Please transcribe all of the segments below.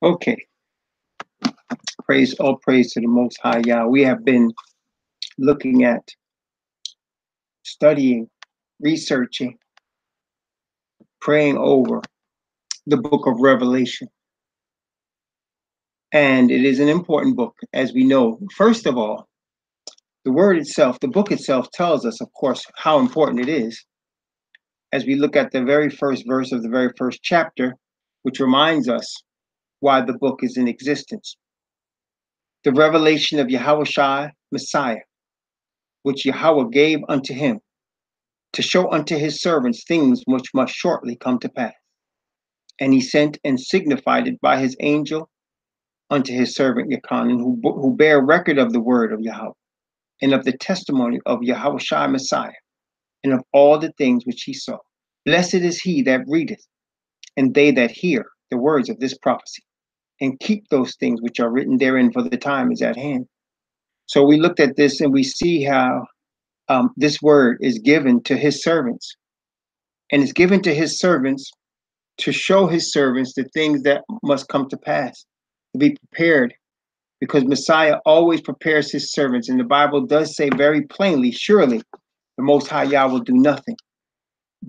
Okay, all praise to the Most High Yah. We have been looking at, studying, researching, praying over the book of Revelation. And it is an important book, as we know. First of all, the word itself, the book itself tells us, of course, how important it is. As we look at the very first verse of the very first chapter, which reminds us why the book is in existence. The revelation of Yahushua Messiah, which Yahweh gave unto him, to show unto his servants things which must shortly come to pass. And he sent and signified it by his angel unto his servant Yachanan, who bear record of the word of Yahweh, and of the testimony of Yahushua Messiah, and of all the things which he saw. Blessed is he that readeth, and they that hear the words of this prophecy, and keep those things which are written therein, for the time is at hand. So we looked at this and we see how this word is given to his servants, and it's given to his servants to show his servants the things that must come to pass, to be prepared, because Messiah always prepares his servants. And the Bible does say very plainly, surely the Most High Yah will do nothing,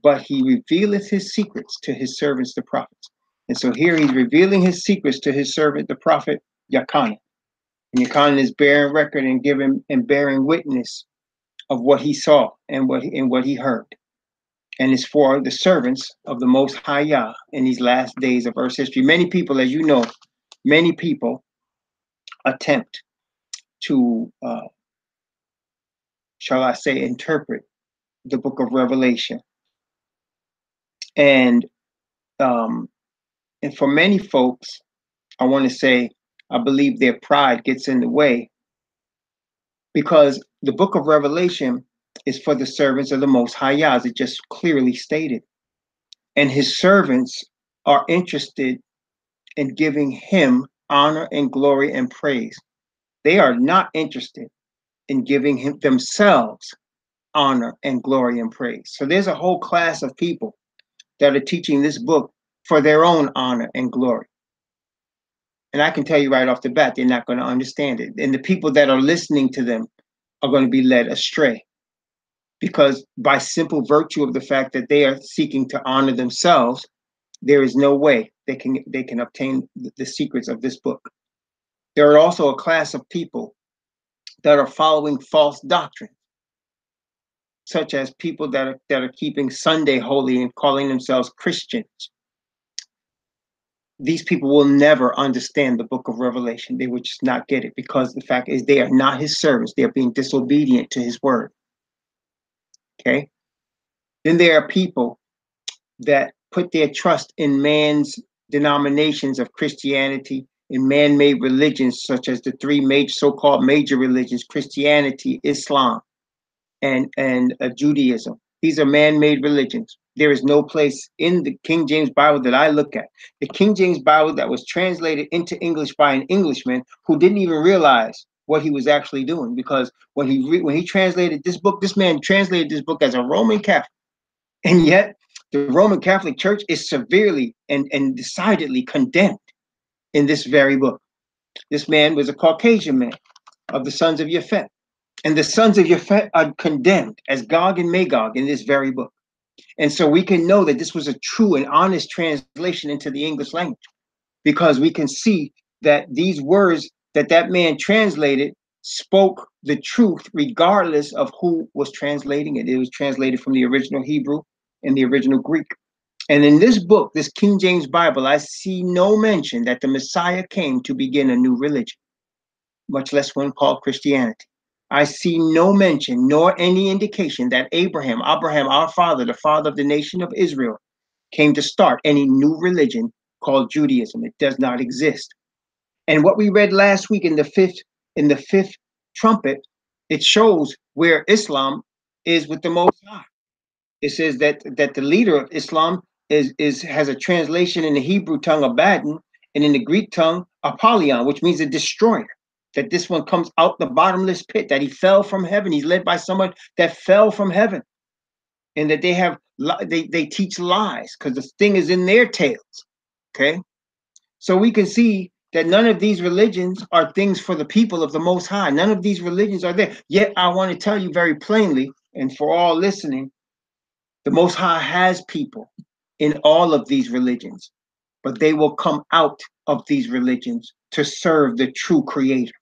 but he revealeth his secrets to his servants, the prophets. And so here he's revealing his secrets to his servant, the prophet Yachanan. And Yachanan is bearing record and giving and bearing witness of what he saw and what he heard. And it's for the servants of the Most High Yah in these last days of Earth's history. Many people, as you know, many people attempt to, shall I say, interpret the book of Revelation. And and for many folks, I want to say, I believe their pride gets in the way, because the book of Revelation is for the servants of the Most High Yah, as it just clearly stated. And his servants are interested in giving him honor and glory and praise. They are not interested in giving him themselves honor and glory and praise. So there's a whole class of people that are teaching this book for their own honor and glory. And I can tell you right off the bat, they're not going to understand it. And the people that are listening to them are going to be led astray, because by simple virtue of the fact that they are seeking to honor themselves, there is no way they can obtain the secrets of this book. There are also a class of people that are following false doctrine, such as people that are keeping Sunday holy and calling themselves Christians. These people will never understand the book of Revelation. They would just not get it, because the fact is they are not his servants. They are being disobedient to his word. Okay? Then there are people that put their trust in man's denominations of Christianity, in man-made religions, such as the three major so-called major religions: Christianity, Islam, and Judaism. These are man-made religions. There is no place in the King James Bible that I look at, the King James Bible that was translated into English by an Englishman who didn't even realize what he was actually doing, because when he translated this book, this man translated this book as a Roman Catholic, and yet the Roman Catholic Church is severely and decidedly condemned in this very book. This man was a Caucasian man of the sons of Japhet. And the sons of Japhet are condemned as Gog and Magog in this very book. And so we can know that this was a true and honest translation into the English language, because we can see that these words that man translated spoke the truth regardless of who was translating it. It was translated from the original Hebrew and the original Greek. And in this book, this King James Bible, I see no mention that the Messiah came to begin a new religion, much less one called Christianity. I see no mention nor any indication that Abraham, our father, the father of the nation of Israel, came to start any new religion called Judaism. It does not exist. And what we read last week in the fifth trumpet, it shows where Islam is with the Most High. It says that the leader of Islam has a translation in the Hebrew tongue, Abaddon, and in the Greek tongue, Apollyon, which means a destroyer. That this one comes out the bottomless pit, that he fell from heaven. He's led by someone that fell from heaven, and that they teach lies because the thing is in their tails. Okay, So we can see that none of these religions are things for the people of the Most High. None of these religions are there. Yet I want to tell you very plainly, and for all listening, the Most High has people in all of these religions, but they will come out of these religions to serve the true creator,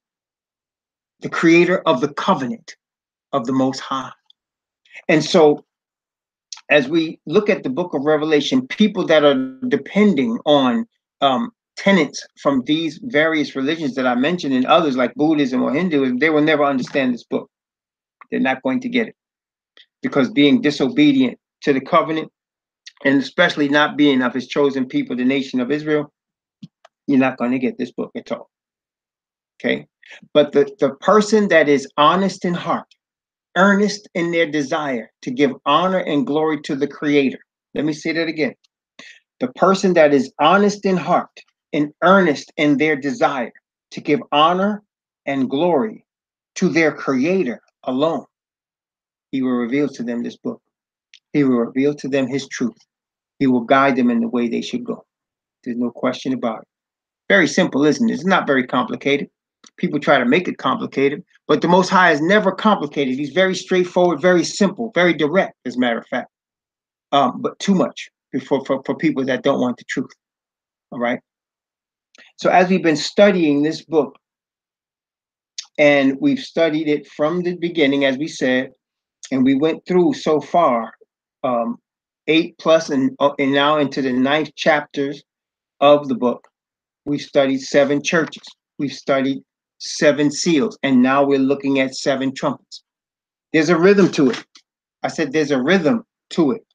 the creator of the covenant of the Most High. And so as we look at the book of Revelation, people that are depending on tenets from these various religions that I mentioned and others like Buddhism or Hinduism, they will never understand this book. They're not going to get it, because being disobedient to the covenant, and especially not being of his chosen people, the nation of Israel, you're not going to get this book at all. Okay. But the person that is honest in heart, earnest in their desire to give honor and glory to the creator. Let me say that again. The person that is honest in heart and earnest in their desire to give honor and glory to their creator alone, he will reveal to them this book. He will reveal to them his truth. He will guide them in the way they should go. There's no question about it. Very simple, isn't it? It's not very complicated. People try to make it complicated, but the Most High is never complicated. He's very straightforward, very simple, very direct, as a matter of fact. But too much for people that don't want the truth. All right. So as we've been studying this book, and we've studied it from the beginning, as we said, and we went through so far 8 plus and now into the 9th chapters of the book. We've studied 7 churches. We've studied 7 seals, and now we're looking at 7 trumpets. There's a rhythm to it. I said there's a rhythm to it.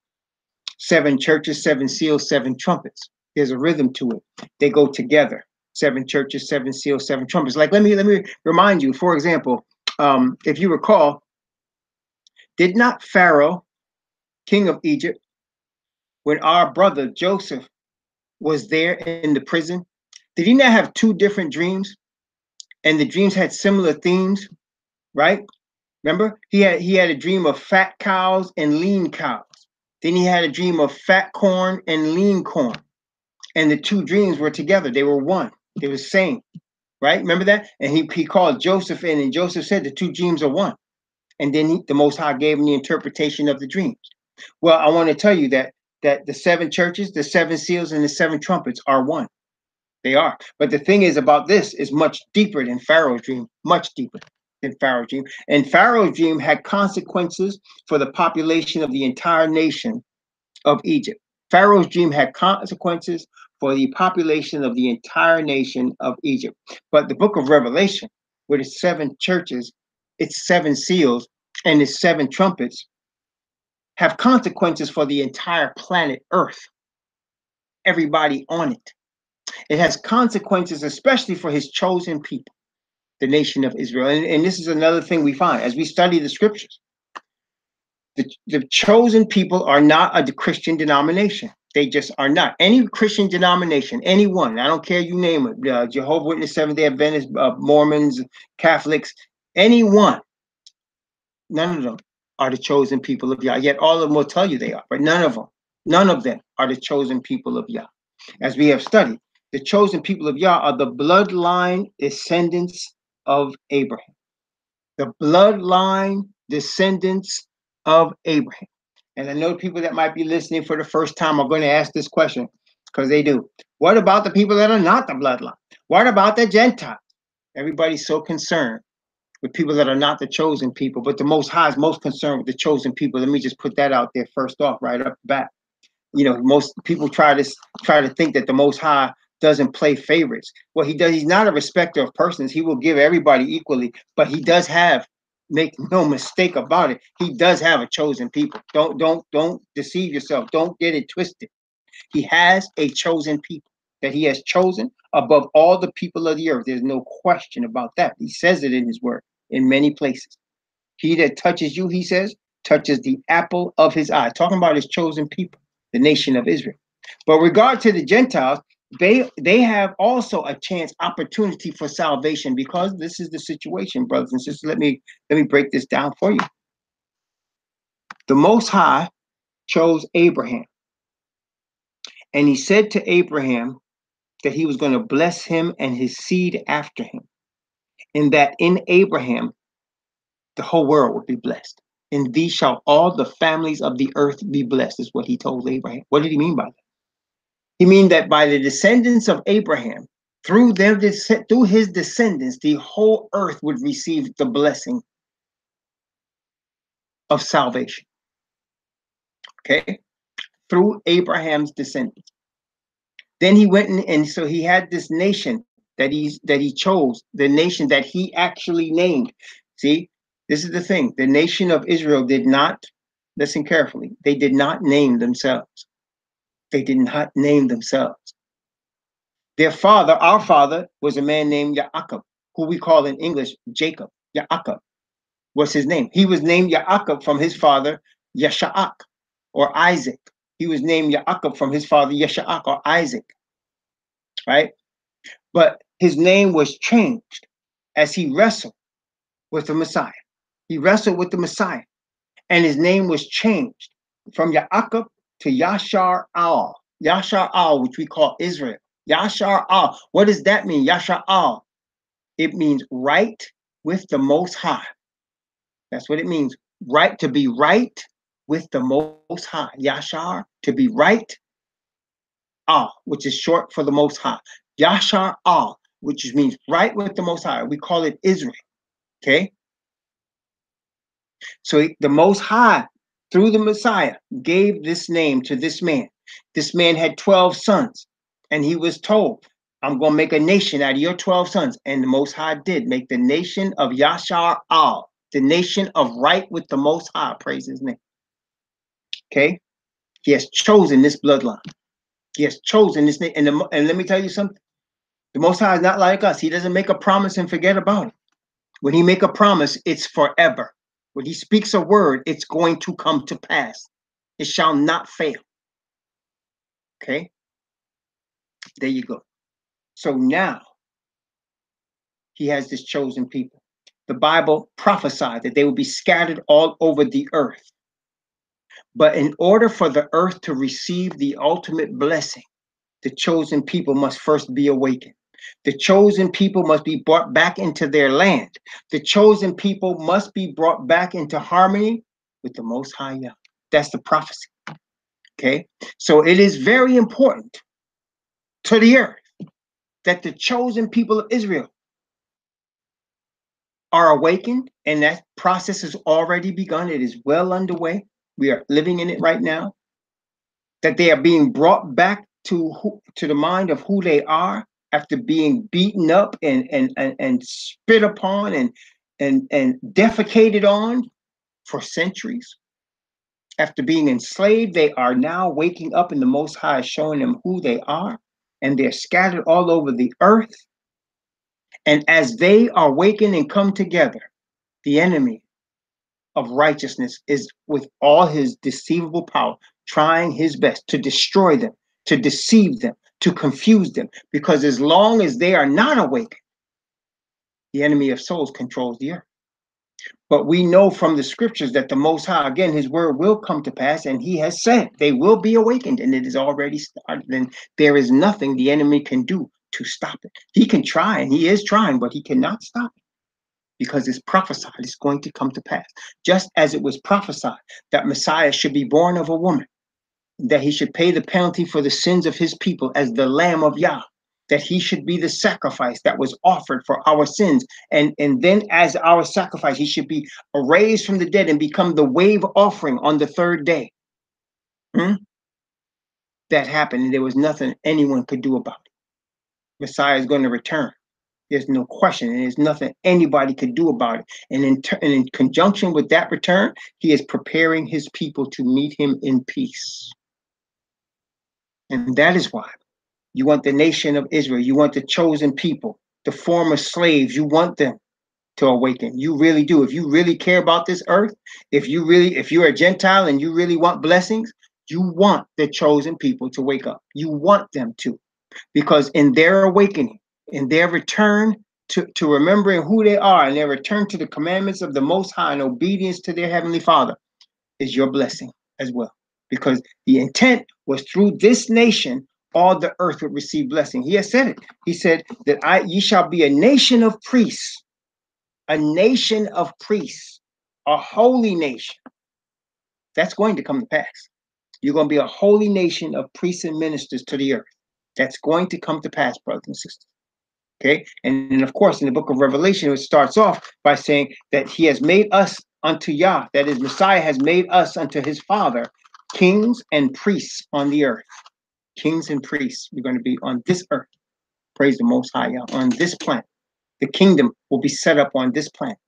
7 churches, 7 seals, 7 trumpets. There's a rhythm to it. They go together. 7 churches, 7 seals, 7 trumpets. Like let me remind you. For example, if you recall, did not Pharaoh, king of Egypt, when our brother Joseph was there in the prison, did he not have 2 different dreams? And the dreams had similar themes, right? Remember, he had a dream of fat cows and lean cows. Then he had a dream of fat corn and lean corn. And the 2 dreams were together. They were one. They were the same, right? Remember that? And he called Joseph in, and Joseph said the 2 dreams are one. And then the Most High gave him the interpretation of the dreams. Well, I want to tell you that the 7 churches, the 7 seals, and the 7 trumpets are one. They are. But the thing is about this is much deeper than Pharaoh's dream, much deeper than Pharaoh's dream. And Pharaoh's dream had consequences for the population of the entire nation of Egypt. Pharaoh's dream had consequences for the population of the entire nation of Egypt. But the book of Revelation, with its 7 churches, its 7 seals, and its 7 trumpets, have consequences for the entire planet Earth, everybody on it. It has consequences, especially for his chosen people, the nation of Israel. And this is another thing we find as we study the scriptures. The chosen people are not a Christian denomination. They just are not. Any Christian denomination, any one, I don't care you name it, Jehovah's Witness, Seventh-day Adventists, Mormons, Catholics, any one, none of them are the chosen people of Yah. Yet all of them will tell you they are, but none of them are the chosen people of Yah. As we have studied, the chosen people of Yah are the bloodline descendants of Abraham. The bloodline descendants of Abraham. And I know people that might be listening for the first time are going to ask this question, because they do. What about the people that are not the bloodline? What about the Gentiles? Everybody's so concerned with people that are not the chosen people, but the Most High is most concerned with the chosen people. Let me just put that out there first off, right up the bat. You know, most people try to think that the Most High doesn't play favorites. Well, he does. He's not a respecter of persons. He will give everybody equally, but he does have, make no mistake about it, he does have a chosen people. Don't deceive yourself. Don't get it twisted. He has a chosen people that he has chosen above all the people of the earth. There's no question about that. He says it in his word in many places. He that touches you, he says, touches the apple of his eye. Talking about his chosen people, the nation of Israel. But regard to the Gentiles, they have also a chance, opportunity for salvation, because this is the situation, brothers and sisters. Let me break this down for you. The Most High chose Abraham, and he said to Abraham, that he was going to bless him and his seed after him, and that in Abraham, the whole world would be blessed. In thee shall all the families of the earth be blessed, is what he told Abraham. What did he mean by that? He mean that by the descendants of Abraham, through his descendants, the whole earth would receive the blessing of salvation. Okay? Through Abraham's descendants. Then he went and so he had this nation that he chose, the nation that he actually named. See, this is the thing. The nation of Israel did not, listen carefully, they did not name themselves. They did not name themselves. Their father, our father, was a man named Yaakov, who we call in English Jacob. Yaakov was his name. He was named Yaakov from his father Yesha'ak or Isaac. He was named Yaakov from his father Yesha'ak or Isaac, right? But his name was changed as he wrestled with the Messiah. He wrestled with the Messiah, and his name was changed from Yaakov to Yashar Al. Yashar Al, which we call Israel. Yashar Al. What does that mean? Yashar Al. It means right with the Most High. That's what it means. Right, to be right with the Most High. Yashar, to be right. Al, which is short for the Most High. Yashar Al, which means right with the Most High. We call it Israel. Okay? So the Most High, through the Messiah, gave this name to this man. This man had 12 sons, and he was told, I'm going to make a nation out of your 12 sons. And the Most High did make the nation of Yashar Al, the nation of right with the Most High. Praise his name. Okay? He has chosen this bloodline. He has chosen this name. And let me tell you something. The Most High is not like us. He doesn't make a promise and forget about it. When he make a promise, it's forever. When he speaks a word, it's going to come to pass. It shall not fail. Okay? There you go. So now he has this chosen people. The Bible prophesied that they would be scattered all over the earth. But in order for the earth to receive the ultimate blessing, the chosen people must first be awakened. The chosen people must be brought back into their land. The chosen people must be brought back into harmony with the Most High Yah. That's the prophecy. Okay? So it is very important to the earth that the chosen people of Israel are awakened, and that process has already begun. It is well underway. We are living in it right now. That they are being brought back to the mind of who they are after being beaten up and spit upon and defecated on for centuries. After being enslaved, they are now waking up, and the Most High is showing them who they are, and they're scattered all over the earth. And as they are awakened and come together, the enemy of righteousness is with all his deceivable power trying his best to destroy them, to deceive them, to confuse them, because as long as they are not awakened, the enemy of souls controls the earth. But we know from the scriptures that the Most High, again, his word will come to pass, and he has said they will be awakened, and it is already started. And there is nothing the enemy can do to stop it. He can try, and he is trying, but he cannot stop it, because it's prophesied it's going to come to pass. Just as it was prophesied that Messiah should be born of a woman, that he should pay the penalty for the sins of his people as the Lamb of Yah, that he should be the sacrifice that was offered for our sins. And then as our sacrifice, he should be raised from the dead and become the wave offering on the third day. That happened, and there was nothing anyone could do about it. Messiah is going to return. There's no question, and there's nothing anybody could do about it. And in conjunction with that return, he is preparing his people to meet him in peace. And that is why you want the nation of Israel, you want the chosen people, the former slaves, you want them to awaken. You really do. If you really care about this earth, if you're a Gentile and you really want blessings, you want the chosen people to wake up. You want them to, because in their awakening, in their return to remembering who they are, and their return to the commandments of the Most High and obedience to their Heavenly Father is your blessing as well. Because the intent was through this nation, all the earth would receive blessing. He has said it. He said that ye shall be a nation of priests, a nation of priests, a holy nation. That's going to come to pass. You're going to be a holy nation of priests and ministers to the earth. That's going to come to pass, brothers and sisters. Okay. And then, of course, in the book of Revelation, it starts off by saying that he has made us unto Yah, that is, Messiah has made us unto his Father, kings and priests on the earth. Kings and priests. We're going to be on this earth. Praise the Most High Yah. On this planet. The kingdom will be set up on this planet.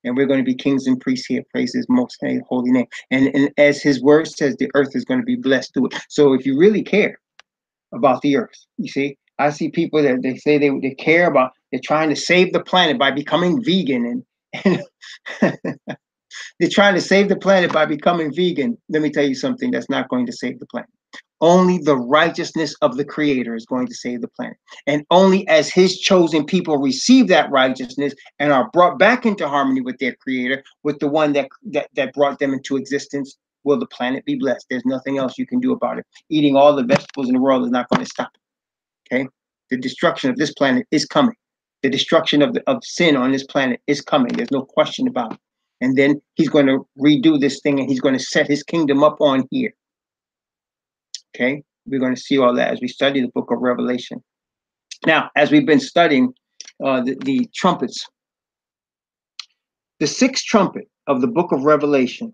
And we're going to be kings and priests here. Praise his most holy name. And as his word says, the earth is going to be blessed through it. So if you really care about the earth, you see, I see people that they say they care about, they're trying to save the planet by becoming vegan. And they're trying to save the planet by becoming vegan. Let me tell you something that's not going to save the planet. Only the righteousness of the Creator is going to save the planet. And only as his chosen people receive that righteousness and are brought back into harmony with their Creator, with the one that brought them into existence, will the planet be blessed. There's nothing else you can do about it. Eating all the vegetables in the world is not going to stop it. Okay? The destruction of this planet is coming. The destruction of sin on this planet is coming. There's no question about it. And then he's going to redo this thing, and he's going to set his kingdom up on here. Okay, we're going to see all that as we study the book of Revelation. Now, as we've been studying the trumpets, the sixth trumpet of the book of Revelation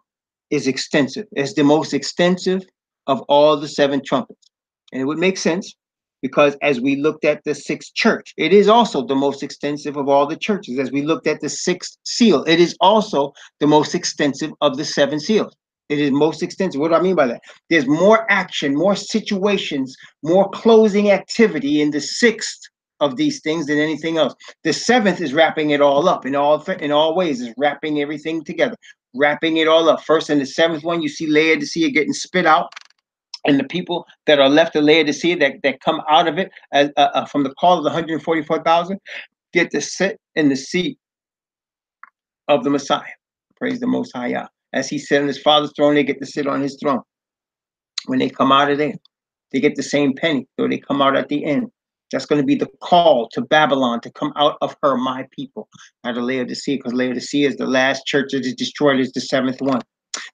is extensive. It's the most extensive of all the seven trumpets. And it would make sense because as we looked at the sixth church, it is also the most extensive of all the churches. As we looked at the sixth seal, it is also the most extensive of the seven seals. It is most extensive. What do I mean by that? There's more action, more situations, more closing activity in the sixth of these things than anything else. The seventh is wrapping it all up in all ways, is wrapping everything together, wrapping it all up. First, in the seventh one, you see Laodicea getting spit out, and the people that are left of Laodicea that come out of it from the call of the 144,000 get to sit in the seat of the Messiah. Praise the Most High Yah. As he sat on his Father's throne, they get to sit on his throne. When they come out of there, they get the same penny, though they come out at the end. That's going to be the call to Babylon to come out of her, my people, out of Laodicea, because Laodicea is the last church that is destroyed, is the seventh one.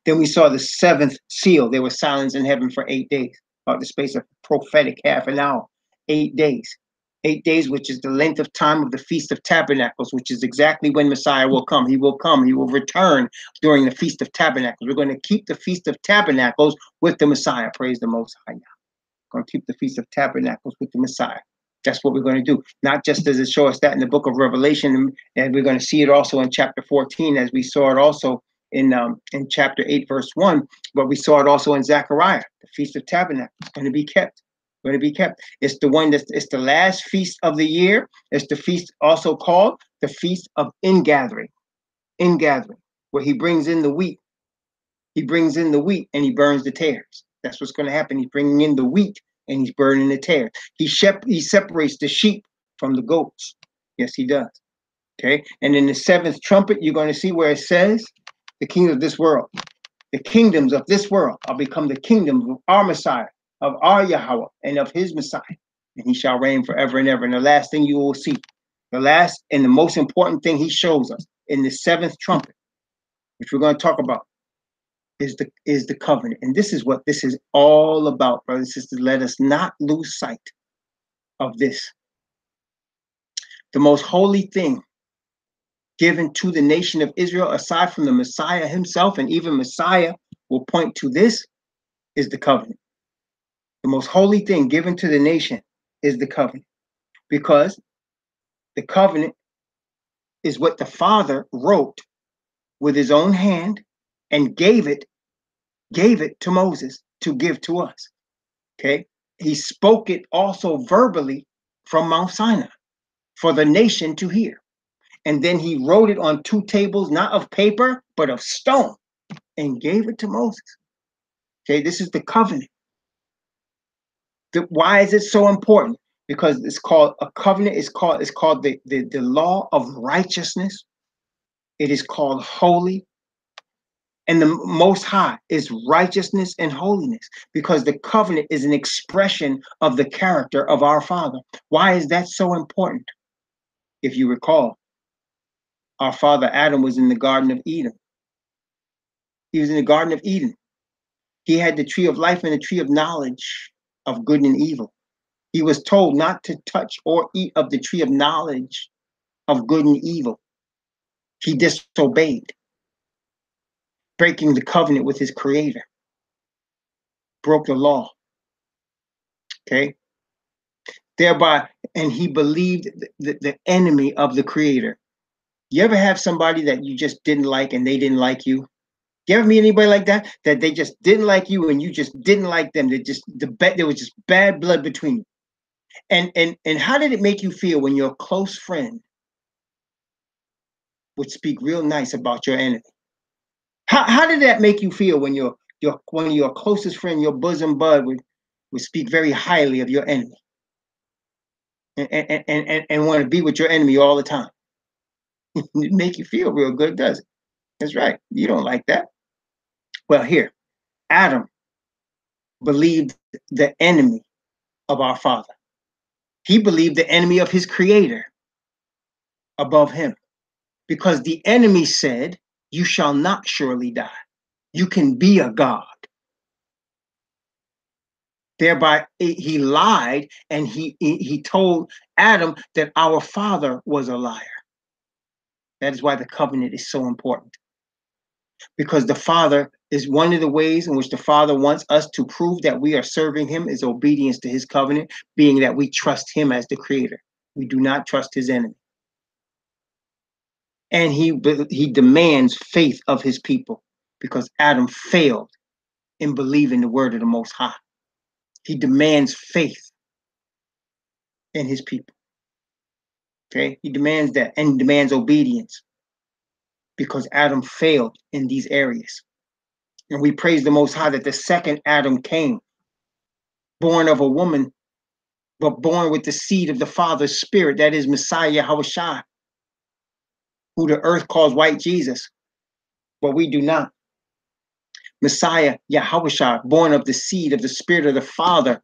Then we saw the seventh seal. There was silence in heaven for 8 days, about the space of prophetic half an hour. 8 days. 8 days, which is the length of time of the Feast of Tabernacles, which is exactly when Messiah will come. He will come. He will return during the Feast of Tabernacles. We're going to keep the Feast of Tabernacles with the Messiah. Praise the Most High. We're going to keep the Feast of Tabernacles with the Messiah. That's what we're going to do. Not just does it show us that in the book of Revelation, and we're going to see it also in chapter 14, as we saw it also in chapter 8, verse 1, but we saw it also in Zechariah. The Feast of Tabernacles is going to be kept. Going to be kept. It's the one it's the last feast of the year. It's the feast also called the Feast of Ingathering. Ingathering, where he brings in the wheat. He brings in the wheat and he burns the tares. That's what's going to happen. He's bringing in the wheat and he's burning the tares. He separates the sheep from the goats. Yes, he does. Okay. And in the seventh trumpet, you're going to see where it says, the kingdoms of this world. The kingdoms of this world will become the kingdoms of our Messiah, of our Yahweh, and of his Messiah. And he shall reign forever and ever. And the last thing you will see, the last and the most important thing he shows us in the seventh trumpet, which we're going to talk about, is the covenant. And this is what this is all about, brothers and sisters. Let us not lose sight of this. The most holy thing given to the nation of Israel, aside from the Messiah himself, and even Messiah will point to this, is the covenant. The most holy thing given to the nation is the covenant, because the covenant is what the Father wrote with his own hand and gave it to Moses to give to us. Okay. He spoke it also verbally from Mount Sinai for the nation to hear. And then he wrote it on 2 tables, not of paper, but of stone, and gave it to Moses. Okay, this is the covenant. Why is it so important? Because it's called a covenant. It's called the law of righteousness. It is called holy, And the Most High is righteousness and holiness, because the covenant is an expression of the character of our Father. Why is that so important? If you recall, our father Adam was in the Garden of Eden. He was in the Garden of Eden. He had the tree of life and the tree of knowledge of good and evil. He was told not to touch or eat of the tree of knowledge of good and evil. He disobeyed, breaking the covenant with his creator, broke the law. Okay. Thereby, and he believed the enemy of the creator. You ever have somebody that you just didn't like and they didn't like you? You ever meet anybody like that? That they just didn't like you and you just didn't like them. There was just bad blood between you. And how did it make you feel when your close friend would speak real nice about your enemy? How did that make you feel when one of your closest friend, your bosom bud, would speak very highly of your enemy and want to be with your enemy all the time? It make you feel real good, does it? That's right. You don't like that. Well, here, Adam believed the enemy of our Father. He believed the enemy of his creator above him, because the enemy said, "You shall not surely die. You can be a God." Thereby, he lied, and he told Adam that our Father was a liar. That is why the covenant is so important, because the Father is one of the ways in which the Father wants us to prove that we are serving him is obedience to his covenant, being that we trust him as the creator. We do not trust his enemy. And he demands faith of his people, because Adam failed in believing the word of the Most High. He demands faith in his people. Okay, he demands that, and demands obedience, because Adam failed in these areas. And we praise the Most High that the second Adam came, born of a woman, but born with the seed of the Father's Spirit, that is Messiah Yahushua, who the earth calls white Jesus, but we do not. Messiah Yahushua, born of the seed of the Spirit of the Father,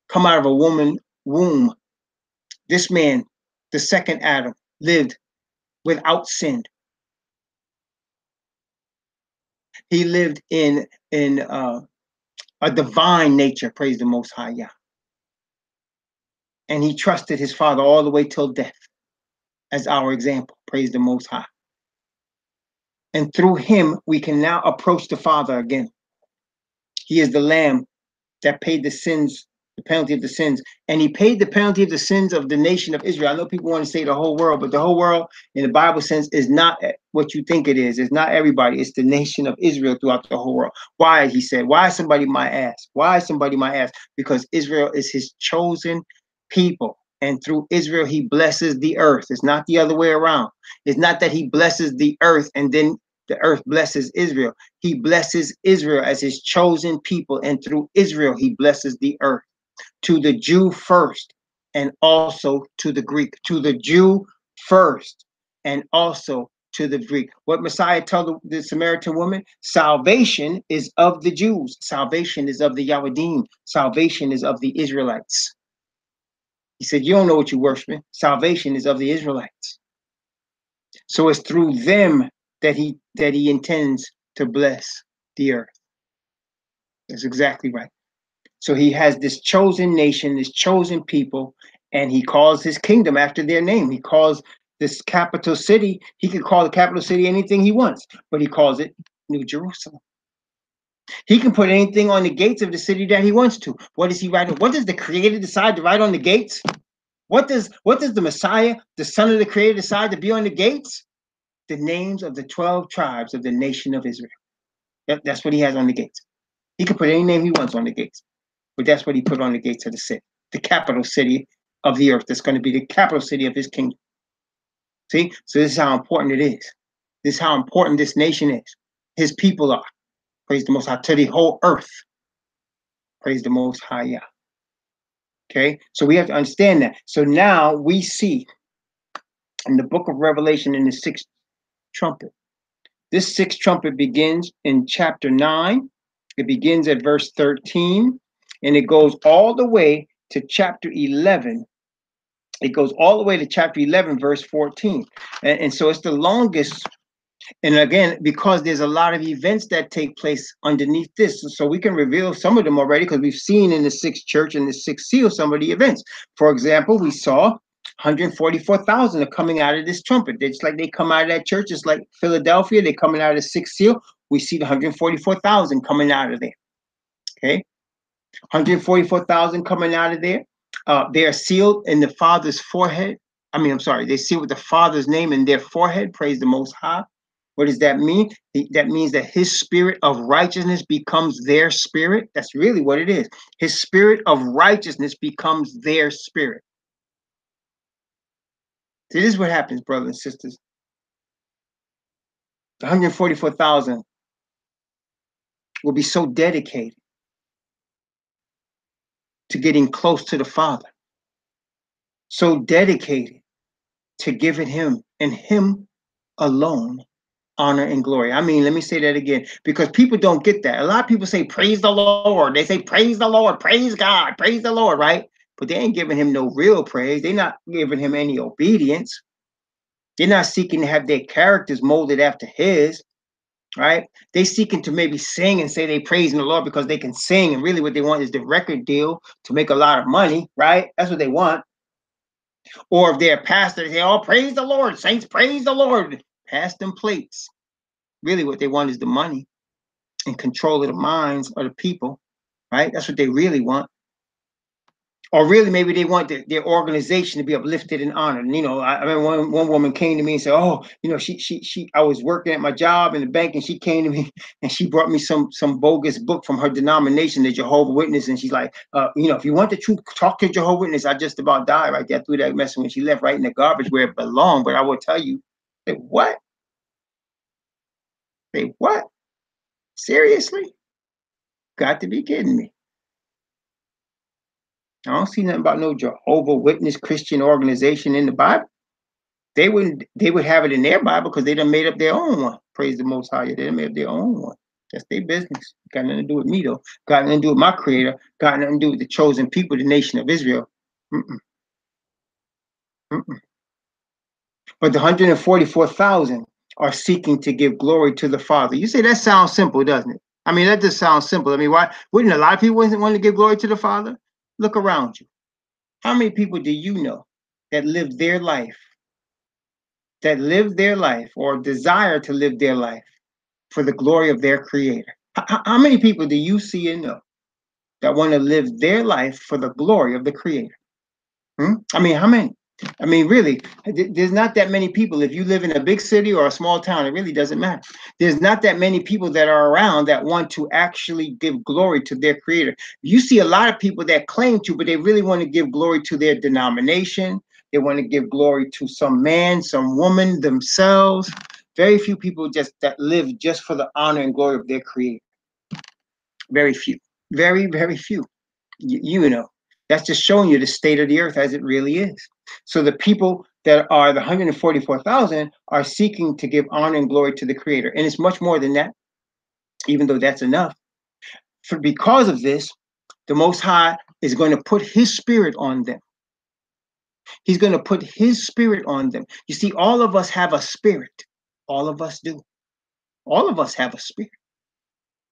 come out of a woman's womb. This man, the second Adam, lived without sin. He lived in a divine nature, praise the Most High Yah. And he trusted his Father all the way till death as our example, praise the Most High. And through him, we can now approach the Father again. He is the Lamb that paid the sins, the penalty of the sins. And he paid the penalty of the sins of the nation of Israel. I know people want to say the whole world, but the whole world in the Bible sense is not what you think it is. It's not everybody. It's the nation of Israel throughout the whole world. Why, he said, why somebody might ask? Why somebody might ask? Because Israel is his chosen people. And through Israel, he blesses the earth. It's not the other way around. It's not that he blesses the earth and then the earth blesses Israel. He blesses Israel as his chosen people, and through Israel, he blesses the earth. To the Jew first, and also to the Greek. To the Jew first, and also to the Greek. What Messiah told the Samaritan woman? Salvation is of the Jews. Salvation is of the Yahudim. Salvation is of the Israelites. He said, you don't know what you're worshiping. Salvation is of the Israelites. So it's through them that he intends to bless the earth. That's exactly right. So he has this chosen nation, this chosen people, and he calls his kingdom after their name. He calls this capital city, he could call the capital city anything he wants, but he calls it New Jerusalem. He can put anything on the gates of the city that he wants to. What does he write? What does the creator decide to write on the gates? What does the Messiah, the son of the creator, decide to be on the gates? The names of the 12 tribes of the nation of Israel. That's what he has on the gates. He can put any name he wants on the gates, but that's what he put on the gates of the city, the capital city of the earth. That's going to be the capital city of his kingdom. See? So this is how important it is. This is how important this nation is. His people are. Praise the Most High. To the whole earth. Praise the Most High. Yeah. Okay? So we have to understand that. So now we see in the book of Revelation in the 6th trumpet, This sixth trumpet begins in chapter 9. It begins at verse 13, and it goes all the way to chapter 11. It goes all the way to chapter 11, verse 14. And so it's the longest. And again, because there's a lot of events that take place underneath this, so we can reveal some of them already because we've seen in the sixth church and the sixth seal some of the events. For example, we saw 144,000 are coming out of this trumpet. It's like they come out of that church. It's like Philadelphia. They're coming out of the sixth seal. We see the 144,000 coming out of there. Okay, 144,000 coming out of there. They are sealed in the Father's forehead. I'm sorry, they seal with the Father's name in their forehead. Praise the Most High. What does that mean? That means that his spirit of righteousness becomes their spirit. That's really what it is. His spirit of righteousness becomes their spirit. So this is what happens, brothers and sisters. The 144,000 will be so dedicated to getting close to the Father, so dedicated to giving him and him alone honor and glory. Let me say that again, because people don't get that. A lot of people say, praise the Lord. They say, praise the Lord, praise God, praise the Lord, right? But they ain't giving him no real praise. They're not giving him any obedience. They're not seeking to have their characters molded after his, right? They seeking to maybe sing and say they praising the Lord because they can sing, and really what they want is the record deal to make a lot of money, right? That's what they want. Or if they're a pastor, they say, oh, praise the Lord, saints, praise the Lord. Pass them plates. Really what they want is the money and control of the minds of the people, right? That's what they really want. Or really maybe they want their organization to be uplifted and honored. And, I remember one woman came to me and said, oh, I was working at my job in the bank, and she came to me and she brought me some bogus book from her denomination, the Jehovah's Witness. And she's like, if you want the truth, talk to Jehovah's Witness. I just about died right there through that mess when she left right in the garbage where it belonged. But I will tell you, say, what? Say, what? Seriously? Got to be kidding me. I don't see nothing about no Jehovah's Witness Christian organization in the Bible. They would have it in their Bible because they done made up their own one. Praise the Most High. They done made up their own one. That's their business. Got nothing to do with me though. Got nothing to do with my Creator. Got nothing to do with the chosen people, the nation of Israel. Mm-mm. Mm-mm. But the 144,000 are seeking to give glory to the Father. You say that sounds simple, doesn't it? That just sounds simple. Why wouldn't a lot of people want to give glory to the Father? Look around you. How many people do you know that live their life, or desire to live their life for the glory of their Creator? How many people do you see and know that want to live their life for the glory of the Creator? How many? Really, there's not that many people. If you live in a big city or a small town, it really doesn't matter. There's not that many people that are around that want to actually give glory to their Creator. You see a lot of people that claim to, but they really want to give glory to their denomination. They want to give glory to some man, some woman, themselves. Very few people that live just for the honor and glory of their Creator. Very few. Very, very few. That's just showing you the state of the earth as it really is. So the people that are the 144,000 are seeking to give honor and glory to the Creator. And it's much more than that, even though that's enough. Because of this, the Most High is going to put his spirit on them. He's going to put his spirit on them. You see, all of us have a spirit. All of us do. All of us have a spirit,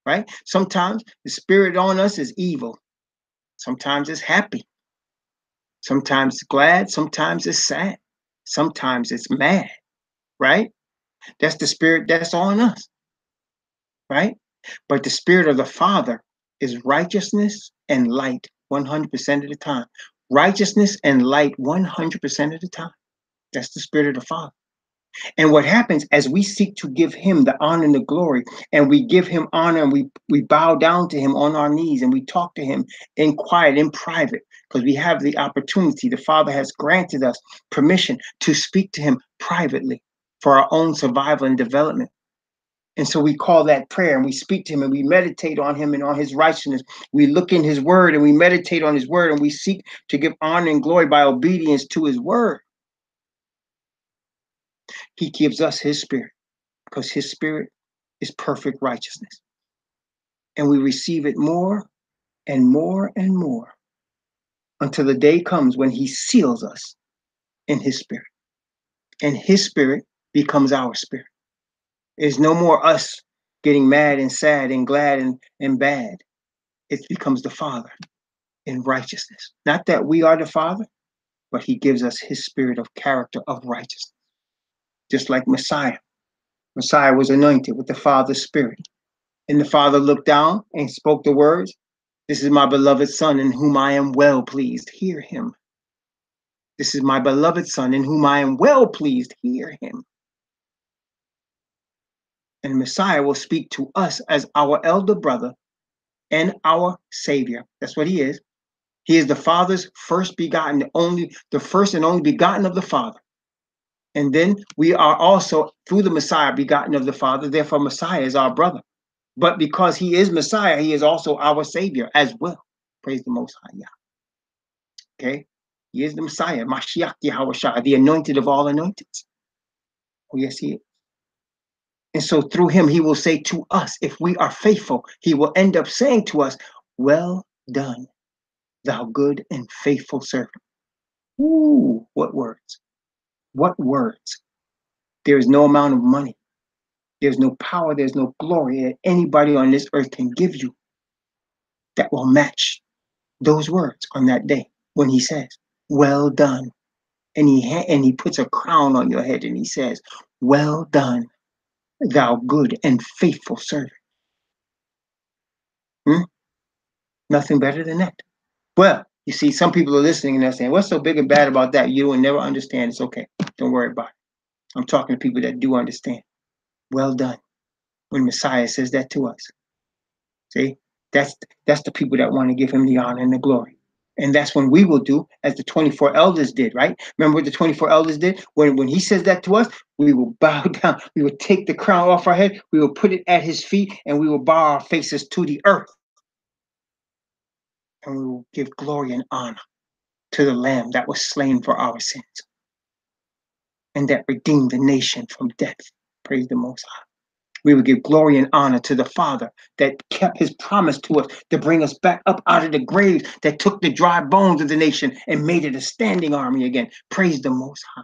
right? Sometimes the spirit on us is evil. Sometimes it's happy. Sometimes it's glad. Sometimes it's sad. Sometimes it's mad, right? That's the spirit that's on us, right? But the spirit of the Father is righteousness and light 100% of the time. Righteousness and light 100% of the time. That's the spirit of the Father. And what happens as we seek to give him the honor and the glory, and we give him honor, and we bow down to him on our knees, and we talk to him in quiet, in private, because we have the opportunity. The Father has granted us permission to speak to him privately for our own survival and development. And so we call that prayer, and we speak to him, and we meditate on him and on his righteousness. We look in his word, and we meditate on his word, and we seek to give honor and glory by obedience to his word. He gives us his spirit. because his spirit is perfect righteousness. And we receive it more and more and more until the day comes when he seals us in his spirit. And his spirit becomes our spirit. There's no more us getting mad and sad and glad and bad. It becomes the Father in righteousness. Not that we are the Father, but he gives us his spirit of character of righteousness. Just like Messiah. Messiah was anointed with the Father's spirit. And the Father looked down and spoke the words, "This is my beloved Son in whom I am well pleased. Hear him. This is my beloved Son in whom I am well pleased. Hear him." And Messiah will speak to us as our elder brother and our Savior. That's what he is. He is the Father's first begotten, the first and only begotten of the Father. And then we are also, through the Messiah, begotten of the Father. Therefore, Messiah is our brother. But because he is Messiah, he is also our Savior as well. Praise the Most High. Yeah. Okay? He is the Messiah, Mashiach Yahushua, the anointed of all anointed. Oh, yes, he is. And so through him, he will say to us, if we are faithful, he will end up saying to us, "Well done, thou good and faithful servant." Ooh, what words. What words. There is no amount of money. There's no power. There's no glory that anybody on this earth can give you that will match those words on that day when he says, "Well done." And he puts a crown on your head and he says, "Well done, thou good and faithful servant." Nothing better than that. Well, you see, some people are listening and they're saying, "What's so big and bad about that? You will never understand." It's okay. Don't worry about it. I'm talking to people that do understand. Well done. When Messiah says that to us. See, that's the people that want to give him the honor and the glory. And that's when we will do as the 24 elders did, right? Remember what the 24 elders did? When he says that to us, we will bow down. We will take the crown off our head. We will put it at his feet and we will bow our faces to the earth. And we will give glory and honor to the Lamb that was slain for our sins and that redeemed the nation from death. Praise the Most High. We would give glory and honor to the Father that kept his promise to us to bring us back up out of the grave, that took the dry bones of the nation and made it a standing army again. Praise the Most High.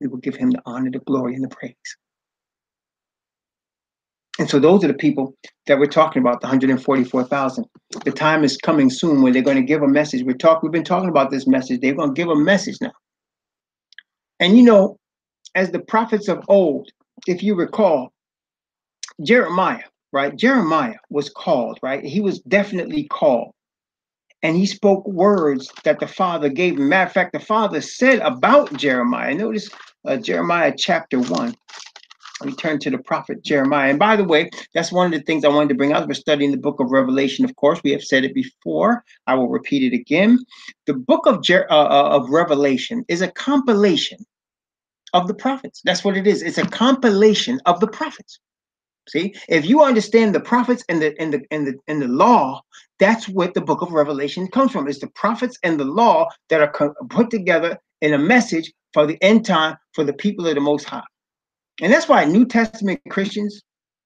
We will give him the honor, the glory, and the praise. And so those are the people that we're talking about, the 144,000. The time is coming soon when they're going to give a message. We've been talking about this message. They're going to give a message now. And you know, as the prophets of old, if you recall, Jeremiah, right? Jeremiah was called, right? He was definitely called. And he spoke words that the Father gave him. Matter of fact, the Father said about Jeremiah. Notice Jeremiah chapter 1. We turn to the prophet Jeremiah. And by the way, that's one of the things I wanted to bring out. We're studying the book of Revelation, of course. We have said it before. I will repeat it again. The book of Revelation is a compilation of the prophets. That's what it is. It's a compilation of the prophets. See, if you understand the prophets and the law, that's what the book of Revelation comes from. It's the prophets and the law that are put together in a message for the end time for the people of the Most High. And that's why New Testament Christians,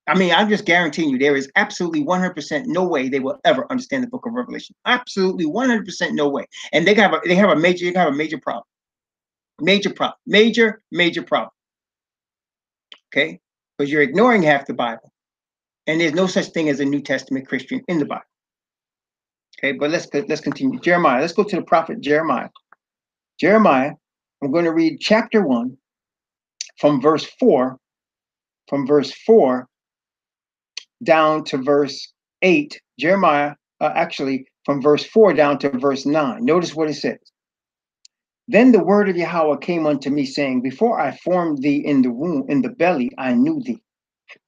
I mean, I'm just guaranteeing you, there is absolutely 100% no way they will ever understand the book of Revelation. Absolutely 100% no way. And they have a major problem. Major problem. Okay? Because you're ignoring half the Bible. And there's no such thing as a New Testament Christian in the Bible. Okay, but let's continue. Jeremiah. Let's go to the prophet Jeremiah. Jeremiah, I'm going to read chapter 1 from verse 4, down to verse 8. Jeremiah, actually from verse 4 down to verse 9. Notice what it says. Then the word of Yahweh came unto me, saying, Before I formed thee in the womb, in the belly, I knew thee.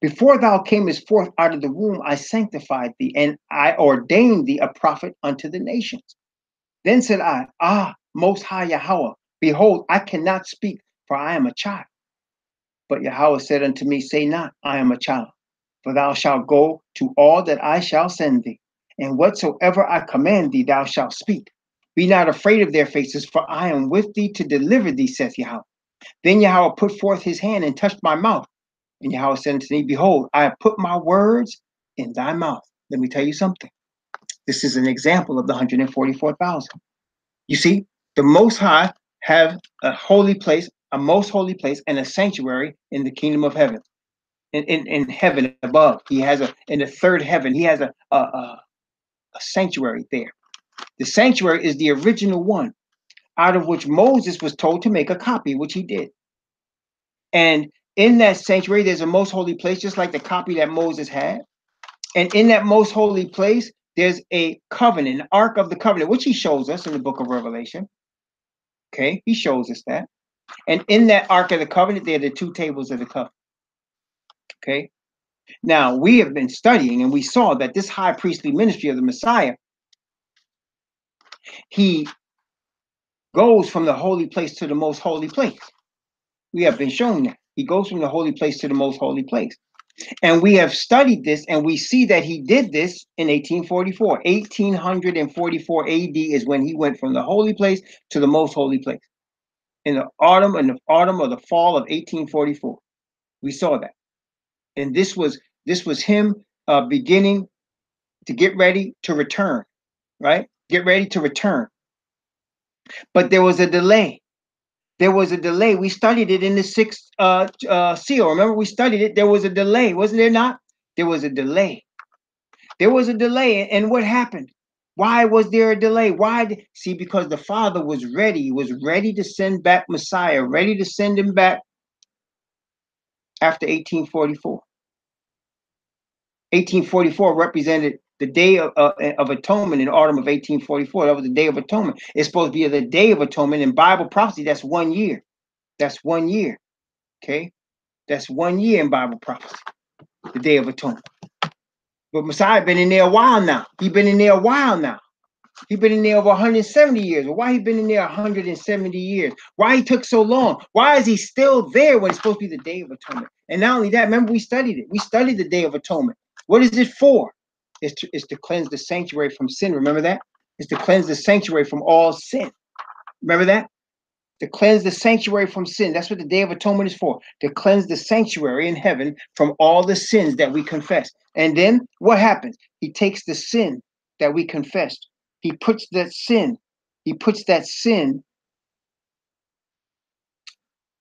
Before thou camest forth out of the womb, I sanctified thee, and I ordained thee a prophet unto the nations. Then said I, Most High Yahweh, behold, I cannot speak, for I am a child. But Yahweh said unto me, Say not, I am a child, for thou shalt go to all that I shall send thee, and whatsoever I command thee, thou shalt speak. Be not afraid of their faces, for I am with thee to deliver thee, saith Yahweh. Then Yahweh put forth his hand and touched my mouth. And Yahweh said unto me, behold, I have put my words in thy mouth. Let me tell you something. This is an example of the 144,000. You see, the Most High have a holy place, a most holy place, and a sanctuary in the kingdom of heaven. In heaven above, he has in the third heaven, he has a sanctuary there. The sanctuary is the original one, out of which Moses was told to make a copy, which he did. And in that sanctuary, there's a most holy place, just like the copy that Moses had. And in that most holy place, there's a covenant, an ark of the covenant, which he shows us in the book of Revelation. Okay, he shows us that. And in that ark of the covenant, there are the two tables of the covenant. Okay. Now, we have been studying and we saw that this high priestly ministry of the Messiah, he goes from the holy place to the most holy place. We have been shown that. He goes from the holy place to the most holy place. And we have studied this and we see that he did this in 1844. 1844 AD is when he went from the holy place to the most holy place. In the autumn or the fall of 1844. We saw that. And this was him beginning to get ready to return, right? Get ready to return. But there was a delay. There was a delay. We studied it in the sixth seal. Remember, we studied it. There was a delay, wasn't there not? There was a delay. There was a delay. And what happened? Why was there a delay? See, because the Father was ready. He was ready to send back Messiah, ready to send him back after 1844. 1844 represented the Day of Atonement in autumn of 1844. That was the Day of Atonement. It's supposed to be the Day of Atonement in Bible prophecy. That's 1 year. That's 1 year. Okay? That's 1 year in Bible prophecy, the Day of Atonement. But Messiah been in there a while now. He's been in there a while now. He's been in there over 170 years. Well, why he been in there 170 years? Why he took so long? Why is he still there when it's supposed to be the Day of Atonement? And not only that, remember we studied it. We studied the Day of Atonement. What is it for? It's to cleanse the sanctuary from sin. Remember that? It's to cleanse the sanctuary from all sin. Remember that? To cleanse the sanctuary from sin. That's what the Day of Atonement is for. To cleanse the sanctuary in heaven from all the sins that we confess. And then what happens? He takes the sin that we confessed. He puts that sin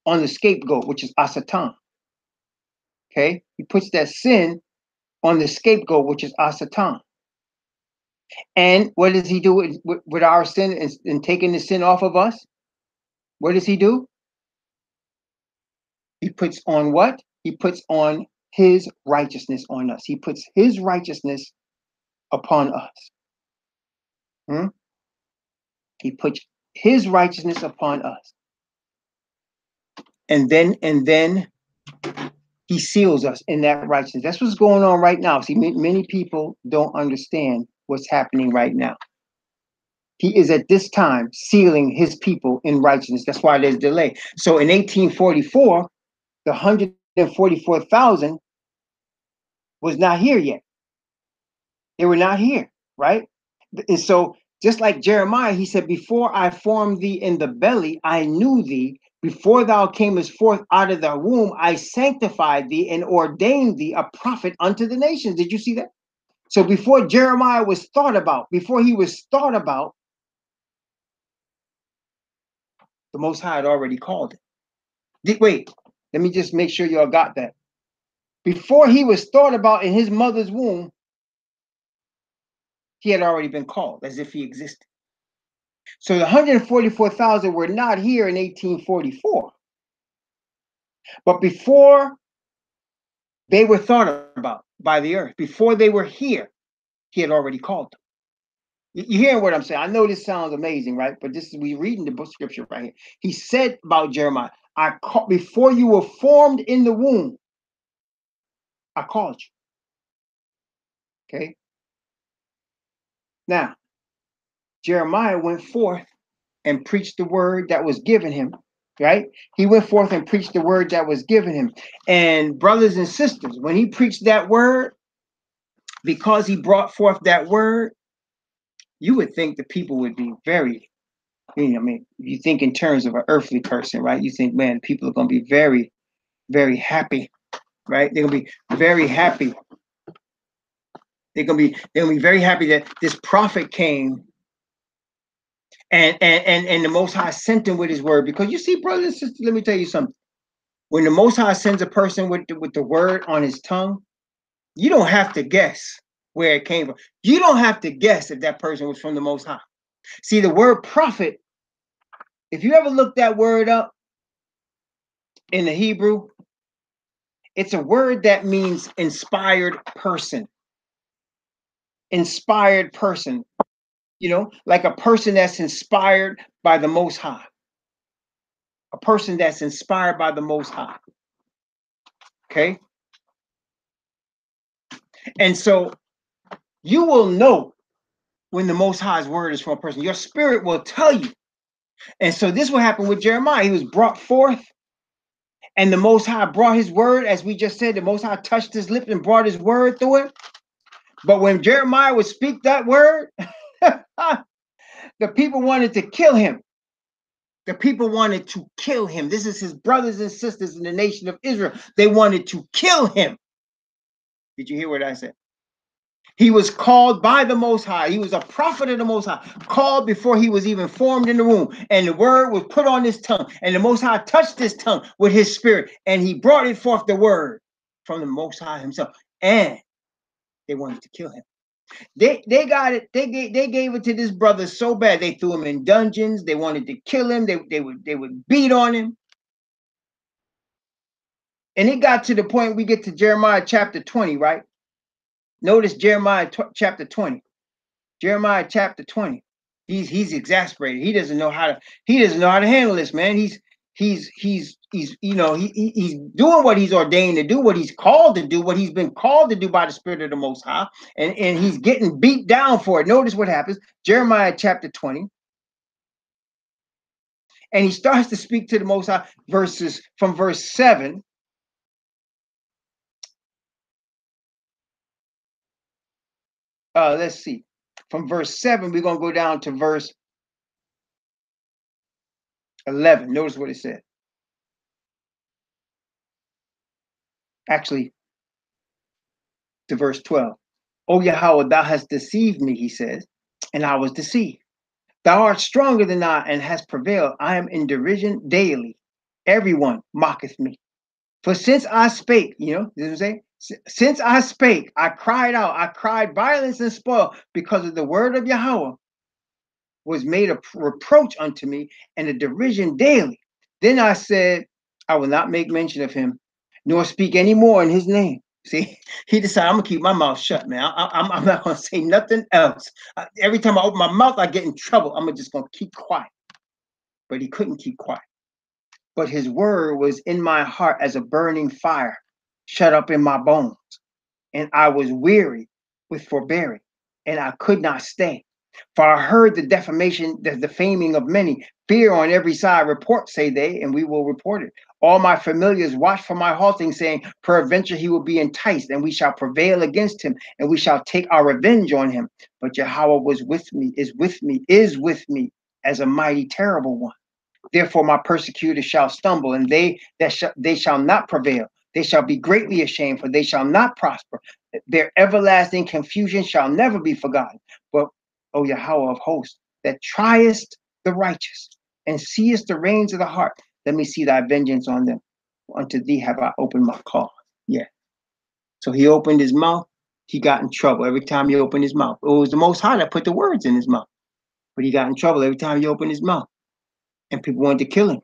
on the scapegoat, which is Asatan. Okay? He puts that sin on the scapegoat, which is Asatan. And what does he do with our sin and taking the sin off of us? What does he do? He puts on what? He puts on his righteousness on us. He puts his righteousness upon us. He puts his righteousness upon us. And then he seals us in that righteousness. That's what's going on right now. See, many people don't understand what's happening right now. He is at this time sealing his people in righteousness. That's why there's delay. So in 1844, the 144,000 was not here yet. They were not here, right? And so just like Jeremiah, he said, before I formed thee in the belly, I knew thee. Before thou camest forth out of the womb, I sanctified thee and ordained thee a prophet unto the nations. Did you see that? So before Jeremiah was thought about, the Most High had already called it. Wait, let me just make sure y'all got that. Before he was thought about in his mother's womb, he had already been called as if he existed. So the 144,000 were not here in 1844. But before they were thought about by the earth, before they were here, he had already called them. You hearing what I'm saying? I know this sounds amazing, right? But this is, we reading the book scripture right here. He said about Jeremiah, before you were formed in the womb, I called you. Okay. Now, Jeremiah went forth and preached the word that was given him, right? He went forth and preached the word that was given him. And brothers and sisters, when he preached that word, because he brought forth that word, you would think the people would be very I mean, you think in terms of an earthly person, right? You think, man, people are going to be very, very happy, right? They're going to be very happy. They're gonna be very happy that this prophet came and the Most High sent him with his word. Because you see, brothers and sisters, let me tell you something. When the Most High sends a person with the word on his tongue, you don't have to guess where it came from. You don't have to guess if that person was from the Most High. See, the word prophet, if you ever look that word up in the Hebrew, it's a word that means inspired person. Inspired person, like a person that's inspired by the Most High. A person that's inspired by the Most High. Okay? And so you will know when the Most High's word is from a person. Your spirit will tell you. And so this will happen with Jeremiah. He was brought forth, and the Most High brought his word, as we just said. The Most High touched his lips and brought his word through it. But when Jeremiah would speak that word, the people wanted to kill him. The people wanted to kill him. This is his brothers and sisters in the nation of Israel. They wanted to kill him. Did you hear what I said? He was called by the Most High. He was a prophet of the Most High, called before he was even formed in the womb. And the word was put on his tongue. And the Most High touched his tongue with his spirit. And he brought it forth the word from the Most High himself. And they wanted to kill him. They got it. They gave it to this brother so bad. They threw him in dungeons. They wanted to kill him. They would beat on him. And it got to the point we get to Jeremiah chapter 20, right? Notice Jeremiah chapter 20. Jeremiah chapter 20. He's exasperated. He doesn't know how to handle this, man. He's doing what he's ordained to do, what he's called to do, what he's been called to do by the Spirit of the Most High, and he's getting beat down for it. Notice what happens. Jeremiah chapter 20. And he starts to speak to the Most High from verse 7. Let's see. From verse 7, we're going to go down to verse 11. Notice what it said. Actually, to verse 12. O Yahweh, thou hast deceived me, he says, and I was deceived. Thou art stronger than I and hast prevailed. I am in derision daily. Everyone mocketh me. For since I spake, this is since I spake, I cried out, I cried violence and spoil, because of the word of Yahweh was made a reproach unto me and a derision daily. Then I said, I will not make mention of him, nor speak any more in his name. See, he decided, I'm gonna keep my mouth shut, man. I'm not gonna say nothing else. Every time I open my mouth, I get in trouble. I'm just gonna keep quiet. But he couldn't keep quiet. But his word was in my heart as a burning fire, shut up in my bones. And I was weary with forbearing, and I could not stay. For I heard the defamation, the defaming of many. Fear on every side, report, say they, and we will report it. All my familiars watch for my halting, saying, peradventure he will be enticed, and we shall prevail against him, and we shall take our revenge on him. But Yahweh was with me, is with me as a mighty terrible one. Therefore my persecutors shall stumble, and they shall not prevail. They shall be greatly ashamed, for they shall not prosper. Their everlasting confusion shall never be forgotten. But, O Yahweh of hosts, that triest the righteous, and seest the reins of the heart, let me see thy vengeance on them. Unto thee have I opened my cause. Yeah. So he opened his mouth, he got in trouble every time he opened his mouth. It was the Most High that put the words in his mouth. But he got in trouble every time he opened his mouth. And people wanted to kill him.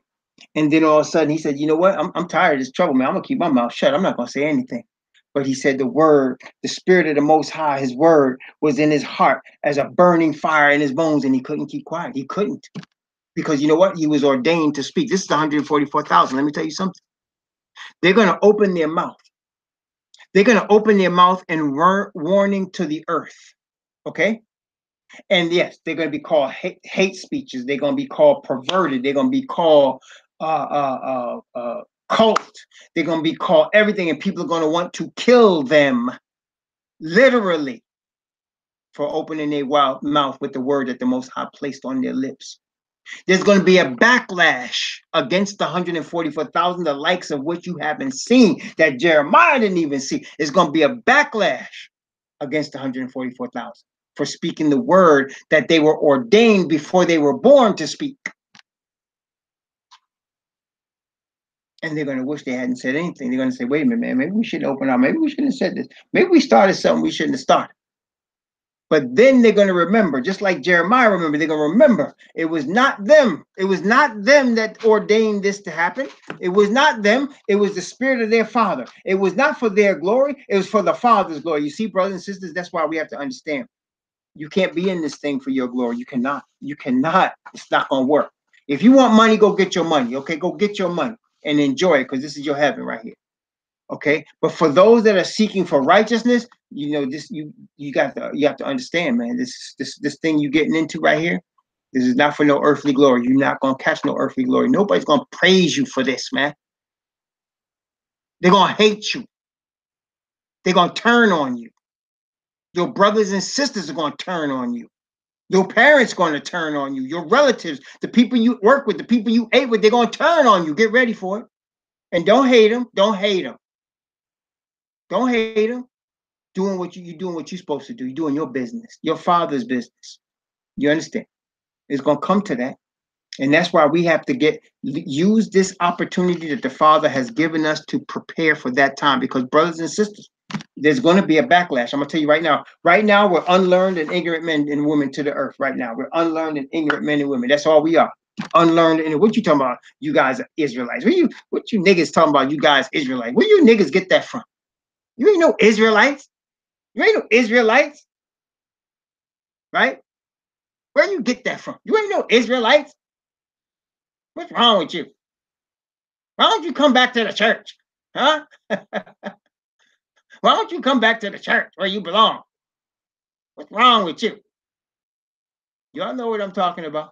And then all of a sudden he said, you know what? I'm tired of this trouble, man. I'm going to keep my mouth shut. I'm not going to say anything. But he said the word, the Spirit of the Most High, his word was in his heart as a burning fire in his bones, and he couldn't keep quiet. He couldn't. Because you know what? He was ordained to speak. This is 144,000. Let me tell you something. They're going to open their mouth. They're going to open their mouth and warning to the earth. Okay? And yes, they're going to be called hate speeches. They're going to be called perverted. They're going to be called cult. They're going to be called everything, and people are going to want to kill them, literally, for opening their wild mouth with the word that the Most High placed on their lips. There's going to be a backlash against the 144,000, the likes of which you haven't seen, that Jeremiah didn't even see. There's going to be a backlash against the 144,000 for speaking the word that they were ordained before they were born to speak. And they're going to wish they hadn't said anything. They're going to say, wait a minute, man, maybe we shouldn't open up. Maybe we shouldn't have said this. Maybe we started something we shouldn't have started. But then they're going to remember, just like Jeremiah remembered, they're going to remember it was not them. It was not them that ordained this to happen. It was not them. It was the spirit of their father. It was not for their glory. It was for the Father's glory. You see, brothers and sisters, that's why we have to understand. You can't be in this thing for your glory. You cannot. You cannot. It's not going to work. If you want money, go get your money. Okay, go get your money and enjoy it, because this is your heaven right here. Okay, but for those that are seeking for righteousness, you know this. You have to understand, man. This thing you getting into right here. This is not for no earthly glory. You're not gonna catch no earthly glory. Nobody's gonna praise you for this, man. They're gonna hate you. They're gonna turn on you. Your brothers and sisters are gonna turn on you. Your parents are gonna turn on you. Your relatives, the people you work with, the people you ate with, they're gonna turn on you. Get ready for it. And don't hate them. Don't hate them. Don't hate them. Doing what you're doing what you're supposed to do. You're doing your business, your Father's business. You understand? It's gonna come to that. And that's why we have to use this opportunity that the Father has given us to prepare for that time. Because brothers and sisters, there's going to be a backlash. I'm gonna tell you right now. Right now, we're unlearned and ignorant men and women to the earth. Right now, we're unlearned and ignorant men and women. That's all we are. Unlearned. And what you talking about? You guys are Israelites. What you niggas talking about? You guys Israelites. Where you niggas get that from? You ain't no Israelites. You ain't no Israelites, right? Where you get that from? You ain't no Israelites. What's wrong with you? Why don't you come back to the church? Huh? Why don't you come back to the church where you belong? What's wrong with you? Y'all know what I'm talking about.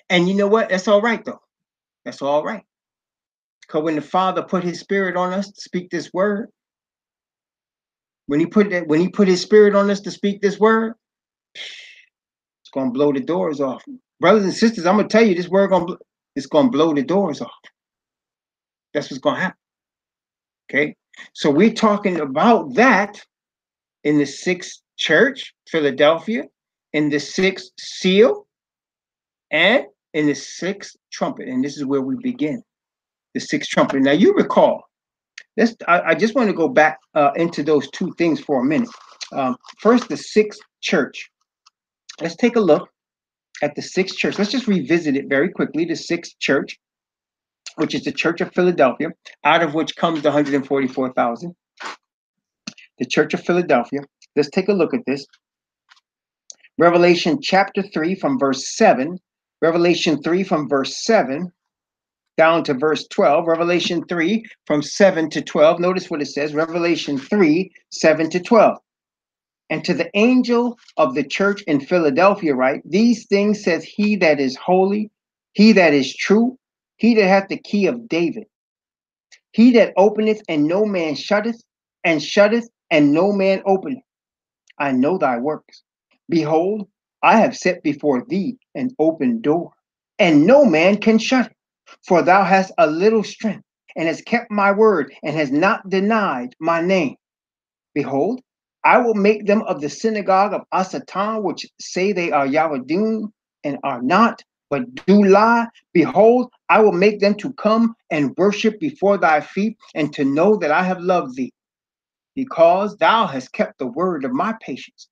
And you know what? That's all right, though. That's all right. Because when the Father put his spirit on us to speak this word, when he put his spirit on us to speak this word, it's gonna blow the doors off. Brothers and sisters, I'm gonna tell you, this word it's gonna blow the doors off. That's what's gonna happen. Okay. So we're talking about that in the sixth church, Philadelphia, in the sixth seal, and in the sixth trumpet. And this is where we begin. The sixth trumpet. Now you recall, I just want to go back into those two things for a minute. First, the sixth church. Let's take a look at the sixth church. Let's just revisit it very quickly. The sixth church, which is the church of Philadelphia, out of which comes the 144,000. The church of Philadelphia. Let's take a look at this. Revelation chapter 3 from verse 7. Revelation 3 from verse 7 down to verse 12. Revelation 3 from 7 to 12. Notice what it says. Revelation 3, 7 to 12. And to the angel of the church in Philadelphia write, these things says he that is holy, he that is true, he that hath the key of David, he that openeth and no man shutteth, and shutteth and no man openeth. I know thy works. Behold, I have set before thee an open door, and no man can shut it. For thou hast a little strength, and hast kept my word, and hast not denied my name. Behold, I will make them of the synagogue of Satan, which say they are Yahudim, and are not, but do lie. Behold, I will make them to come and worship before thy feet, and to know that I have loved thee, because thou hast kept the word of my patience.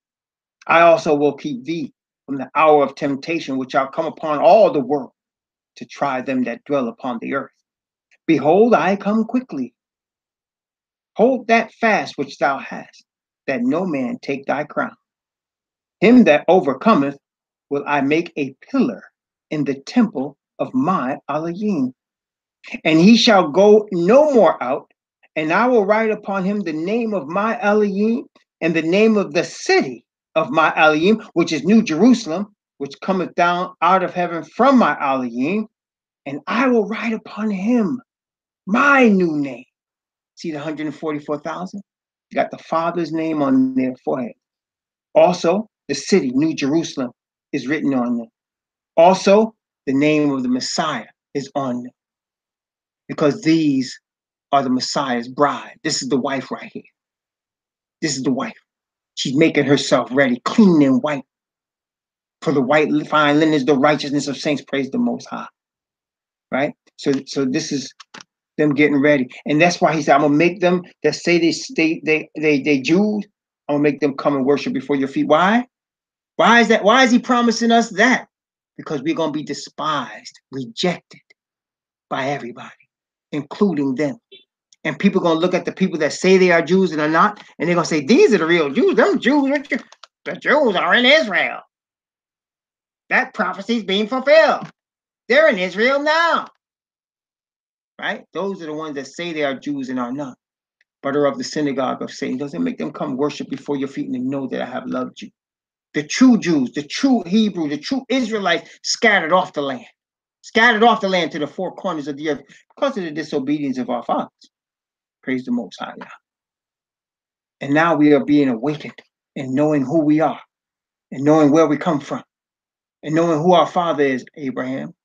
I also will keep thee from the hour of temptation, which shall come upon all the world, to try them that dwell upon the earth. Behold, I come quickly. Hold that fast which thou hast, that no man take thy crown. Him that overcometh will I make a pillar in the temple of my Elohim, and he shall go no more out, and I will write upon him the name of my Elohim, and the name of the city of my Elohim, which is New Jerusalem, which cometh down out of heaven from my Elohim, and I will write upon him my new name. See the 144,000? You got the Father's name on their forehead. Also, the city, New Jerusalem, is written on them. Also, the name of the Messiah is on them because these are the Messiah's bride. This is the wife right here. This is the wife. She's making herself ready, clean and white. For the white fine linen is the righteousness of saints. Praise the Most High. Right? So this is them getting ready. And that's why he said, I'm gonna make them that say they Jews, I'm gonna make them come and worship before your feet. Why? Why is that? Why is he promising us that? Because we're gonna be despised, rejected by everybody, including them. And people are gonna look at the people that say they are Jews and are not, and they're gonna say, these are the real Jews. Them Jews, the Jews are in Israel. That prophecy is being fulfilled. They're in Israel now. Right? Those are the ones that say they are Jews and are not, but are of the synagogue of Satan. Doesn't make them come worship before your feet and know that I have loved you. The true Jews, the true Hebrew, the true Israelites scattered off the land to the four corners of the earth because of the disobedience of our fathers. Praise the Most High. And now we are being awakened and knowing who we are and knowing where we come from and knowing who our father is, Abraham,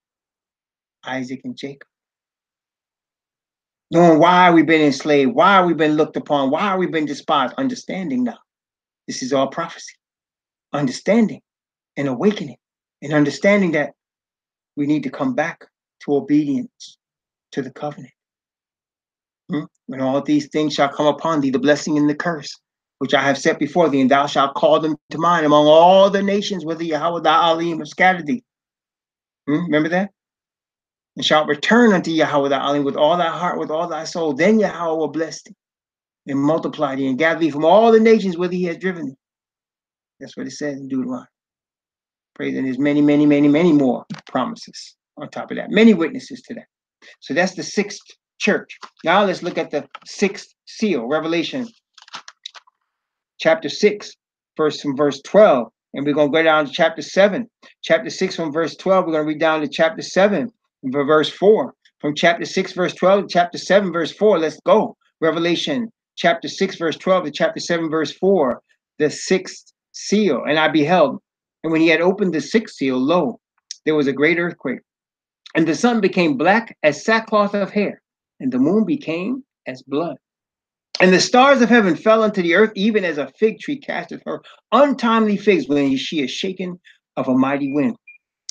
Isaac, and Jacob. Knowing why we've been enslaved, why we've been looked upon, why we've been despised, understanding now. This is all prophecy. Understanding and awakening and understanding that we need to come back to obedience to the covenant. When all these things shall come upon thee, the blessing and the curse, which I have set before thee, and thou shalt call them to mind among all the nations, whither Yahweh thy Elohim have scattered thee. Remember that? And shalt return unto Yahweh thy Elohim with all thy heart, with all thy soul. Then Yahweh will bless thee and multiply thee and gather thee from all the nations whither he has driven thee. That's what it says in Deuteronomy. Praise, and there's many, many, many, many more promises on top of that. Many witnesses to that. So that's the sixth church. Now let's look at the sixth seal, Revelation chapter 6, from verse 12. And we're going to go down to chapter 7. Chapter 6 from verse 12, we're going to read down to chapter 7 verse 4. From chapter 6 verse 12 to chapter 7 verse 4, let's go. Revelation chapter 6 verse 12 to chapter 7 verse 4, the sixth seal. And I beheld, and when he had opened the sixth seal, lo, there was a great earthquake. And the sun became black as sackcloth of hair, and the moon became as blood. And the stars of heaven fell unto the earth, even as a fig tree casteth her untimely figs when she is shaken of a mighty wind.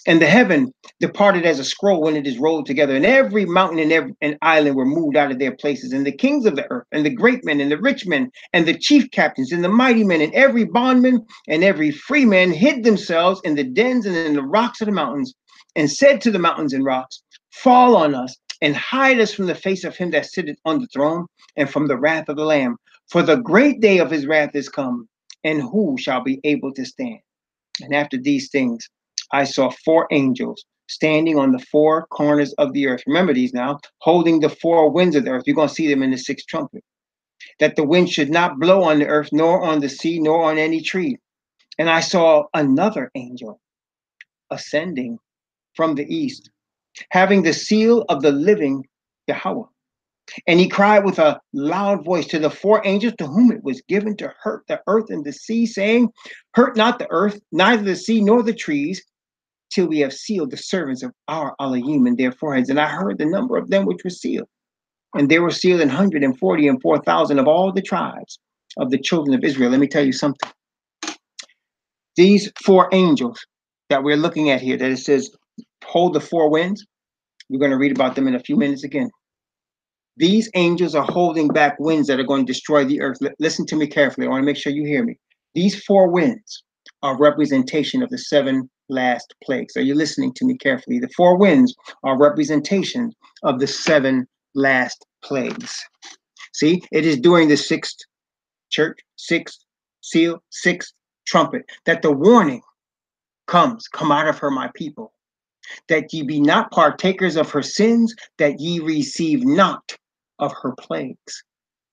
And the heaven departed as a scroll when it is rolled together, and every mountain and every island were moved out of their places. And the kings of the earth, and the great men, and the rich men, and the chief captains, and the mighty men, and every bondman, and every free man hid themselves in the dens and in the rocks of the mountains, and said to the mountains and rocks, fall on us, and hide us from the face of him that sitteth on the throne, and from the wrath of the Lamb. For the great day of his wrath is come, and who shall be able to stand? And after these things, I saw four angels standing on the four corners of the earth. Remember these now, holding the four winds of the earth. You're going to see them in the sixth trumpet. That the wind should not blow on the earth, nor on the sea, nor on any tree. And I saw another angel ascending from the east, having the seal of the living Yahweh. And he cried with a loud voice to the four angels to whom it was given to hurt the earth and the sea, saying, hurt not the earth, neither the sea nor the trees, till we have sealed the servants of our Elohim in their foreheads. And I heard the number of them which were sealed. And they were sealed 144,000 of all the tribes of the children of Israel. Let me tell you something. These four angels that we're looking at here, that it says, hold the four winds, we're going to read about them in a few minutes again. These angels are holding back winds that are going to destroy the earth. Listen to me carefully. I want to make sure you hear me. These four winds are representation of the seven last plagues. Are you listening to me carefully? The four winds are representation of the seven last plagues. See, it is during the sixth church, sixth seal, sixth trumpet, that the warning comes, come out of her, my people, that ye be not partakers of her sins, that ye receive not of her plagues.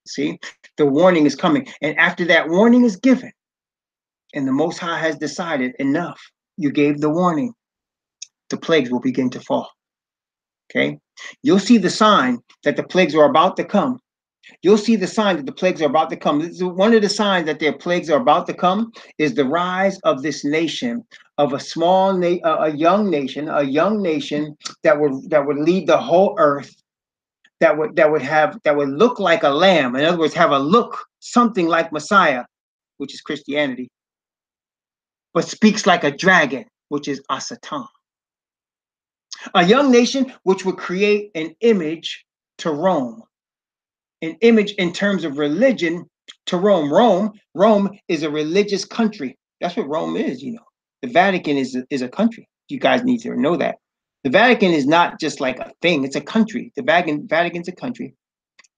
See, the warning is coming. And after that warning is given, and the Most High has decided, enough, you gave the warning, the plagues will begin to fall. Okay? You'll see the sign that the plagues are about to come You'll see the sign that the plagues are about to come. This is one of the signs that their plagues are about to come is the rise of this nation, of a a young nation that would lead the whole earth, that would look like a lamb. In other words, have a look something like Messiah, which is Christianity, but speaks like a dragon, which is Asatan. A young nation which would create an image to Rome, an image in terms of religion to Rome. Rome is a religious country. That's what Rome is, you know. The Vatican is a country. You guys need to know that. The Vatican is not just like a thing, it's a country. The Vatican's a country.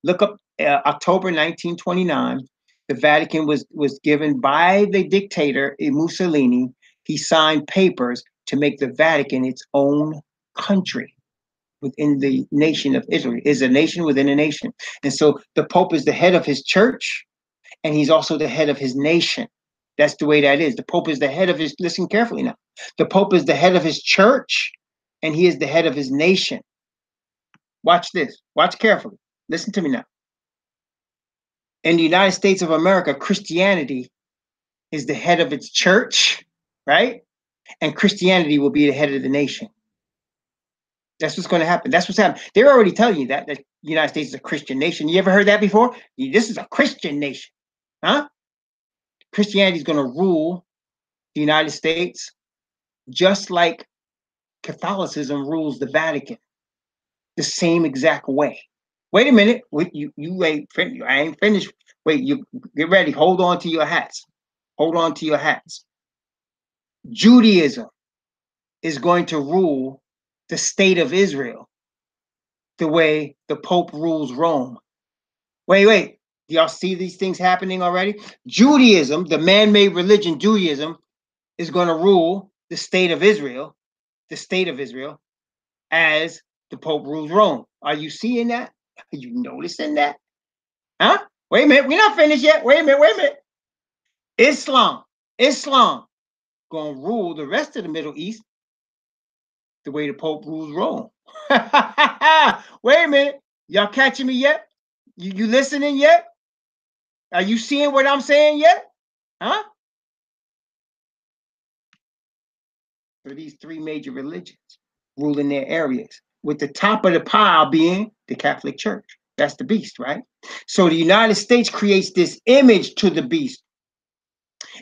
Look up October 1929. The Vatican was given by the dictator Mussolini. He signed papers to make the Vatican its own country within the nation of Israel. Is a nation within a nation. And so the Pope is the head of his church, and he's also the head of his nation. That's the way that is. The Pope is the head of his, listen carefully now. The Pope is the head of his church, and he is the head of his nation. Watch this. Watch carefully. Listen to me now. In the United States of America, Christianity is the head of its church, right? And Christianity will be the head of the nation. That's what's going to happen. That's what's happening. They're already telling you that the United States is a Christian nation. You ever heard that before? This is a Christian nation, huh? Christianity is going to rule the United States just like Catholicism rules the Vatican, the same exact way. Wait a minute. Wait, you ain't finished. I ain't finished. Wait, you get ready. Hold on to your hats. Hold on to your hats. Judaism is going to rule the state of Israel the way the Pope rules Rome. Wait. Do y'all see these things happening already? Judaism, the man-made religion, Judaism, is going to rule the state of Israel, as the Pope rules Rome. Are you seeing that? Are you noticing that? Huh? Wait a minute. We're not finished yet. Wait a minute. Islam going to rule the rest of the Middle East the way the Pope rules Rome. Wait a minute. Y'all catching me yet? You listening yet? Are you seeing what I'm saying yet? Huh? For these three major religions ruling their areas, with the top of the pile being the Catholic Church. That's the beast, right? So the United States creates this image to the beast.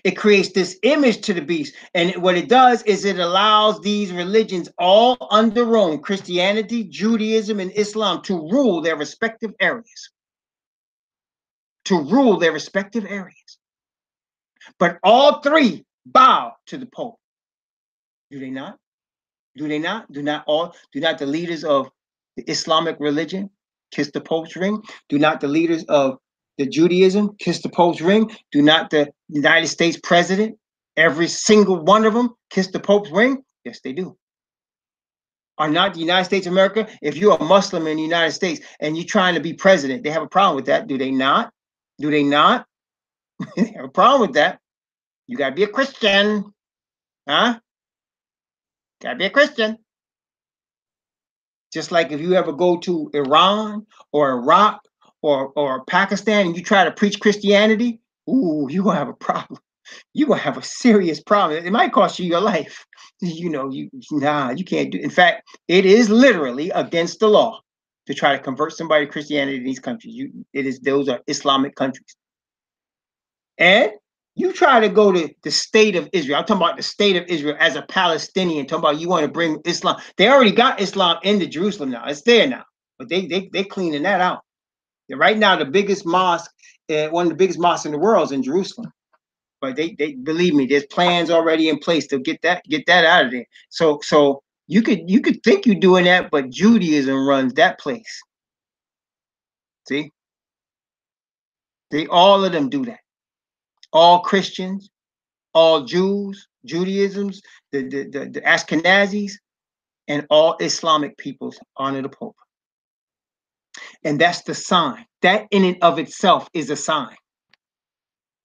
It creates this image to the beast. And what it does is it allows these religions all under Rome, Christianity, Judaism, and Islam, to rule their respective areas. But all three bow to the Pope. Do they not? Do not the leaders of the Islamic religion kiss the Pope's ring? Do not the leaders of the Judaism kiss the Pope's ring? Do not the United States president, every single one of them, kiss the Pope's ring? Yes, they do. Are not the United States of America? If you're a Muslim in the United States and you're trying to be president, they have a problem with that. Do they not? They have a problem with that. You got to be a Christian. Huh? Got to be a Christian. Just like if you ever go to Iran or Iraq or Pakistan and you try to preach Christianity, ooh, you're going to have a problem. You're going to have a serious problem. It might cost you your life. You can't do. In fact, it is literally against the law to try to convert somebody to Christianity in these countries. Those are Islamic countries. And you try to go to the state of Israel. I'm talking about the state of Israel as a Palestinian. Talking about you want to bring Islam. They already got Islam into Jerusalem now. It's there now, but they cleaning that out. Right now, the biggest mosque, one of the biggest mosques in the world, is in Jerusalem. But they believe me, there's plans already in place to get that out of there. So you could think you're doing that, but Judaism runs that place. See, all of them do that. All Christians, all Jews, Judaisms, the Ashkenazis, and all Islamic peoples honor the Pope. And that's the sign. That in and of itself is a sign.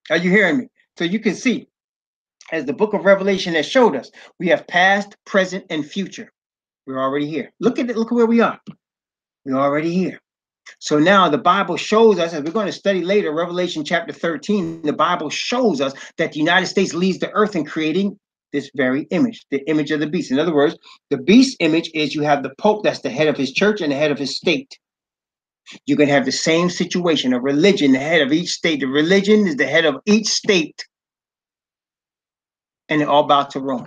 Are you hearing me? So you can see, as the book of Revelation has showed us, we have past, present, and future. We're already here. Look at where we are. We're already here. So now the Bible shows us, as we're going to study later, Revelation chapter 13, the Bible shows us that the United States leads the earth in creating this very image, the image of the beast. In other words, the beast image is you have the Pope that's the head of his church and the head of his state. You can have the same situation, a religion, the head of each state. The religion is the head of each state, and they're all about to Rome.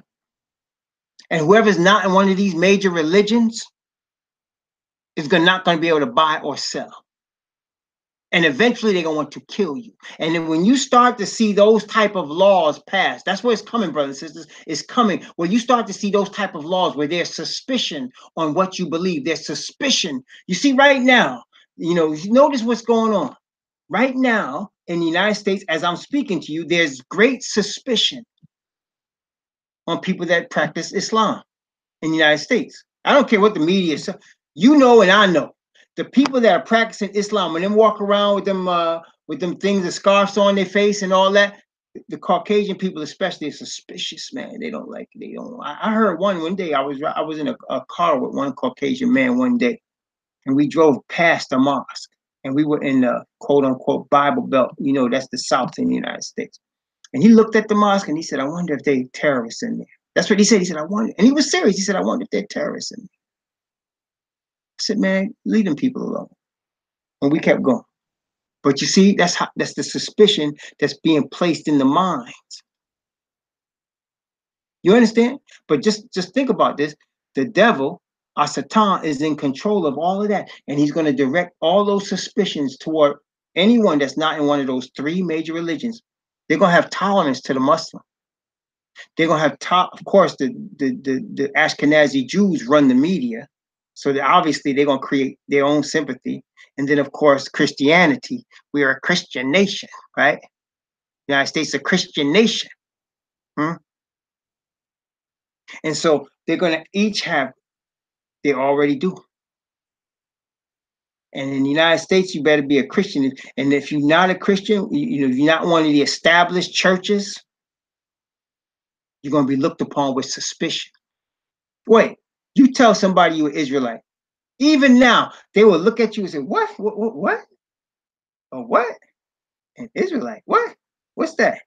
And whoever's not in one of these major religions is not going to be able to buy or sell. And eventually they're going to want to kill you. And then when you start to see those type of laws passed, that's where it's coming, brothers and sisters. It's coming where you start to see those type of laws where there's suspicion on what you believe. There's suspicion. You see right now, you notice what's going on. Right now in the United States, as I'm speaking to you, there's great suspicion on people that practice Islam in the United States. I don't care what the media says. You know and I know. The people that are practicing Islam, when they walk around with them things, the scarves on their face and all that, the Caucasian people especially are suspicious, man. They don't like it. They don't. I heard one day I was in a car with one Caucasian man one day, and we drove past a mosque, and we were in the quote unquote Bible Belt. That's the South in the United States. And he looked at the mosque and he said, "I wonder if they terrorists in there." That's what he said. He said, "I wonder," and he was serious. He said, "I wonder if they're terrorists in there." I said, "Man, leave them people alone." And we kept going. But you see, that's the suspicion that's being placed in the minds. You understand? But just think about this. The devil, our Satan, is in control of all of that. And he's going to direct all those suspicions toward anyone that's not in one of those three major religions. They're going to have tolerance to the Muslim. They're going to have, of course, the Ashkenazi Jews run the media. So obviously they're going to create their own sympathy. And then, of course, Christianity. We are a Christian nation, right? The United States is a Christian nation. And so they're going to each have, they already do. And in the United States, you better be a Christian. And if you're not a Christian, you're not one of the established churches, you're going to be looked upon with suspicion. Wait, you tell somebody you're Israelite. Even now, they will look at you and say, what? What? Oh, what? An Israelite? What? What's that?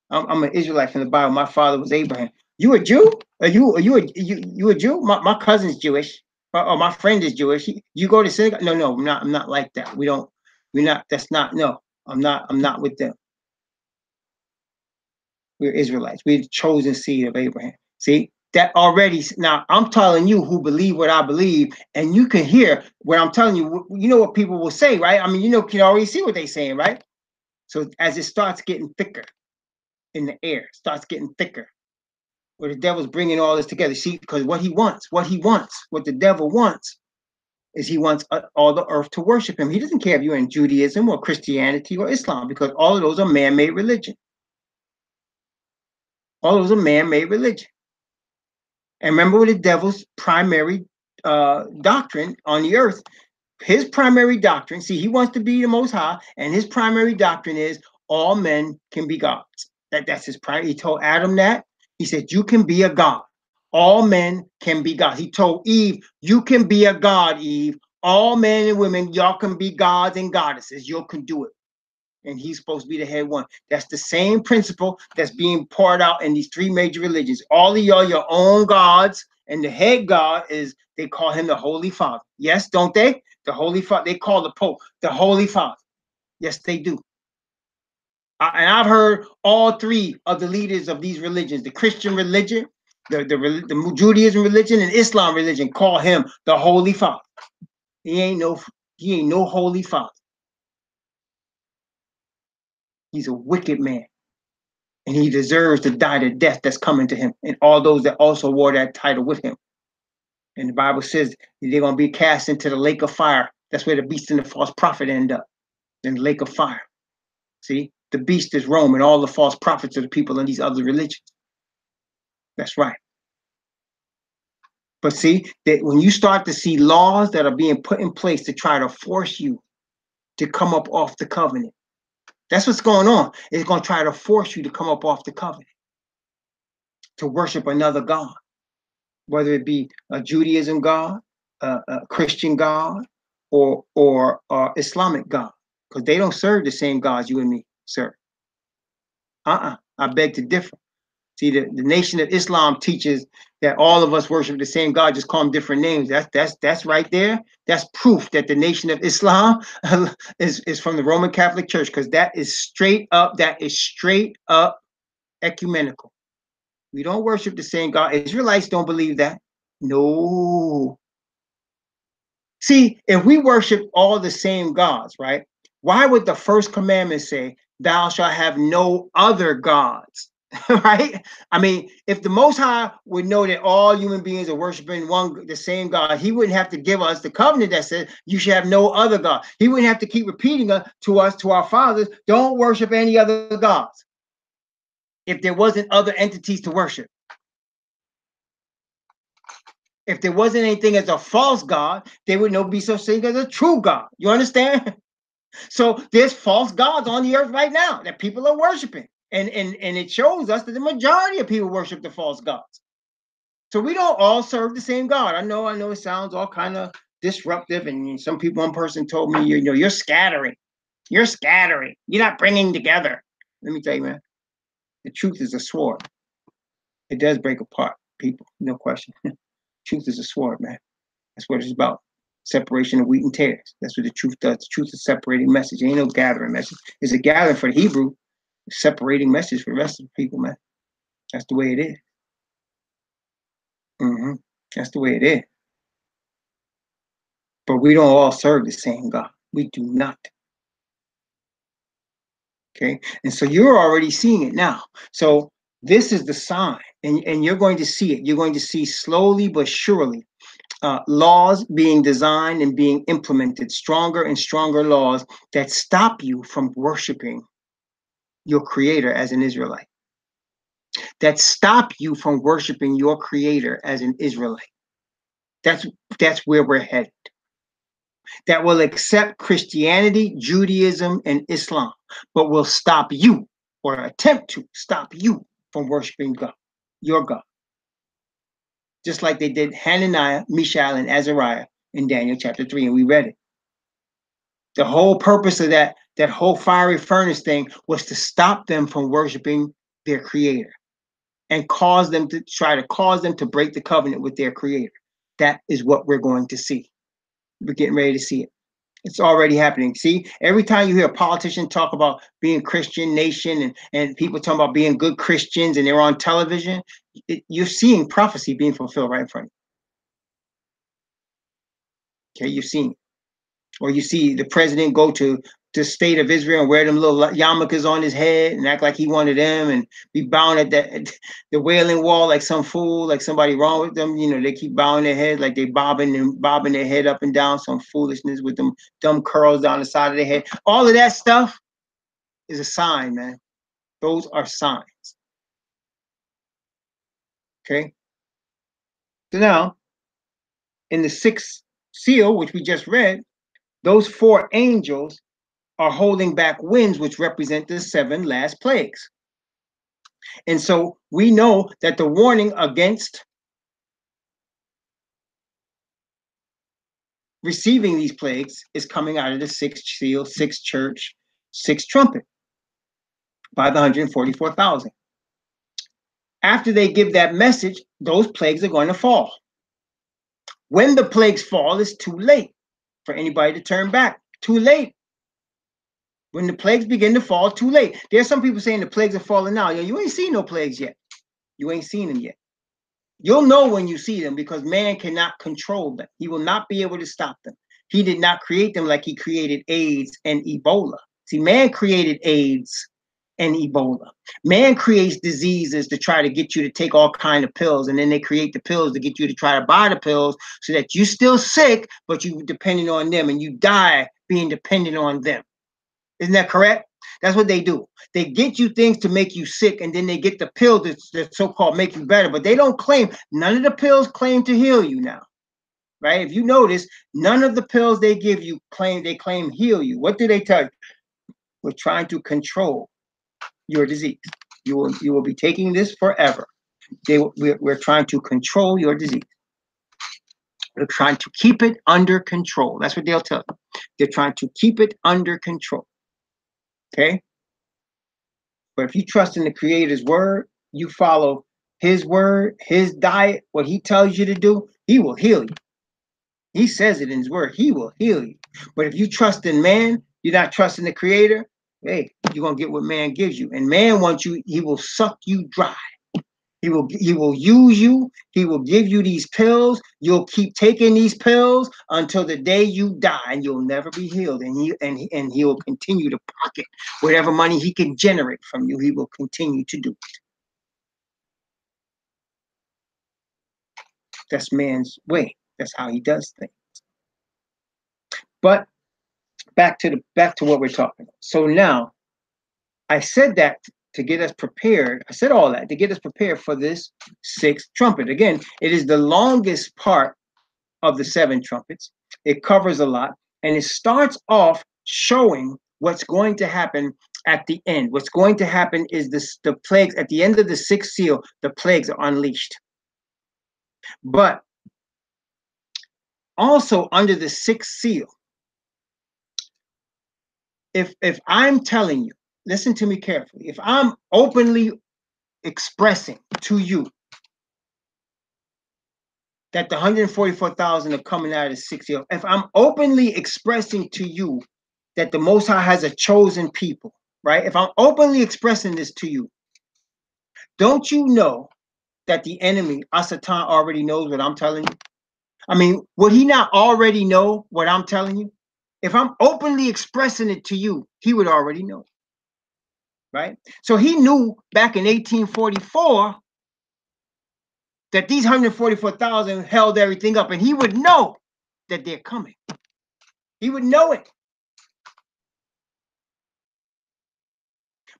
I'm an Israelite from the Bible. My father was Abraham. You a Jew? Are you a Jew? My cousin's Jewish, or my friend is Jewish. You go to synagogue? No, I'm not like that. We're not. That's not. No, I'm not with them. We're Israelites. We're the chosen seed of Abraham. See that already. Now I'm telling you who believe what I believe, and you can hear what I'm telling you. You know what people will say, right? I mean, you can already see what they're saying, right? So as it starts getting thicker in the air, starts getting thicker, where the devil's bringing all this together. See, because what the devil wants is he wants all the earth to worship him. He doesn't care if you're in Judaism or Christianity or Islam, because all of those are man-made religion. All those are man-made religion. And remember the devil's primary doctrine on the earth. His primary doctrine, see, he wants to be the Most High, and his primary doctrine is all men can be gods. That's his primary. He told Adam that. He said, you can be a god. All men can be gods. He told Eve, you can be a god, Eve. All men and women, y'all can be gods and goddesses. You can do it. And he's supposed to be the head one. That's the same principle that's being poured out in these three major religions. All of y'all your own gods, and the head god is, they call him the Holy Father. Yes, don't they? The Holy Father. They call the Pope the Holy Father. Yes, they do. And I've heard all three of the leaders of these religions, the Christian religion, the Judaism religion, and Islam religion, call him the Holy Father. He ain't no Holy Father. He's a wicked man. And he deserves to die the death that's coming to him, and all those that also wore that title with him. And the Bible says they're going to be cast into the lake of fire. That's where the beast and the false prophet end up, in the lake of fire. See, the beast is Rome, and all the false prophets are the people in these other religions. That's right. But see, that when you start to see laws that are being put in place to try to force you to come up off the covenant, that's what's going on. It's going to try to force you to come up off the covenant, to worship another God, whether it be a Judaism God, a Christian God, or Islamic God, because they don't serve the same gods you and me serve. I beg to differ. See, the Nation of Islam teaches that all of us worship the same God, just call them different names. That's right there. That's proof that the Nation of Islam is from the Roman Catholic Church, because that is straight up ecumenical. We don't worship the same God. Israelites don't believe that. No. See, if we worship all the same gods, right? Why would the first commandment say, "Thou shalt have no other gods"? Right? I mean, if the Most High would know that all human beings are worshiping the same God, He wouldn't have to give us the covenant that says you should have no other God. He wouldn't have to keep repeating to our fathers, don't worship any other gods, if there wasn't other entities to worship. If there wasn't anything as a false God, there would no be such thing as a true God. You understand? So there's false gods on the earth right now that people are worshiping. And it shows us that the majority of people worship the false gods. So we don't all serve the same God. I know it sounds all kind of disruptive. And some people, one person told me, you're scattering. You're scattering. You're not bringing together. Let me tell you, man, the truth is a sword. It does break apart people, no question. Truth is a sword, man. That's what it's about. Separation of wheat and tares. That's what the truth does. The truth is separating message. Ain't no gathering message. It's a gathering for the Hebrew, separating message for the rest of the people, man. That's the way it is. That's the way it is. But we don't all serve the same God. We do not. Okay? And so you're already seeing it now. So this is the sign, and you're going to see it. You're going to see slowly but surely laws being designed and being implemented, stronger and stronger laws that stop you from worshiping your creator as an Israelite, that stop you from worshiping your creator as an Israelite. That's where we're headed. That will accept Christianity, Judaism, and Islam, but will stop you, or attempt to stop you, from worshiping God, your God. Just like they did Hananiah, Mishael, and Azariah in Daniel chapter 3, and we read it. The whole purpose of that whole fiery furnace thing was to stop them from worshiping their creator and cause them to break the covenant with their creator. That is what we're going to see. We're getting ready to see it. It's already happening. See, every time you hear a politician talk about being Christian nation and people talking about being good Christians and they're on television, you're seeing prophecy being fulfilled right in front of you. Okay, you're seeing it. Or you see the president go to the state of Israel and wear them little yarmulkes on his head and act like he wanted them and be bound at the Wailing Wall like some fool, like somebody wrong with them. They keep bowing their head like they bobbing their head up and down, some foolishness with them dumb curls down the side of their head. All of that stuff is a sign, man. Those are signs. Okay. So now, in the sixth seal, which we just read, those four angels are holding back winds, which represent the 7 last plagues. And so we know that the warning against receiving these plagues is coming out of the 6th seal, 6th church, 6th trumpet by the 144,000. After they give that message, those plagues are going to fall. When the plagues fall, it's too late for anybody to turn back. Too late. When the plagues begin to fall, too late. There's some people saying the plagues are falling now. You ain't seen no plagues yet. You ain't seen them yet. You'll know when you see them because man cannot control them. He will not be able to stop them. He did not create them like he created AIDS and Ebola. See, man created AIDS and Ebola. Man creates diseases to try to get you to take all kind of pills, and then they create the pills to get you to try to buy the pills so that you're still sick, but you're dependent on them, and you die being dependent on them. Isn't that correct? That's what they do. They get you things to make you sick, and then they get the pills that so-called make you better. But they don't claim, none of the pills claim to heal you now, right? If you notice, none of the pills they give you claim heal you. What do they tell you? We're trying to control your disease. You will be taking this forever. We're trying to control your disease. They're trying to keep it under control. That's what they'll tell you. They're trying to keep it under control. Okay? But if you trust in the Creator's word, you follow his word, his diet, what he tells you to do, he will heal you. He says it in his word. He will heal you. But if you trust in man, you're not trusting the Creator, hey, you're going to get what man gives you. And man wants you, he will suck you dry. He will use you. He will give you these pills. You'll keep taking these pills until the day you die, and you'll never be healed. And he will continue to pocket whatever money he can generate from you. He will continue to do it. That's man's way. That's how he does things. But back to what we're talking about. So now, I said that to get us prepared. I said all that to get us prepared for this sixth trumpet. Again, it is the longest part of the seven trumpets. It covers a lot, and it starts off showing what's going to happen at the end. What's going to happen is the plagues at the end of the sixth seal. The plagues are unleashed, but also under the sixth seal. If I'm telling you, listen to me carefully. If I'm openly expressing to you that the 144,000 are coming out of the sixth seal, if I'm openly expressing to you that the Most High has a chosen people, right? If I'm openly expressing this to you, don't you know that the enemy, Asatan, already knows what I'm telling you? I mean, would he not already know what I'm telling you? If I'm openly expressing it to you, he would already know, right? So he knew back in 1844 that these 144,000 held everything up, and he would know that they're coming. He would know it.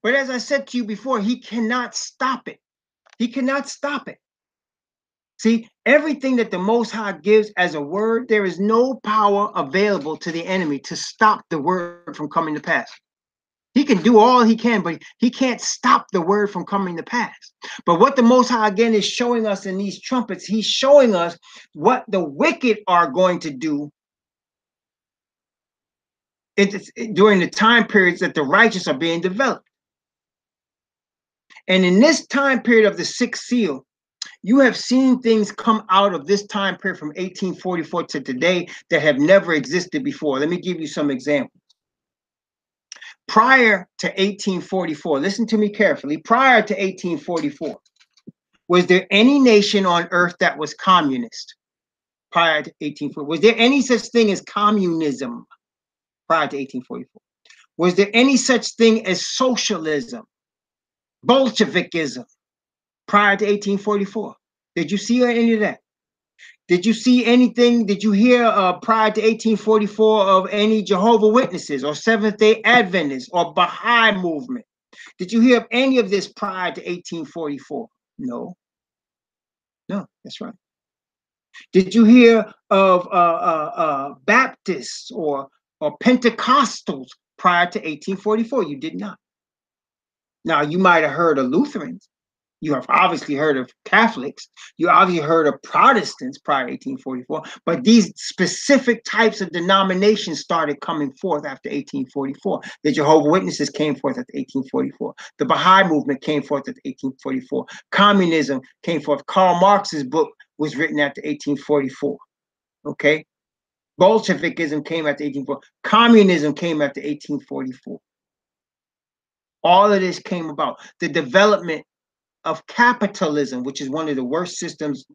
But as I said to you before, he cannot stop it. He cannot stop it. See, everything that the Most High gives as a word, there is no power available to the enemy to stop the word from coming to pass. He can do all he can, but he can't stop the word from coming to pass. But what the Most High, again, is showing us in these trumpets, he's showing us what the wicked are going to do during the time periods that the righteous are being developed. And in this time period of the sixth seal, you have seen things come out of this time period from 1844 to today that have never existed before. Let me give you some examples. Prior to 1844, listen to me carefully. Prior to 1844, was there any nation on earth that was communist? Prior to 1844, was there any such thing as communism prior to 1844? Was there any such thing as socialism, Bolshevikism prior to 1844? Did you see any of that? Did you see anything? Did you hear prior to 1844 of any Jehovah Witnesses or Seventh-day Adventists or Baha'i movement? Did you hear of any of this prior to 1844? No. No, that's right. Did you hear of Baptists or Pentecostals prior to 1844? You did not. Now, you might have heard of Lutherans. You have obviously heard of Catholics. You obviously heard of Protestants prior to 1844. But these specific types of denominations started coming forth after 1844. The Jehovah Witnesses came forth after 1844. The Baha'i movement came forth after 1844. Communism came forth. Karl Marx's book was written after 1844. Okay? Bolshevikism came after 1844. Communism came after 1844. All of this came about. The development of capitalism, which is one of the worst systems,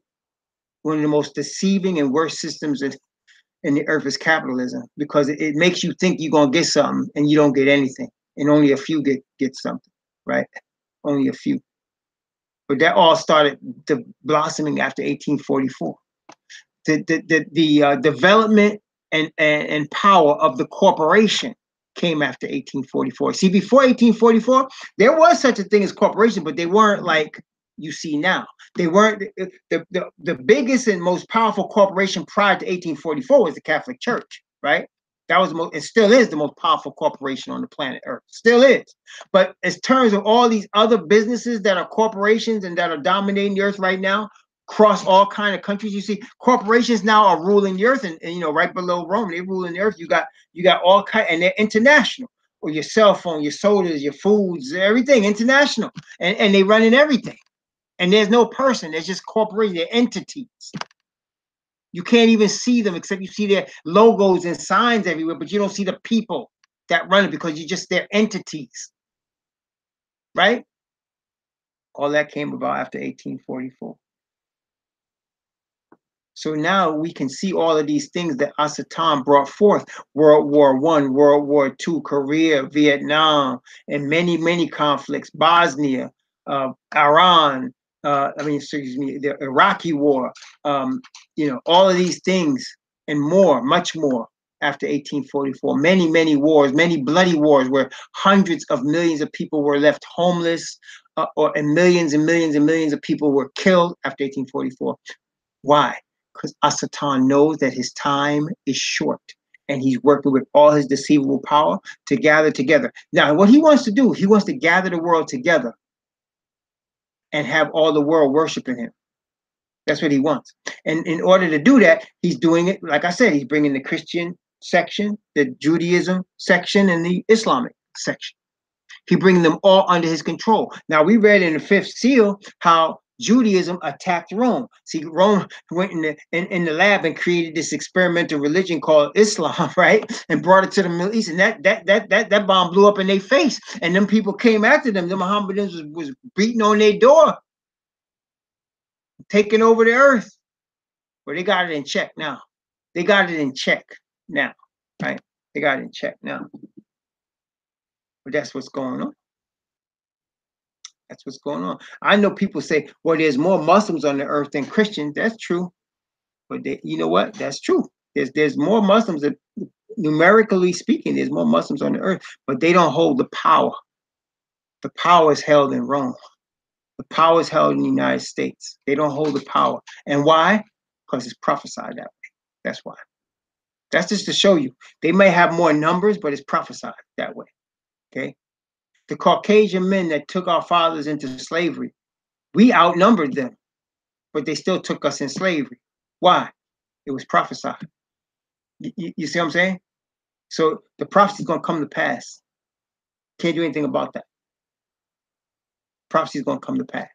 one of the most deceiving and worst systems in the earth, is capitalism, because it makes you think you're going to get something and you don't get anything, and only a few get something, right? Only a few. But that all started blossoming after 1844. The development and power of the corporation came after 1844. See, before 1844, there was such a thing as corporation, but they weren't like you see now. They weren't the biggest and most powerful corporation prior to 1844 was the Catholic Church, right? That was the most, it still is the most powerful corporation on the planet Earth. Still is. But in terms of all these other businesses that are corporations and that are dominating the earth right now, across all kind of countries. You see, corporations now are ruling the earth, and you know, right below Rome, they ruling the earth. You got all kind, and they're international. Or your cell phone, your sodas, your foods, everything international, and they running everything. And there's no person. There's just corporations. They're entities. You can't even see them except you see their logos and signs everywhere, but you don't see the people that run it because they're entities, right? All that came about after 1844. So now we can see all of these things that Asatan brought forth: World War I, World War II, Korea, Vietnam, and many, many conflicts, Bosnia, Iran, the Iraqi war, all of these things and more, much more after 1844. Many, many wars, many bloody wars where hundreds of millions of people were left homeless, and millions and millions and millions of people were killed after 1844. Why? Because Asatan knows that his time is short and he's working with all his deceivable power to gather together. Now, what he wants to do, he wants to gather the world together and have all the world worshiping him. That's what he wants. And in order to do that, he's doing it, like I said, he's bringing the Christian section, the Judaism section, and the Islamic section. He bringing them all under his control. Now, we read in the fifth seal how Judaism attacked Rome. See, Rome went in the lab and created this experimental religion called Islam, right? And brought it to the Middle East. And that bomb blew up in their face. And them people came after them. The Mohammedans was beating on their door, taking over the earth. But they got it in check now. They got it in check now, right? They got it in check now. But that's what's going on. That's what's going on. I know people say, well, there's more Muslims on the earth than Christians. That's true. But you know what? That's true. There's more Muslims, that, numerically speaking, there's more Muslims on the earth, but they don't hold the power. The power is held in Rome. The power is held in the United States. They don't hold the power. And why? Because it's prophesied that way. That's why. That's just to show you. They may have more numbers, but it's prophesied that way. Okay? The Caucasian men that took our fathers into slavery, we outnumbered them, but they still took us in slavery. Why? It was prophesied. You see what I'm saying? So the prophecy is going to come to pass. Can't do anything about that. Prophecy is going to come to pass.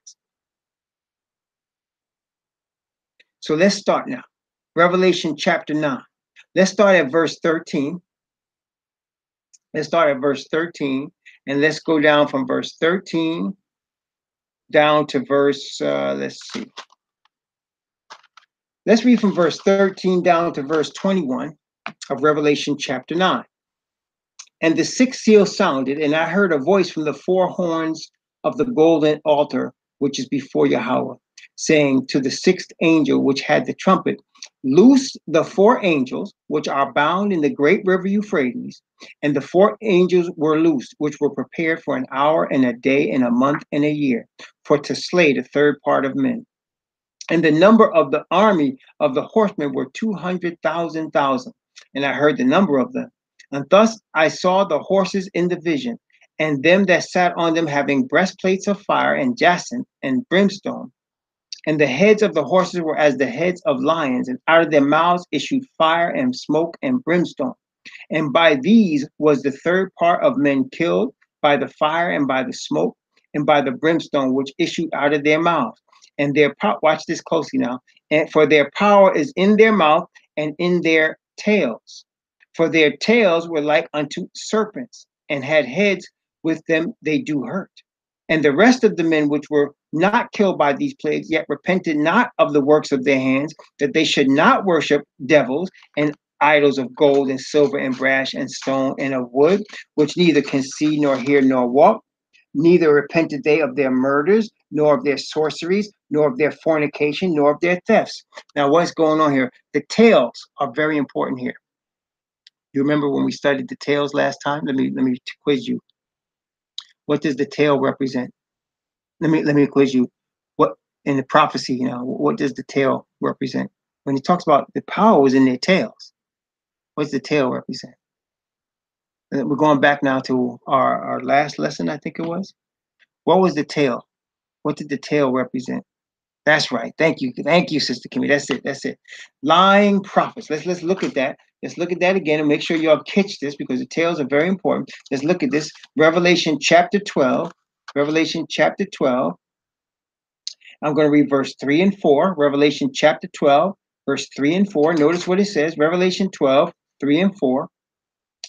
So let's start now. Revelation chapter 9. Let's start at verse 13. Let's start at verse 13, and let's go down from verse 13 down to verse, let's see. Let's read from verse 13 down to verse 21 of Revelation chapter 9. And the sixth seal sounded, and I heard a voice from the four horns of the golden altar, which is before Yahweh, saying to the sixth angel which had the trumpet, loose the four angels which are bound in the great river Euphrates. And the four angels were loosed, which were prepared for an hour and a day and a month and a year, for to slay the third part of men. And the number of the army of the horsemen were 200,000. And I heard the number of them. And thus I saw the horses in the vision, and them that sat on them having breastplates of fire and jacinth and brimstone. And the heads of the horses were as the heads of lions, and out of their mouths issued fire and smoke and brimstone. And by these was the third part of men killed, by the fire and by the smoke and by the brimstone which issued out of their mouths. And their power, watch this closely now, and for their power is in their mouth and in their tails. For their tails were like unto serpents, and had heads with them they do hurt. And the rest of the men which were not killed by these plagues, yet repented not of the works of their hands, that they should not worship devils and idols of gold and silver and brass and stone and of wood, which neither can see nor hear nor walk. Neither repented they of their murders, nor of their sorceries, nor of their fornication, nor of their thefts. Now, what's going on here? The tails are very important here. You remember when we studied the tails last time? Let me quiz you. What does the tail represent? Let me quiz you. What in the prophecy, what does the tail represent? When he talks about the power was in their tails, what does the tail represent? And we're going back now to our last lesson, I think it was. What was the tail? What did the tail represent? That's right. Thank you, Sister Kimmy. That's it. That's it. Lying prophets. Let's look at that. Let's look at that again and make sure y'all catch this because the tales are very important. Let's look at this. Revelation chapter 12. Revelation chapter 12. I'm going to read verse 3 and 4. Revelation chapter 12, verse 3 and 4. Notice what it says. Revelation 12, 3 and 4.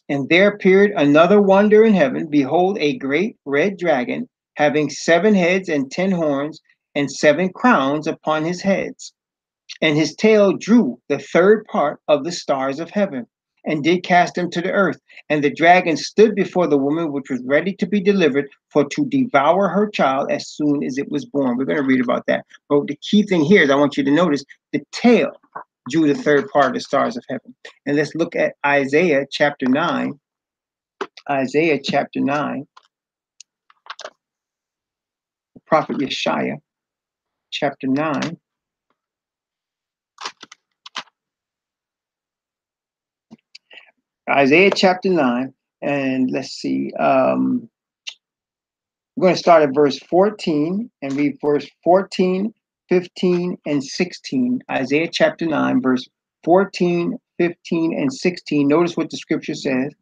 And there appeared another wonder in heaven. Behold, a great red dragon, having 7 heads and 10 horns, and 7 crowns upon his heads. And his tail drew the third part of the stars of heaven, and did cast them to the earth. And the dragon stood before the woman which was ready to be delivered, for to devour her child as soon as it was born. We're going to read about that. But the key thing here is I want you to notice the tail drew the third part of the stars of heaven. And let's look at Isaiah chapter 9. Isaiah chapter 9. The prophet Yeshaya chapter 9. Isaiah chapter 9. And let's see. We're going to start at verse 14 and read verse 14, 15, and 16. Isaiah chapter 9, verse 14, 15, and 16. Notice what the scripture says.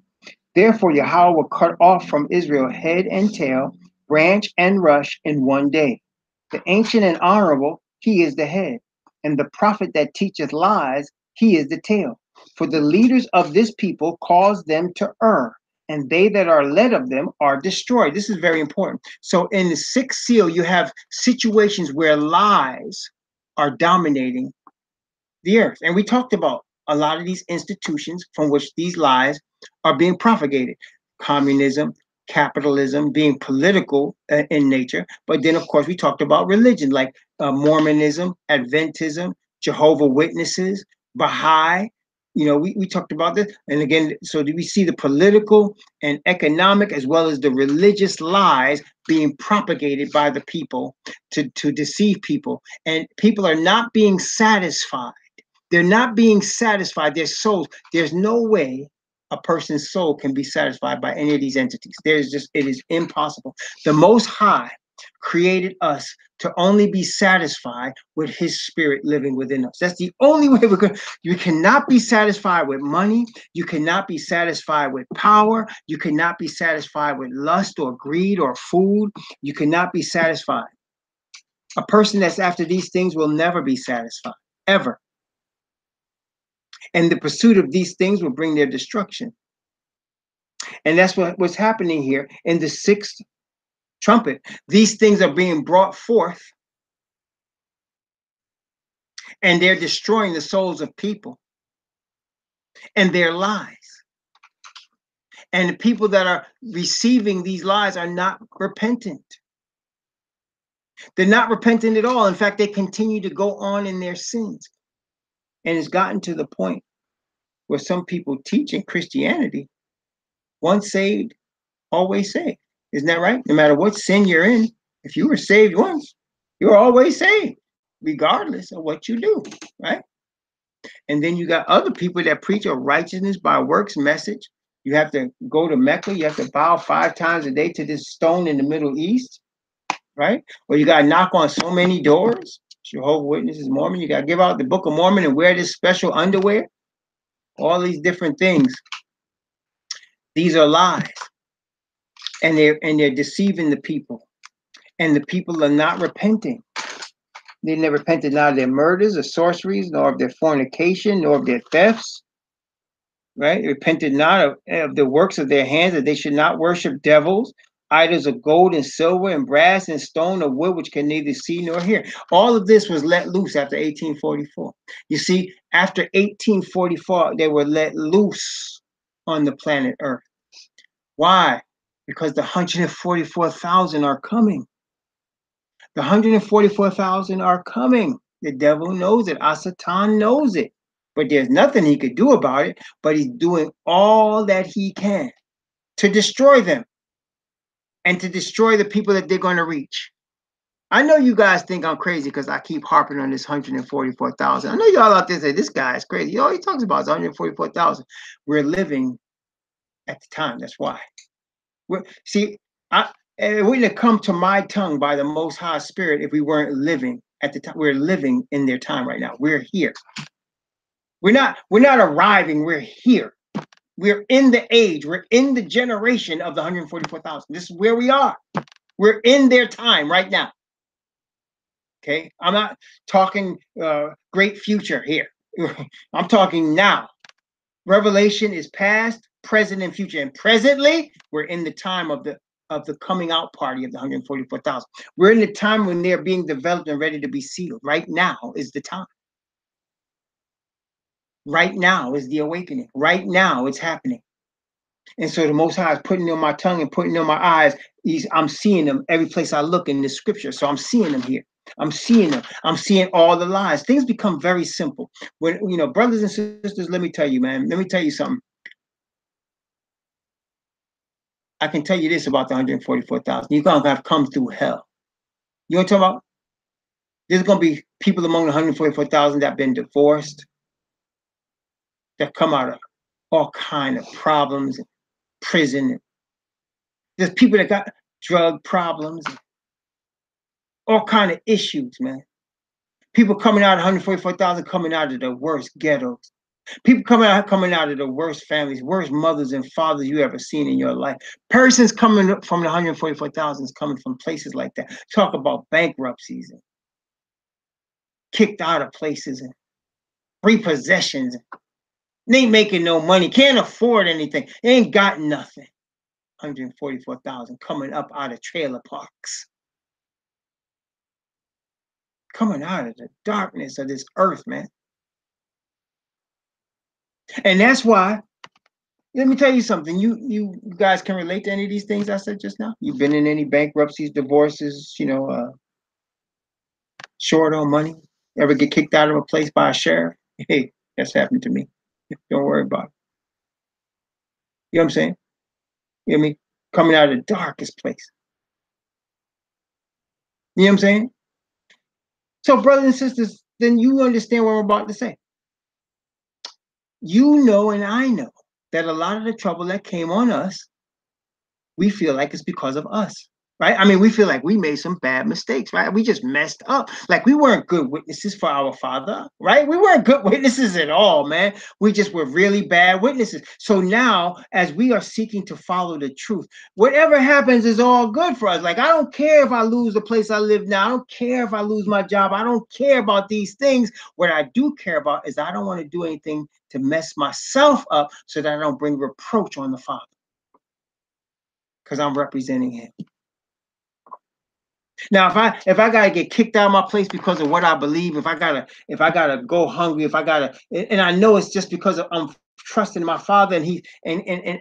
Therefore, Yahweh will cut off from Israel head and tail, branch and rush in one day. The ancient and honorable, he is the head. And the prophet that teacheth lies, he is the tail. For the leaders of this people cause them to err, and they that are led of them are destroyed. This is very important. So in the sixth seal, you have situations where lies are dominating the earth. And we talked about a lot of these institutions from which these lies are being propagated. Communism, capitalism, being political in nature. But then, of course, we talked about religion like Mormonism, Adventism, Jehovah Witnesses, Baha'i. You know, we talked about this. And again, so do we see the political and economic as well as the religious lies being propagated by the people to deceive people? And people are not being satisfied. They're not being satisfied. Their souls, there's no way a person's soul can be satisfied by any of these entities. It is impossible. The Most High created us to only be satisfied with his spirit living within us. That's the only way we're going. You cannot be satisfied with money. You cannot be satisfied with power. You cannot be satisfied with lust or greed or food. You cannot be satisfied. A person that's after these things will never be satisfied, ever. And the pursuit of these things will bring their destruction. And that's what's happening here in the sixth trumpet. These things are being brought forth, and they're destroying the souls of people and their lies. And the people that are receiving these lies are not repentant. They're not repentant at all. In fact, they continue to go on in their sins. And it's gotten to the point where some people teach in Christianity, once saved, always saved. Isn't that right? No matter what sin you're in, if you were saved once, you're always saved, regardless of what you do, right? And then you got other people that preach a righteousness by works message. You have to go to Mecca. You have to bow 5 times a day to this stone in the Middle East, right? Or you got to knock on so many doors. Jehovah's Witnesses, Mormon. You got to give out the Book of Mormon and wear this special underwear. All these different things. These are lies. And they're deceiving the people. And the people are not repenting. They never repented not of their murders or sorceries, nor of their fornication, nor of their thefts. Right? They repented not of the works of their hands, that they should not worship devils, idols of gold and silver and brass and stone or wood, which can neither see nor hear. All of this was let loose after 1844. You see, after 1844, they were let loose on the planet Earth. Why? Because the 144,000 are coming. The 144,000 are coming. The devil knows it. Satan knows it. But there's nothing he could do about it. But he's doing all that he can to destroy them and to destroy the people that they're going to reach. I know you guys think I'm crazy because I keep harping on this 144,000. I know y'all out there say this guy is crazy. All he talks about is 144,000. We're living at the time. That's why. See, it wouldn't have come to my tongue by the Most High Spirit if we weren't living at the time. We're living in their time right now. We're here. We're not arriving. We're here. We're in the age. We're in the generation of the 144,000. This is where we are. We're in their time right now. Okay, I'm not talking great future here. I'm talking now. Revelation is past, present, and future. And presently, we're in the time of the coming out party of the 144,000. We're in the time when they're being developed and ready to be sealed. Right now is the time. Right now is the awakening. Right now it's happening. And so the Most High is putting on my tongue and putting on my eyes. I'm seeing them every place I look in the scripture. So I'm seeing them here. I'm seeing them. I'm seeing all the lies. Things become very simple. When, brothers and sisters, let me tell you, man. Let me tell you something. I can tell you this about the 144,000. You're going to have come through hell. You want to talk about? There's going to be people among the 144,000 that have been divorced, that come out of all kind of problems, prison. There's people that got drug problems, all kind of issues, man. People coming out of 144,000 coming out of the worst ghettos. People coming out of the worst families, worst mothers and fathers you ever seen in your life. Persons coming from the 144,000 coming from places like that. Talk about bankruptcies and kicked out of places and repossessions. They ain't making no money, can't afford anything. They ain't got nothing. 144,000 coming up out of trailer parks. Coming out of the darkness of this earth, man. And that's why, let me tell you something. You guys can relate to any of these things I said just now? You've been in any bankruptcies, divorces, short on money? Ever get kicked out of a place by a sheriff? Hey, that's happened to me. Don't worry about it. You know what I'm saying? You know what I mean? Coming out of the darkest place. You know what I'm saying? So, brothers and sisters, then you understand what I'm about to say. You know, and I know that a lot of the trouble that came on us, we feel like it's because of us, right? I mean, we feel like we made some bad mistakes, right? We just messed up. Like we weren't good witnesses for our Father, right? We weren't good witnesses at all, man. We just were really bad witnesses. So now, as we are seeking to follow the truth, whatever happens is all good for us. Like, I don't care if I lose the place I live now. I don't care if I lose my job. I don't care about these things. What I do care about is I don't want to do anything to mess myself up so that I don't bring reproach on the Father, because I'm representing him. Now, if I gotta get kicked out of my place because of what I believe, if I gotta go hungry, and I know it's just because I'm trusting my Father and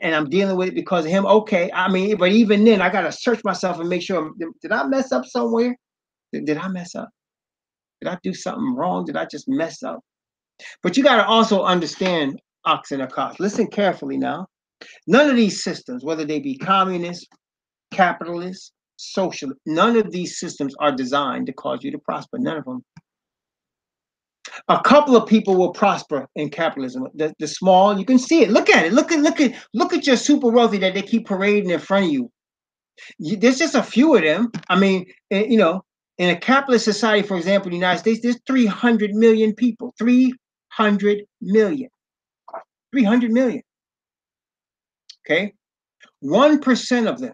I'm dealing with it because of him. Okay, I mean, but even then, I gotta search myself and make sure, did I mess up somewhere? Did I mess up? Did I do something wrong? Did I just mess up? But you gotta also understand, ox and akos. Listen carefully now. None of these systems, whether they be communist, capitalist, social, none of these systems are designed to cause you to prosper. None of them. A couple of people will prosper in capitalism. The small, you can see it. Look at it. Look at your super wealthy that they keep parading in front of you. There's just a few of them. I mean, in a capitalist society, for example, the United States, there's 300 million people. 300 million. 300 million. Okay? 1% of them,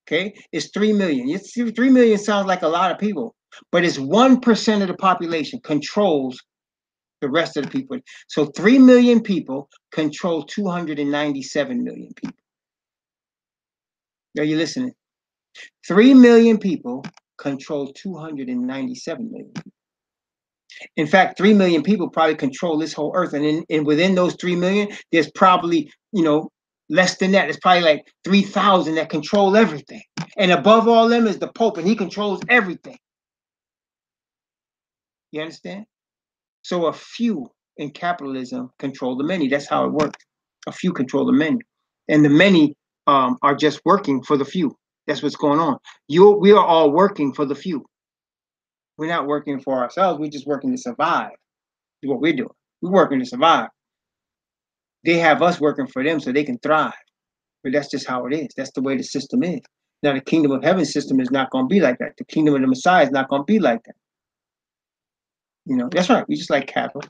okay, is 3 million. 3 million sounds like a lot of people, but it's 1% of the population controls the rest of the people. So 3 million people control 297 million people. Are you listening? 3 million people control 297 million people. In fact, 3 million people probably control this whole earth. And within those 3 million, there's probably, less than that. It's probably like 3,000 that control everything. And above all them is the Pope, and he controls everything. You understand? So a few in capitalism control the many. That's how it works. A few control the many. And the many are just working for the few. That's what's going on. We are all working for the few. We're not working for ourselves. We're just working to survive. That's what we're doing. We're working to survive. They have us working for them so they can thrive. But that's just how it is. That's the way the system is. Now, the kingdom of heaven system is not going to be like that. The kingdom of the Messiah is not going to be like that. You know, that's right. We just like cattle,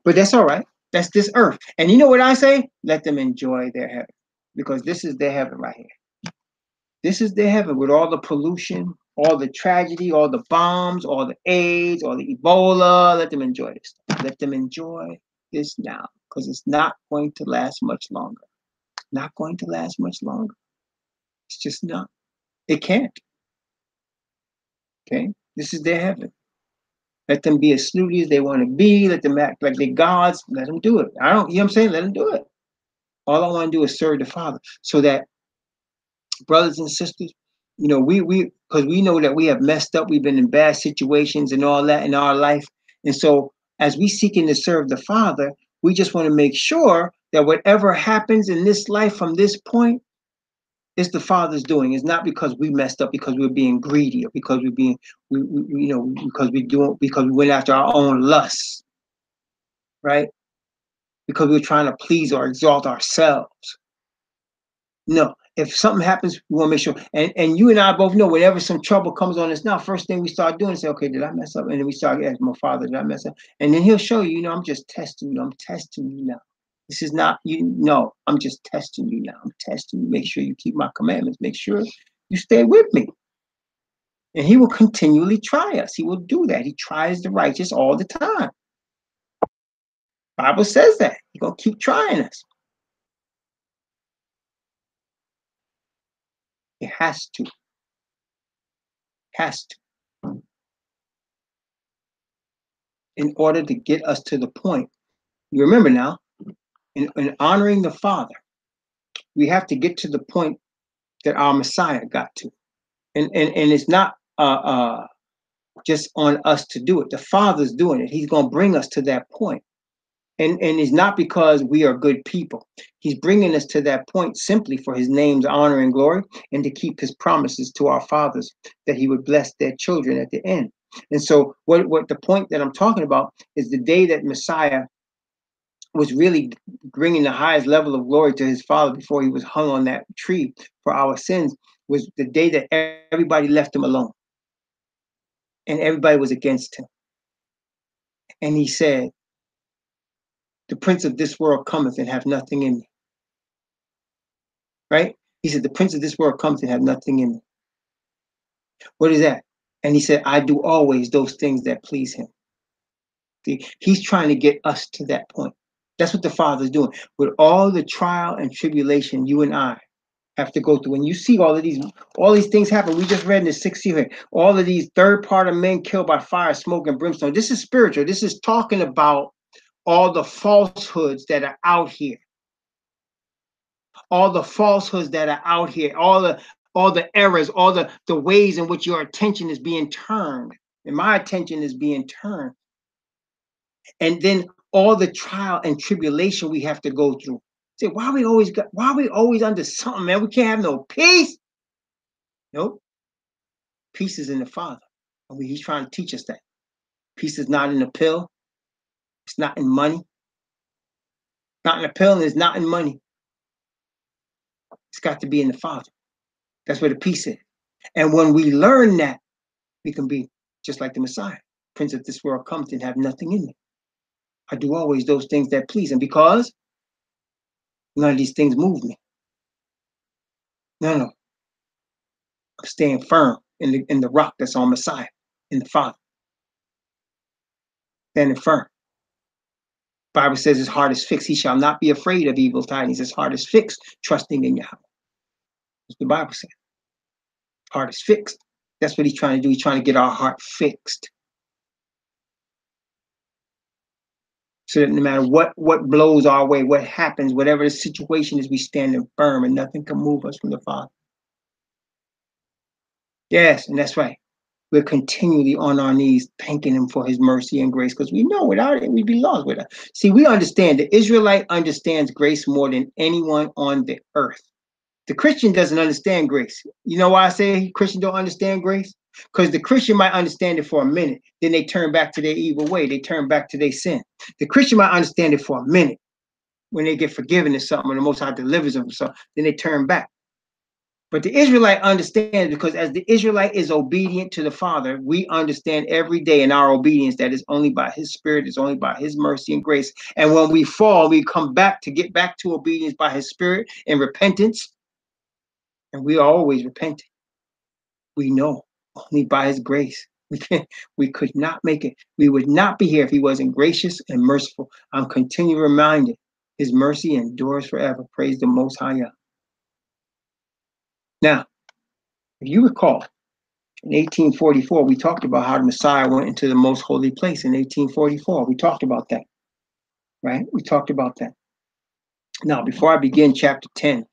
but that's all right. That's this earth. And you know what I say? Let them enjoy their heaven, because this is their heaven right here. This is their heaven with all the pollution, all the tragedy, all the bombs, all the AIDS, all the Ebola. Let them enjoy this. Let them enjoy this now, because it's not going to last much longer. Not going to last much longer. It's just not. It can't. Okay? This is their heaven. Let them be as snooty as they want to be. Let them act like they're gods. Let them do it. I don't, you know what I'm saying? Let them do it. All I want to do is serve the Father. So that, brothers and sisters, you know, because we know that we have messed up. We've been in bad situations and all that in our life. And so as we seeking to serve the Father, we just want to make sure that whatever happens in this life from this point, it's the Father's doing. It's not because we messed up, because we're being greedy, or because we're being, you know, because we went after our own lusts, right? Because we're trying to please or exalt ourselves. No, if something happens, we want to make sure. And you and I both know whenever some trouble comes on us now, first thing we start doing is say, okay, did I mess up? And then we start asking my Father, did I mess up? And then he'll show you, you know, I'm just testing you. I'm testing you now. This is not you. No, I'm just testing you now. I'm testing you. Make sure you keep my commandments. Make sure you stay with me. And he will continually try us. He will do that. He tries the righteous all the time. Bible says that. He's going to keep trying us. It has to. Has to. In order to get us to the point. You remember now, in honoring the Father, we have to get to the point that our Messiah got to. And it's not just on us to do it. The Father's doing it. He's going to bring us to that point. And it's not because we are good people. He's bringing us to that point simply for his name's honor and glory, and to keep his promises to our fathers that he would bless their children at the end. And so what the point that I'm talking about is the day that Messiah was really bringing the highest level of glory to his Father before he was hung on that tree for our sins, was the day that everybody left him alone and everybody was against him. And he said, the prince of this world cometh and have nothing in me. Right? He said, the prince of this world cometh and have nothing in me. What is that? And he said, I do always those things that please him. See, he's trying to get us to that point. That's what the Father's doing. With all the trial and tribulation you and I have to go through. When you see all these things happen, we just read in the 6th here, all of these third part of men killed by fire, smoke, and brimstone. This is spiritual. This is talking about all the falsehoods that are out here. All the falsehoods that are out here, all the errors, all the ways in which your attention is being turned, and my attention is being turned. And then all the trial and tribulation we have to go through. Say, why are we always under something, man? We can't have no peace. Nope. Peace is in the Father. And he's trying to teach us that. Peace is not in a pill. It's not in money. Not in a pill, and it's not in money. It's got to be in the Father. That's where the peace is. And when we learn that, we can be just like the Messiah. Prince of this world comes and have nothing in me. I do always those things that please him, because none of these things move me. No. I'm staying firm in the rock that's on Messiah, in the Father. Standing firm. Bible says his heart is fixed. He shall not be afraid of evil tidings. His heart is fixed, trusting in Yahweh. That's what the Bible says. Heart is fixed. That's what he's trying to do. He's trying to get our heart fixed. So that no matter what blows our way, what happens, whatever the situation is, we stand firm and nothing can move us from the Father. Yes, and that's right. We're continually on our knees thanking him for his mercy and grace, because we know without it, we'd be lost with it. See, we understand, the Israelite understands grace more than anyone on the earth. The Christian doesn't understand grace. You know why I say Christian don't understand grace? Because the Christian might understand it for a minute, then they turn back to their evil way. They turn back to their sin. The Christian might understand it for a minute. When they get forgiven or something, or the Most High delivers them or something, then they turn back. But the Israelite understands, because as the Israelite is obedient to the Father, we understand every day in our obedience that is only by his Spirit, is only by his mercy and grace. And when we fall, we come back to get back to obedience by his Spirit and repentance. And we are always repenting. We know only by his grace. We could not make it. We would not be here if he wasn't gracious and merciful. I'm continually reminded his mercy endures forever. Praise the Most High. Now, if you recall, in 1844, we talked about how the Messiah went into the most holy place in 1844. We talked about that, right? We talked about that. Now, before I begin chapter 10,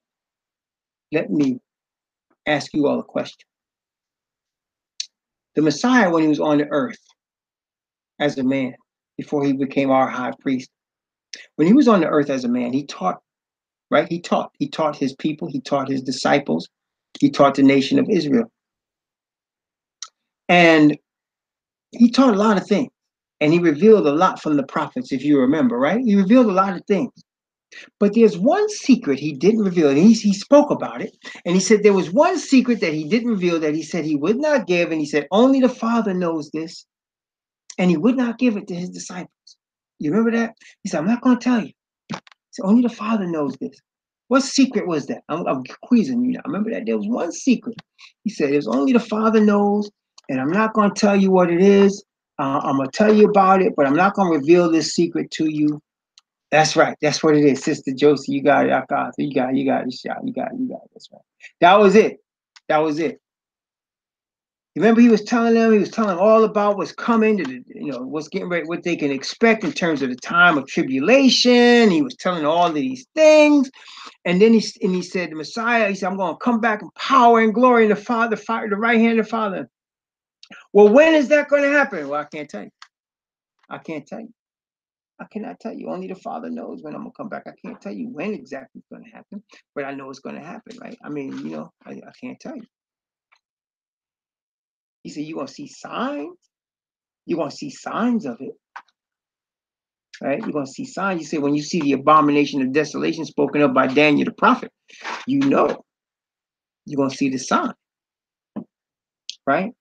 let me ask you all a question. The Messiah, when he was on the earth as a man, before he became our high priest, when he was on the earth as a man, he taught, right? He taught his people, he taught his disciples, he taught the nation of Israel. And he taught a lot of things. And he revealed a lot from the prophets, if you remember, right? He revealed a lot of things. But there's one secret he didn't reveal, and he spoke about it. And he said there was one secret that he didn't reveal, that he said he would not give. And he said only the Father knows this. And he would not give it to his disciples. You remember that? He said, I'm not going to tell you. He said, only the Father knows this. What secret was that? I'm quizzing you now. Remember that? There was one secret. He said, there's only the Father knows, and I'm not going to tell you what it is. I'm going to tell you about it, but I'm not going to reveal this secret to you. That's right. That's what it is. Sister Josie, you got it. I got it. You got it. You got it. You got it. You got it. That's right. That was it. That was it. Remember, he was telling them all about what's coming, what's getting ready, what they can expect in terms of the time of tribulation. He was telling all of these things. And then he said, the Messiah, he said, I'm going to come back in power and glory in the Father, the right hand of the Father. Well, when is that going to happen? Well, I can't tell you. I can't tell you. I cannot tell you. Only the Father knows when I'm going to come back. I can't tell you when exactly it's going to happen, but I know it's going to happen, right? I mean, I can't tell you. He said, you're going to see signs. You're going to see signs of it, right? You're going to see signs. You say, when you see the abomination of desolation spoken of by Daniel the prophet, you're going to see the sign, right?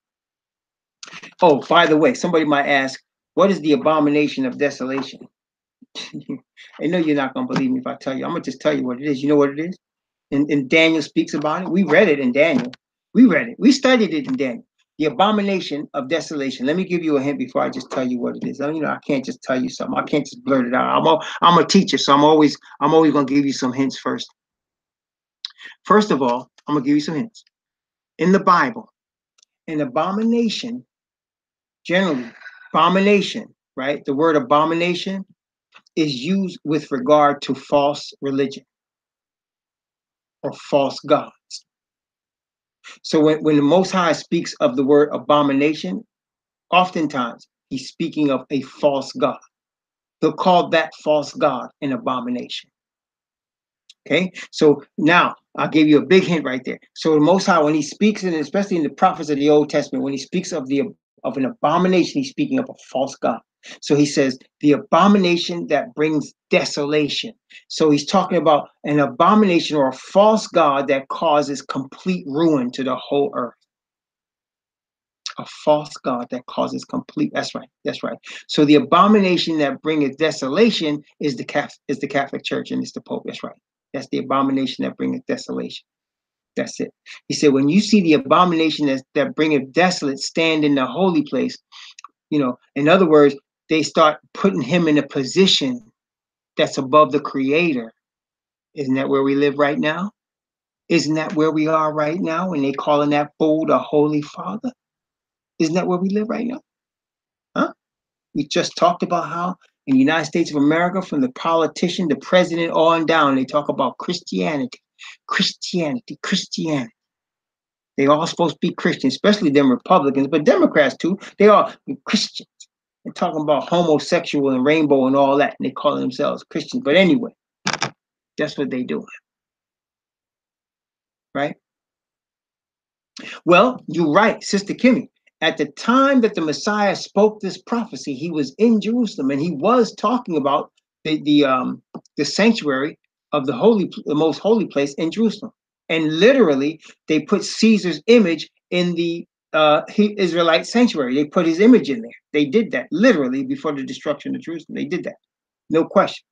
Oh, by the way, somebody might ask, what is the abomination of desolation? I know you're not going to believe me if I tell you. I'm going to just tell you what it is. You know what it is? And Daniel speaks about it. We read it in Daniel. We read it. We studied it in Daniel. The abomination of desolation. Let me give you a hint before I just tell you what it is. I can't just tell you something. I can't just blurt it out. I'm a teacher, so I'm always going to give you some hints first. First of all, I'm going to give you some hints. In the Bible, an abomination, generally, abomination, right? The word abomination is used with regard to false religion or false gods. So when the Most High speaks of the word abomination, oftentimes he's speaking of a false god. He'll call that false god an abomination. Okay, so now I'll give you a big hint right there. So the Most High, when he speaks, and especially in the prophets of the Old Testament, when he speaks of an abomination, he's speaking of a false god. So he says the abomination that brings desolation. So he's talking about an abomination or a false god that causes complete ruin to the whole earth. A false god that causes complete. That's right. That's right. So the abomination that bringeth desolation is the Catholic Church, and it's the Pope. That's right. That's the abomination that bringeth desolation. That's it. He said, when you see the abomination that bringeth desolate stand in the holy place, in other words, they start putting him in a position that's above the Creator. Isn't that where we live right now? Isn't that where we are right now when they calling that fool the Holy Father? Isn't that where we live right now? Huh? We just talked about how in the United States of America, from the politician, the president, on down, they talk about Christianity. Christianity. They all supposed to be Christians, especially them Republicans, but Democrats too. They are Christians. They're talking about homosexual and rainbow and all that, and they call themselves Christians. But anyway, that's what they do. Right? Well, you're right, Sister Kimmy. At the time that the Messiah spoke this prophecy, he was in Jerusalem, and he was talking about the sanctuary of the most holy place in Jerusalem. And literally, they put Caesar's image in the Israelite sanctuary. They put his image in there. They did that literally before the destruction of Jerusalem. They did that, no question.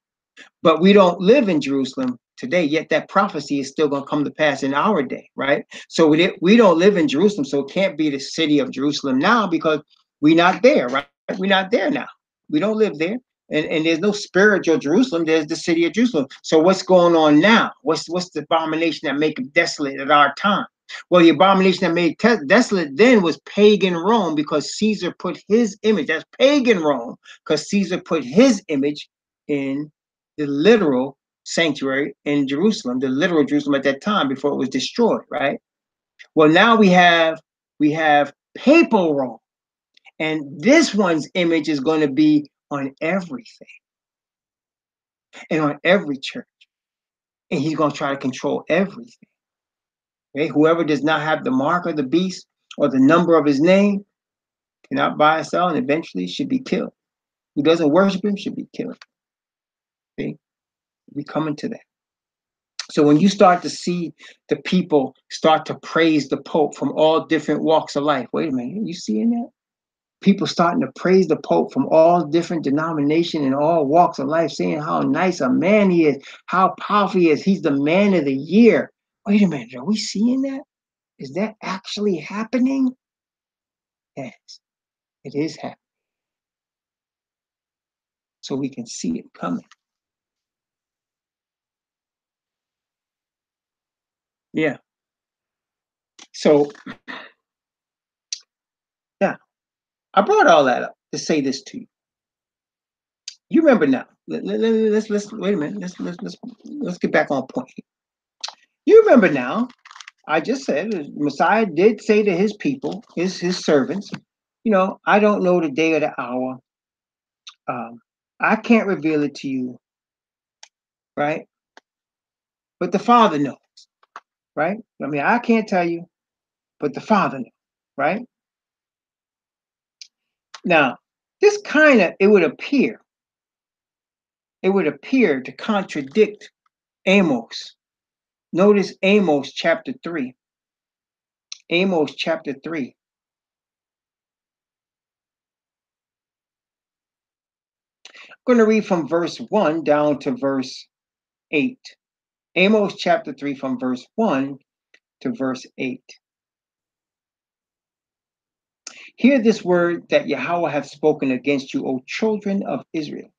But we don't live in Jerusalem today, yet that prophecy is still going to come to pass in our day, right? So we don't live in Jerusalem, so it can't be the city of Jerusalem now because we're not there, right? We're not there now. We don't live there. And there's no spiritual Jerusalem. There's the city of Jerusalem. So what's going on now? What's the abomination that make it desolate at our time? Well, the abomination that made desolate then was pagan Rome because Caesar put his image. That's pagan Rome because Caesar put his image in the literal sanctuary in Jerusalem, the literal Jerusalem at that time before it was destroyed, right? Well, now we have papal Rome, and this one's image is going to be on everything and on every church, and he's going to try to control everything. Okay? Whoever does not have the mark of the beast or the number of his name cannot buy or sell, and eventually should be killed. Who doesn't worship him should be killed. Okay? We coming to that. So when you start to see the people start to praise the Pope from all different walks of life, wait a minute, you seeing that? People starting to praise the Pope from all different denominations and all walks of life, saying how nice a man he is, how powerful he is. He's the man of the year. Wait a minute, are we seeing that? Is that actually happening? Yes, it is happening. So we can see it coming. Yeah. So, yeah, I brought all that up to say this to you. You remember now. Let's wait a minute. Let's get back on point here. You remember now. I just said Messiah did say to his people, his servants, I don't know the day or the hour. I can't reveal it to you, right? But the Father knows, right? I mean, I can't tell you, but the Father knows, right? Now, this kind of it would appear to contradict Amos. Notice Amos chapter 3. Amos chapter 3. I'm going to read from verse 1 down to verse 8. Amos chapter 3 from verse 1 to verse 8. Hear this word that Yahweh hath spoken against you, O children of Israel,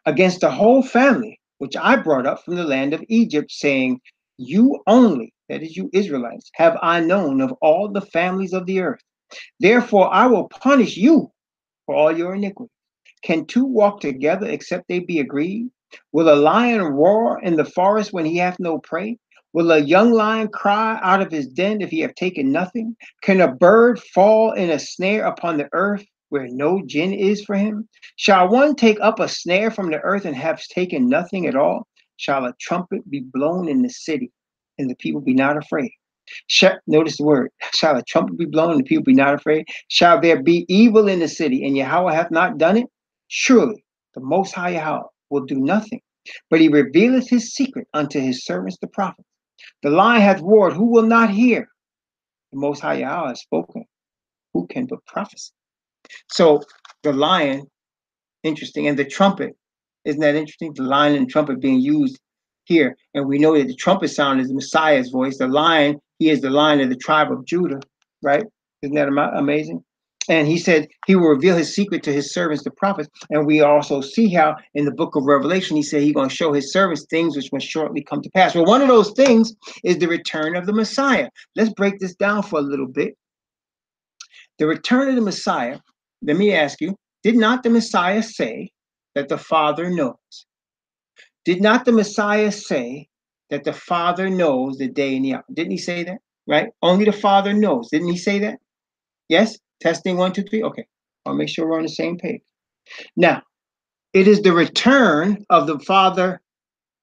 against the whole family which I brought up from the land of Egypt, saying, you only, that is you Israelites, have I known of all the families of the earth. Therefore I will punish you for all your iniquity. Can two walk together except they be agreed? Will a lion roar in the forest when he hath no prey? Will a young lion cry out of his den if he have taken nothing? Can a bird fall in a snare upon the earth where no gin is for him? Shall one take up a snare from the earth and have taken nothing at all? Shall a trumpet be blown in the city and the people be not afraid? Notice the word. Shall a trumpet be blown and the people be not afraid? Shall there be evil in the city and Yahweh hath not done it? Surely the Most High Yahweh will do nothing, but he revealeth his secret unto his servants the prophets. The lion hath roared, who will not hear? The Most High Yahweh has spoken, who can but prophesy? So the lion, interesting, and the trumpet, isn't that interesting? The lion and trumpet being used here, and we know that the trumpet sound is the Messiah's voice. The lion, he is the lion of the tribe of Judah, right? Isn't that amazing? And he said he will reveal his secret to his servants, the prophets. And we also see how in the book of Revelation, he said he's going to show his servants things which must shortly come to pass. Well, one of those things is the return of the Messiah. Let's break this down for a little bit. The return of the Messiah, let me ask you, did not the Messiah say that the Father knows? Did not the Messiah say that the Father knows the day and the hour? Didn't he say that? Right? Only the Father knows. Didn't he say that? Yes? Testing 1, 2, 3. Okay. I'll make sure we're on the same page. Now, it is the return of the Father,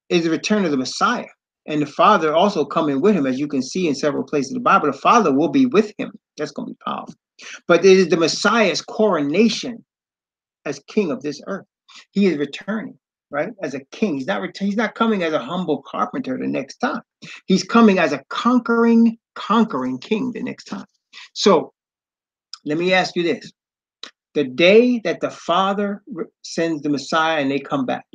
is the return of the Messiah. And the Father also coming with him, as you can see in several places in the Bible. The Father will be with him. That's going to be powerful. But it is the Messiah's coronation as king of this earth. He is returning, right? As a king. He's not coming as a humble carpenter the next time. He's coming as a conquering king the next time. So let me ask you this. The day that the Father sends the Messiah and they come back,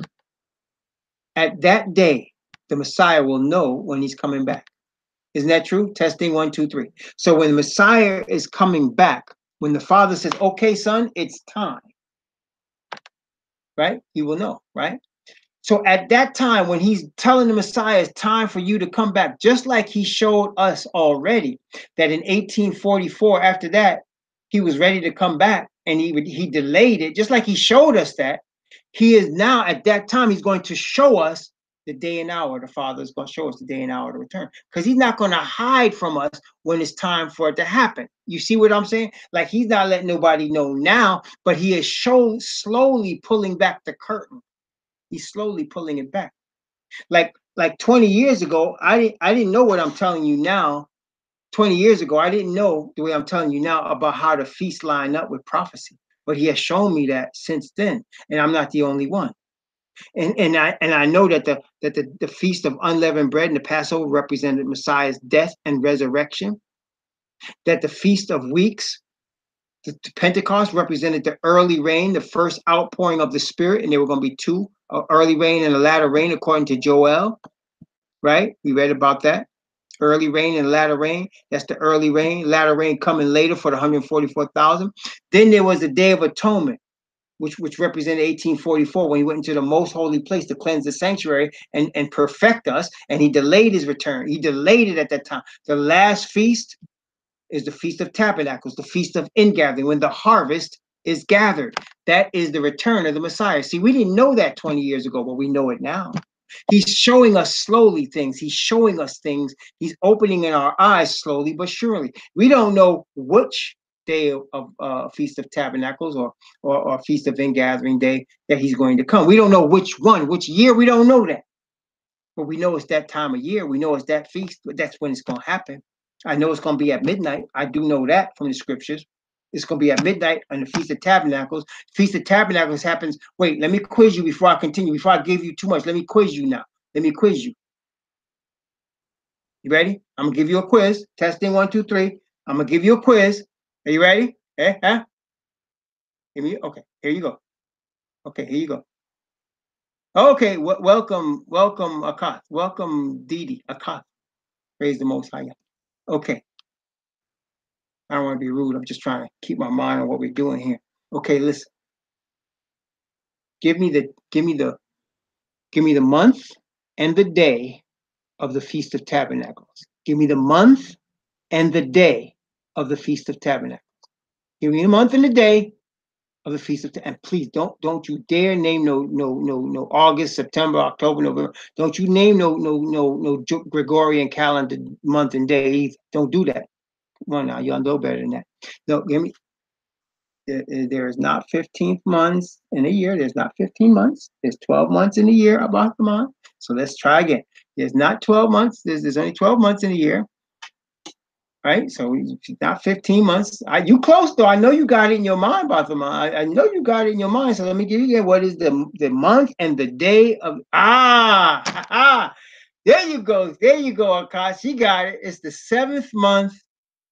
at that day, the Messiah will know when he's coming back. Isn't that true? Testing 1, 2, 3. So when the Messiah is coming back, when the Father says, okay, son, it's time, right? He will know, right? So at that time, when he's telling the Messiah it's time for you to come back, just like he showed us already that in 1844, after that, he was ready to come back and he delayed it, just like he showed us that, he is now at that time, he's going to show us the day and hour. The Father is going to show us the day and hour to return, because he's not going to hide from us when it's time for it to happen. You see what I'm saying? Like, he's not letting nobody know now, but he is slowly pulling back the curtain. He's slowly pulling it back. Like 20 years ago, I didn't know what I'm telling you now. 20 years ago, I didn't know the way I'm telling you now about how the feasts line up with prophecy. But he has shown me that since then, and I'm not the only one. And I know that the feast of unleavened bread and the Passover represented Messiah's death and resurrection. That the feast of weeks, the Pentecost, represented the early rain, the first outpouring of the Spirit, and there were going to be two, early rain and a latter rain, according to Joel, right? We read about that. Early rain and latter rain. That's the early rain. Latter rain coming later for the 144,000. Then there was the Day of Atonement, which represented 1844, when he went into the most holy place to cleanse the sanctuary and perfect us, and he delayed his return. He delayed it at that time. The last feast is the Feast of Tabernacles, the Feast of Ingathering, when the harvest is gathered. That is the return of the Messiah. See, we didn't know that 20 years ago, but we know it now. He's showing us slowly things. He's showing us things. He's opening in our eyes slowly but surely. We don't know which day of Feast of Tabernacles or Feast of Ingathering day that he's going to come. We don't know which one, which year. We don't know that. But we know it's that time of year. We know it's that feast, but that's when it's going to happen. I know it's going to be at midnight. I do know that from the scriptures. It's going to be at midnight on the Feast of Tabernacles. Feast of Tabernacles happens. Wait, let me quiz you before I continue. Before I give you too much, let me quiz you now. Let me quiz you. You ready? I'm going to give you a quiz. Testing 1, 2, 3. I'm going to give you a quiz. Are you ready? Huh? Okay, here you go. Okay, here you go. Okay, welcome, Akath. Welcome, Didi, Akath. Praise the Most High. Okay. I don't want to be rude. I'm just trying to keep my mind on what we're doing here. Okay, listen. Give me the month and the day of the Feast of Tabernacles. Give me the month and the day of the Feast of Tabernacles. Give me the month and the day of the Feast of Tabernacles. And please don't you dare name no August, September, October, November. Don't you name no Gregorian calendar month and day either. Don't do that. Come on now, y'all know better than that. No, give me. There is not 15 months in a year. There's not 15 months. There's 12 months in a year, about the month. So let's try again. There's not 12 months. There's only 12 months in a year. Right? So not 15 months. You close though. I know you got it in your mind, Bathama. I know you got it in your mind. So let me give you again. What is the month and the day of there you go. There you go, Akash. She got it. It's the 7th month,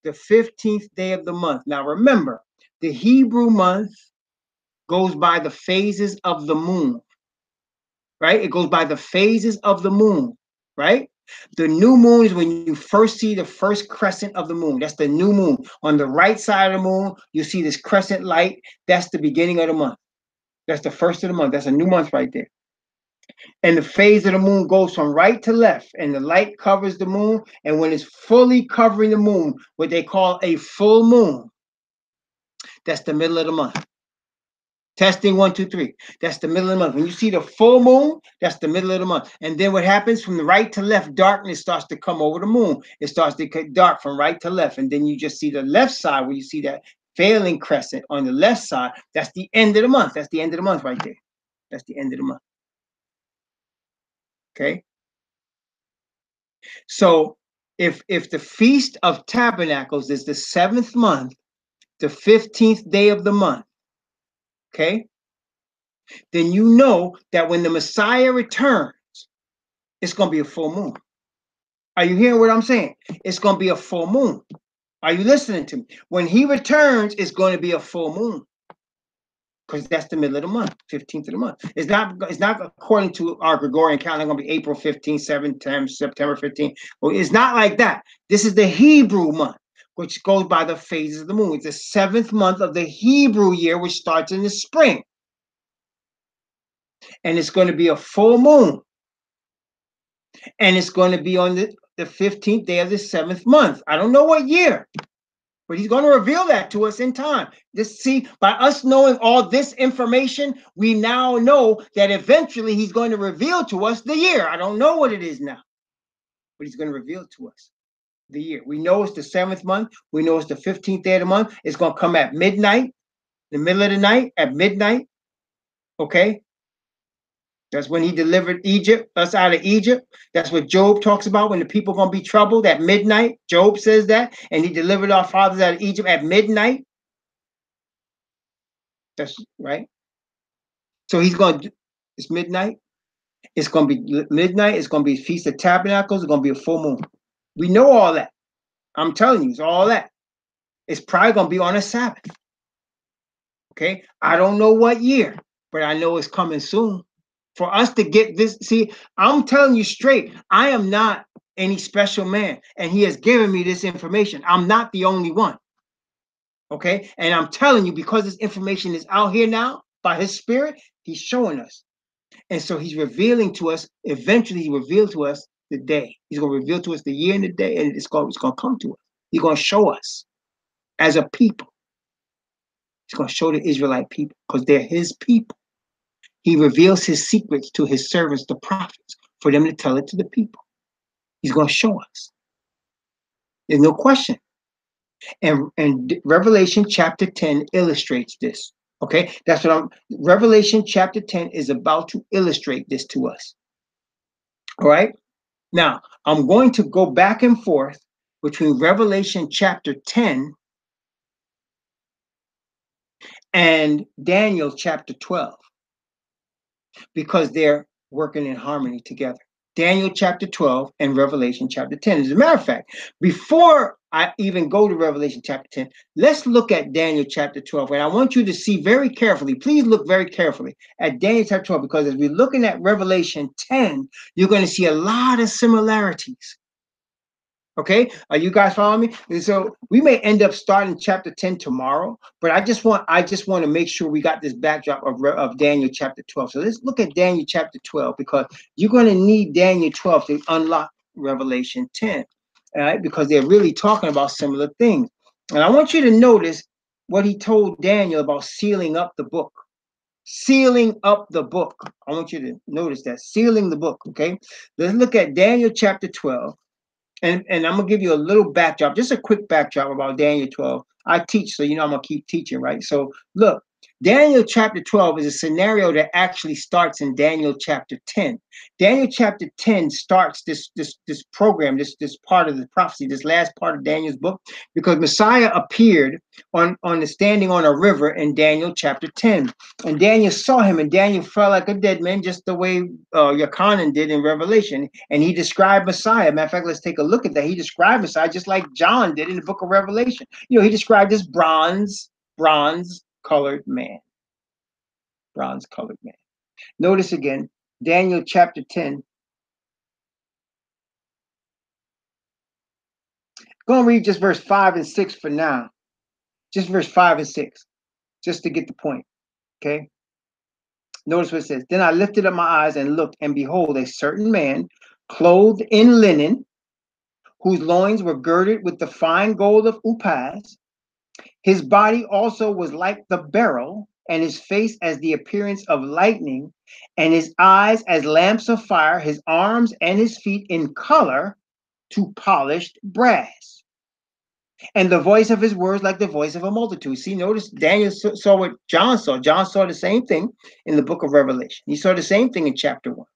the 15th day of the month. Now remember, the Hebrew month goes by the phases of the moon, right? It goes by the phases of the moon, right? The new moon is when you first see the first crescent of the moon. That's the new moon. On the right side of the moon, you see this crescent light. That's the beginning of the month. That's the first of the month. That's a new month right there. And the phase of the moon goes from right to left, and the light covers the moon. And when it's fully covering the moon, what they call a full moon, that's the middle of the month. Testing 1, 2, 3. That's the middle of the month. When you see the full moon, that's the middle of the month. And then what happens from the right to left, darkness starts to come over the moon. It starts to get dark from right to left. And then you just see the left side where you see that failing crescent on the left side. That's the end of the month. That's the end of the month right there. That's the end of the month. Okay. So if the Feast of Tabernacles is the 7th month, the 15th day of the month, okay, then you know that when the Messiah returns, it's going to be a full moon. Are you hearing what I'm saying? It's going to be a full moon. Are you listening to me? When he returns, it's going to be a full moon, because that's the middle of the month, 15th of the month. It's not according to our Gregorian calendar going to be April 15th, September 15th. Well, it's not like that. This is the Hebrew month, which goes by the phases of the moon. It's the 7th month of the Hebrew year, which starts in the spring. And it's going to be a full moon. And it's going to be on the 15th day of the 7th month. I don't know what year, but he's going to reveal that to us in time. By us knowing all this information, we now know that eventually he's going to reveal to us the year. I don't know what it is now, but he's going to reveal to us the year. We know it's the 7th month. We know it's the 15th day of the month. It's going to come at midnight, the middle of the night, at midnight. Okay? That's when he delivered us out of Egypt. That's what Job talks about, when the people are going to be troubled at midnight. Job says that. And he delivered our fathers out of Egypt at midnight. That's right. So it's midnight. It's going to be midnight. It's going to be Feast of Tabernacles. It's going to be a full moon. We know all that. I'm telling you, it's all that. It's probably going to be on a Sabbath. Okay? I don't know what year, but I know it's coming soon. For us to get this, see, I'm telling you straight, I am not any special man, and he has given me this information. I'm not the only one. Okay? And I'm telling you, because this information is out here now by his spirit, he's showing us. And so he's revealing to us, eventually he revealed to us the day. He's going to reveal to us the year and the day, and it's going to come to us. He's going to show us as a people. He's going to show the Israelite people, because they're his people. He reveals his secrets to his servants, the prophets, for them to tell it to the people. He's going to show us. There's no question. And Revelation chapter 10 illustrates this. Okay, that's what Revelation chapter 10 is about to illustrate this to us. All right. Now, I'm going to go back and forth between Revelation chapter 10 and Daniel chapter 12, because they're working in harmony together. Daniel chapter 12 and Revelation chapter 10. As a matter of fact, before I even go to Revelation chapter 10, let's look at Daniel chapter 12. And I want you to see very carefully, please look very carefully at Daniel chapter 12, because as we're looking at Revelation 10, you're going to see a lot of similarities. Okay, are you guys following me? And so we may end up starting chapter 10 tomorrow, but I just want to make sure we got this backdrop of Daniel chapter 12. So let's look at Daniel chapter 12, because you're going to need Daniel 12 to unlock Revelation 10, all right? Because they're really talking about similar things. And I want you to notice what he told Daniel about sealing up the book. Sealing up the book. I want you to notice that, sealing the book. Okay, let's look at Daniel chapter 12. And I'm going to give you a little backdrop, just a quick backdrop about Daniel 12. I teach, so you know I'm going to keep teaching, right? So look, Daniel chapter 12 is a scenario that actually starts in Daniel chapter 10. Daniel chapter 10 starts this program, this part of the prophecy, this last part of Daniel's book, because Messiah appeared on the standing on a river in Daniel chapter 10. And Daniel saw him, and Daniel felt like a dead man, just the way Yochanan did in Revelation. And he described Messiah. Matter of fact, let's take a look at that. He described Messiah just like John did in the book of Revelation. You know, he described this bronze-colored man. Bronze-colored man. Notice again, Daniel chapter 10. Go and read just verse 5 and 6 for now. Just verse 5 and 6, just to get the point. Okay? Notice what it says. Then I lifted up my eyes and looked, and behold, a certain man clothed in linen, whose loins were girded with the fine gold of Uphaz. His body also was like the beryl, and his face as the appearance of lightning, and his eyes as lamps of fire, his arms and his feet in color to polished brass. And the voice of his words like the voice of a multitude. See, notice Daniel saw what John saw. John saw the same thing in the book of Revelation. He saw the same thing in chapter 1.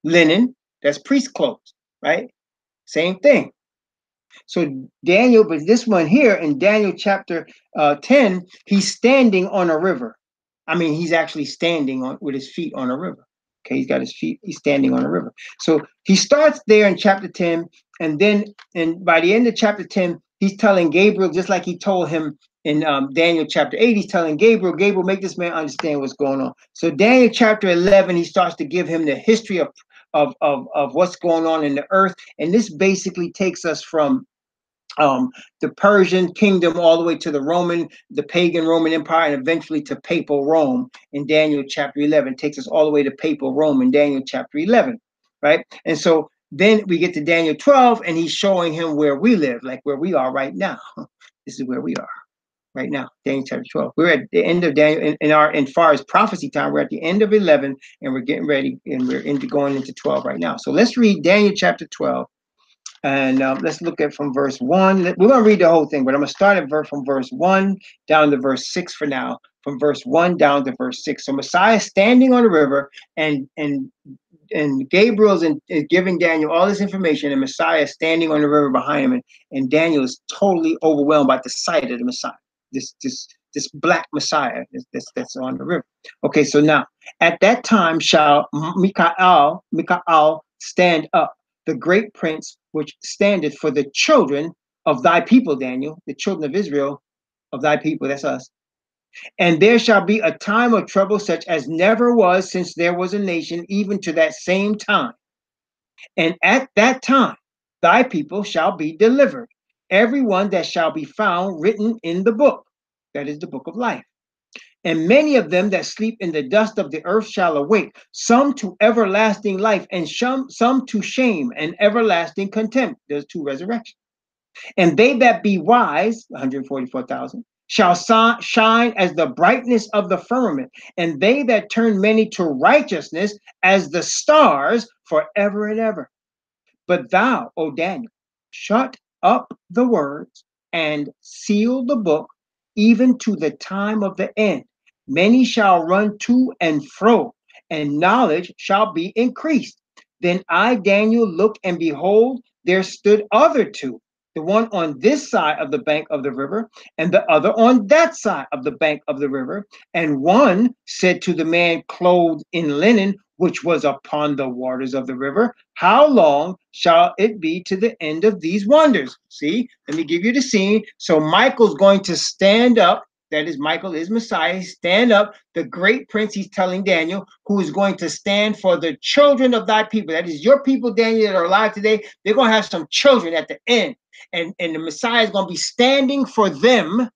Linen, that's priest clothes, right? Same thing. So Daniel, but this one here in Daniel chapter 10, he's standing on a river. I mean, he's actually standing on with his feet on a river. Okay, he's got his feet, he's standing on a river. So he starts there in chapter 10, and then and by the end of chapter 10, he's telling Gabriel, just like he told him in Daniel chapter 8, he's telling Gabriel, Gabriel, make this man understand what's going on. So Daniel chapter 11, he starts to give him the history of what's going on in the earth. And this basically takes us from the Persian kingdom all the way to the pagan Roman Empire, and eventually to papal Rome in Daniel chapter 11. It takes us all the way to papal Rome in Daniel chapter 11, right? And so then we get to Daniel 12, and he's showing him where we live, like where we are right now. This is where we are right now, Daniel chapter 12. We're at the end of Daniel in far as prophecy time. We're at the end of 11, and we're getting ready, and we're going into 12 right now. So let's read Daniel chapter 12. And let's look at from verse 1. We're going to read the whole thing, but I'm going to start at from verse 1 down to verse 6 for now. From verse 1 down to verse 6. So Messiah standing on the river, and Gabriel's giving Daniel all this information, and Messiah is standing on the river behind him, and Daniel is totally overwhelmed by the sight of the Messiah, this black Messiah that's on the river. Okay, so now at that time shall Michael stand up, the great prince which standeth for the children of thy people, Daniel, the children of Israel, of thy people, that's us. And there shall be a time of trouble such as never was since there was a nation, even to that same time. And at that time thy people shall be delivered, every one that shall be found written in the book, that is the book of life. And many of them that sleep in the dust of the earth shall awake, some to everlasting life, and some to shame and everlasting contempt. There's two resurrections. And they that be wise, 144,000, shall shine as the brightness of the firmament, and they that turn many to righteousness as the stars forever and ever. But thou, O Daniel, shut up the words and seal the book, even to the time of the end. Many shall run to and fro, and knowledge shall be increased. Then I, Daniel, looked, and behold, there stood other two, the one on this side of the bank of the river, and the other on that side of the bank of the river. And one said to the man clothed in linen, which was upon the waters of the river, how long shall it be to the end of these wonders? See, let me give you the scene. So Michael's going to stand up. That is, Michael is Messiah. Stand up, the great prince, he's telling Daniel, who is going to stand for the children of thy people. That is your people, Daniel, that are alive today. They're going to have some children at the end. And the Messiah is going to be standing for them.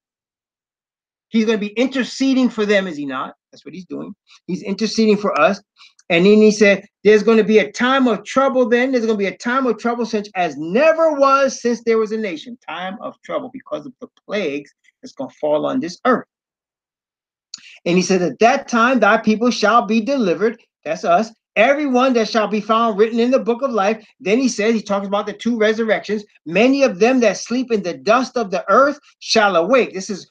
He's going to be interceding for them, is he not? That's what he's doing. He's interceding for us. And then he said, there's going to be a time of trouble then. There's going to be a time of trouble such as never was since there was a nation. Time of trouble because of the plagues that's going to fall on this earth. And he said, at that time, thy people shall be delivered. That's us. Everyone that shall be found written in the book of life. Then he says, he talks about the two resurrections. Many of them that sleep in the dust of the earth shall awake. This is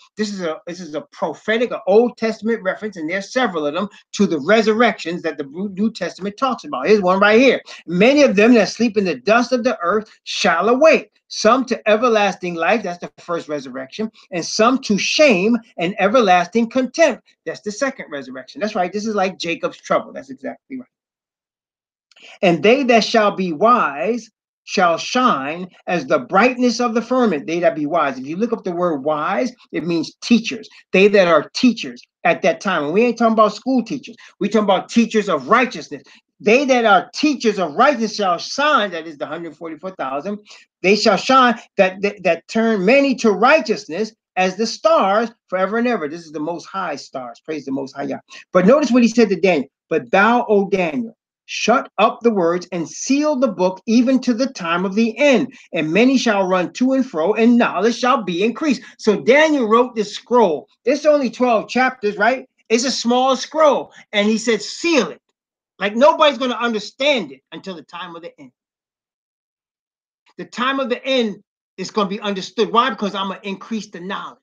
a prophetic, an Old Testament reference, and there's several of them to the resurrections that the New Testament talks about. Here's one right here. Many of them that sleep in the dust of the earth shall awake. Some to everlasting life, that's the first resurrection, and some to shame and everlasting contempt. That's the second resurrection. That's right. This is like Jacob's trouble. That's exactly right. And they that shall be wise shall shine as the brightness of the firmament. They that be wise. If you look up the word wise, it means teachers. They that are teachers at that time. And we ain't talking about school teachers. We talking about teachers of righteousness. They that are teachers of righteousness shall shine. That is the 144,000. They shall shine that turn many to righteousness as the stars forever and ever. This is the Most High stars. Praise the Most High Yah. But notice what he said to Daniel. But thou, O Daniel, shut up the words and seal the book even to the time of the end. And many shall run to and fro, and knowledge shall be increased. So Daniel wrote this scroll. It's only 12 chapters, right? It's a small scroll. And he said, seal it. Like nobody's going to understand it until the time of the end. The time of the end is going to be understood. Why? Because I'm going to increase the knowledge.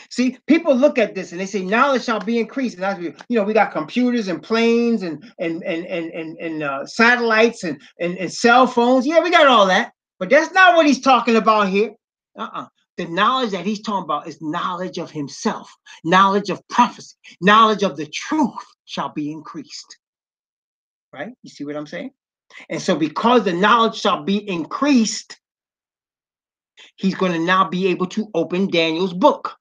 See, people look at this and they say knowledge shall be increased. And we got computers and planes and satellites and cell phones. Yeah, we got all that. But that's not what he's talking about here. The knowledge that he's talking about is knowledge of himself, knowledge of prophecy, knowledge of the truth shall be increased. Right? You see what I'm saying? And so because the knowledge shall be increased, he's going to now be able to open Daniel's book.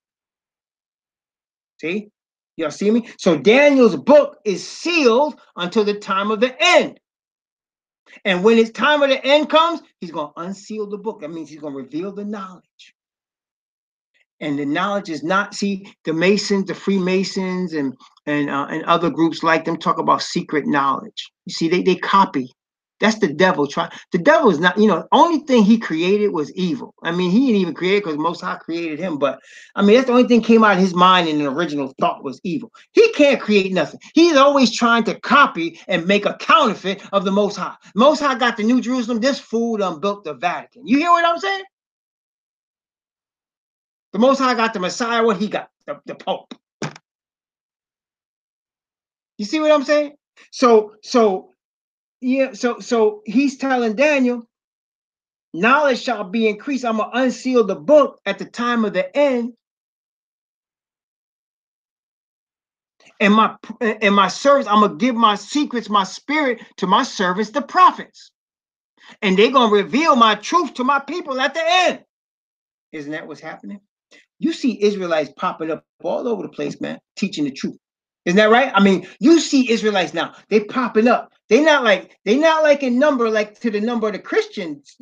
See? Y'all see me? So Daniel's book is sealed until the time of the end. And when his time of the end comes, he's going to unseal the book. That means he's going to reveal the knowledge. And the knowledge is not, see, the Masons, the Freemasons, and other groups like them talk about secret knowledge. You see, they copy. That's the devil trying. The devil is not, only thing he created was evil. I mean, he didn't even create it because Most High created him. But I mean, that's the only thing came out of his mind in the original thought was evil. He can't create nothing. He's always trying to copy and make a counterfeit of the Most High. Most High got the New Jerusalem. This fool done built the Vatican. You hear what I'm saying? The Most High got the Messiah. What he got? The Pope. You see what I'm saying? So he's telling Daniel, knowledge shall be increased. I'm going to unseal the book at the time of the end. And my servants, I'm going to give my secrets, my spirit to my servants, the prophets. And they're going to reveal my truth to my people at the end. Isn't that what's happening? You see Israelites popping up all over the place, man, teaching the truth. Isn't that right? I mean, you see Israelites now, they popping up. They're not like in number, like to the number of the Christians,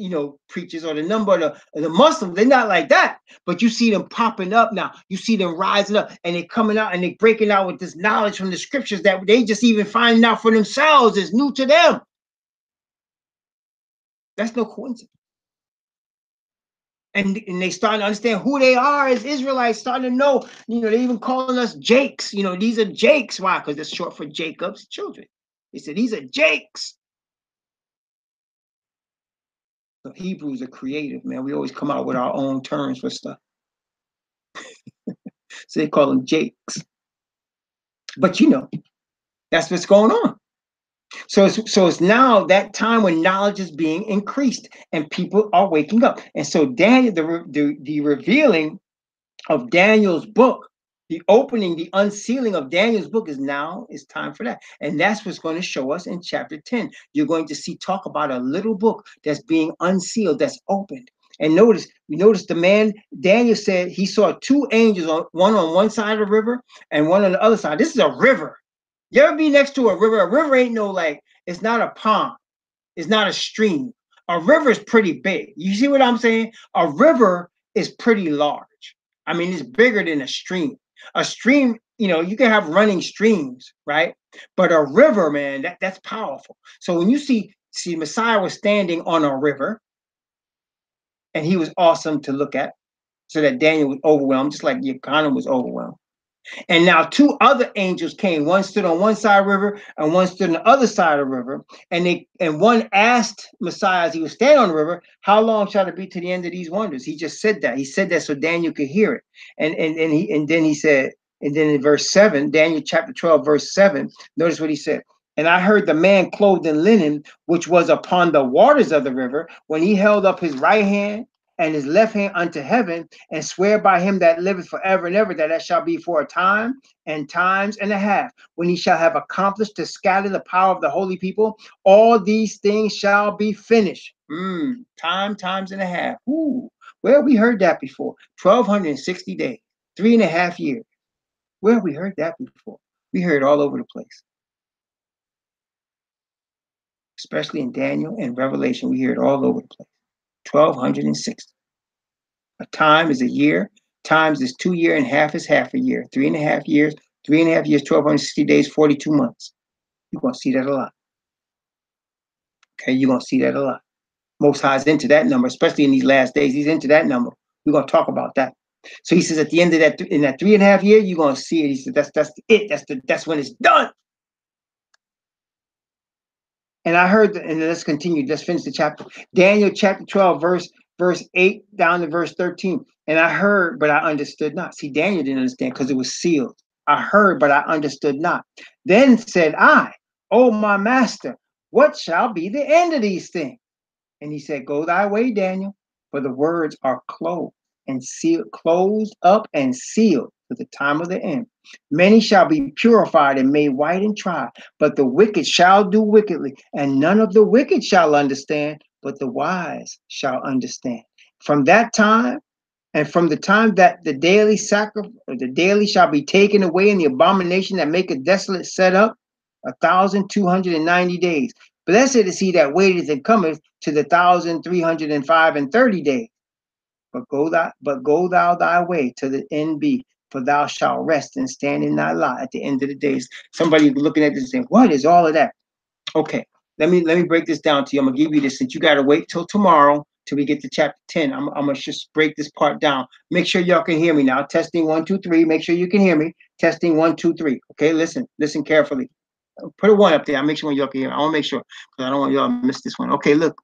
preachers, or the number of the Muslims. They're not like that. But you see them popping up now. You see them rising up, and they're coming out and they're breaking out with this knowledge from the scriptures that they just even finding out for themselves is new to them. That's no coincidence. And they starting to understand who they are as Israelites, starting to know, they even calling us Jakes. These are Jakes. Why? Because it's short for Jacob's children. They said, these are Jakes. The Hebrews are creative, man. We always come out with our own terms for stuff. So they call them Jakes. But that's what's going on. So it's now that time when knowledge is being increased and people are waking up. And so Daniel, the revealing of Daniel's book, the opening, the unsealing of Daniel's book is time for that. And that's what's going to show us in chapter 10. You're going to see talk about a little book that's being unsealed, that's opened. And we noticed the man, Daniel said he saw two angels, one on one side of the river and one on the other side. This is a river. You ever be next to a river? A river ain't it's not a pond. It's not a stream. A river is pretty big. You see what I'm saying? A river is pretty large. I mean, it's bigger than a stream. A stream, you can have running streams, right? But a river, man, that's powerful. So when you see Messiah was standing on a river, and he was awesome to look at, so that Daniel was overwhelmed, just like Yochanan was overwhelmed. And now two other angels came. One stood on one side of the river and one stood on the other side of the river. And one asked Messiah as he was standing on the river, how long shall it be to the end of these wonders? He just said that. He said that so Daniel could hear it. And then he said, and then in verse 7, Daniel chapter 12, verse 7, notice what he said. And I heard the man clothed in linen, which was upon the waters of the river, when he held up his right hand and his left hand unto heaven, and swear by him that liveth forever and ever, that shall be for a time and times and a half, when he shall have accomplished to scatter the power of the holy people. All these things shall be finished. Times and a half. Ooh, where have we heard that before? 1260 days, 3.5 years. Where have we heard that before? We heard it all over the place. Especially in Daniel and Revelation, we hear it all over the place. 1260. A time is a year. Times is 2 years, and half is half a year. 3.5 years. 3.5 years, 1260 days, 42 months. You're going to see that a lot. Okay, you're going to see that a lot. Most High is into that number, especially in these last days. He's into that number. We're going to talk about that. So he says at the end of that, in that 3.5 years, you're going to see it. He said that's it. That's when it's done. And I heard, and let's continue. Let's finish the chapter. Daniel chapter 12, verse 8 down to verse 13. And I heard, but I understood not. See, Daniel didn't understand because it was sealed. I heard, but I understood not. Then said I, oh, my master, what shall be the end of these things? And he said, go thy way, Daniel, for the words are closed. and sealed, closed up and sealed for the time of the end. Many shall be purified and made white and tried, but the wicked shall do wickedly, and none of the wicked shall understand, but the wise shall understand. From that time, and from the time that the daily sacrifice, the daily shall be taken away, and the abomination that maketh desolate set up, 1,290 days. Blessed is he that waiteth and cometh to the 1,305 and 30 days. But go thou thy way to the end be, for thou shalt rest and stand in thy lot at the end of the days. Somebody looking at this and saying, what is all of that? Okay, let me break this down to you. I'm gonna give you this since you gotta wait till tomorrow till we get to chapter 10. I'm gonna just break this part down. Make sure y'all can hear me now. Testing 1, 2, 3. Make sure you can hear me. Testing 1, 2, 3. Okay, listen carefully. Put a 1 up there. I'll make sure y'all can hear me. I want to make sure because I don't want y'all to miss this one. Okay, look.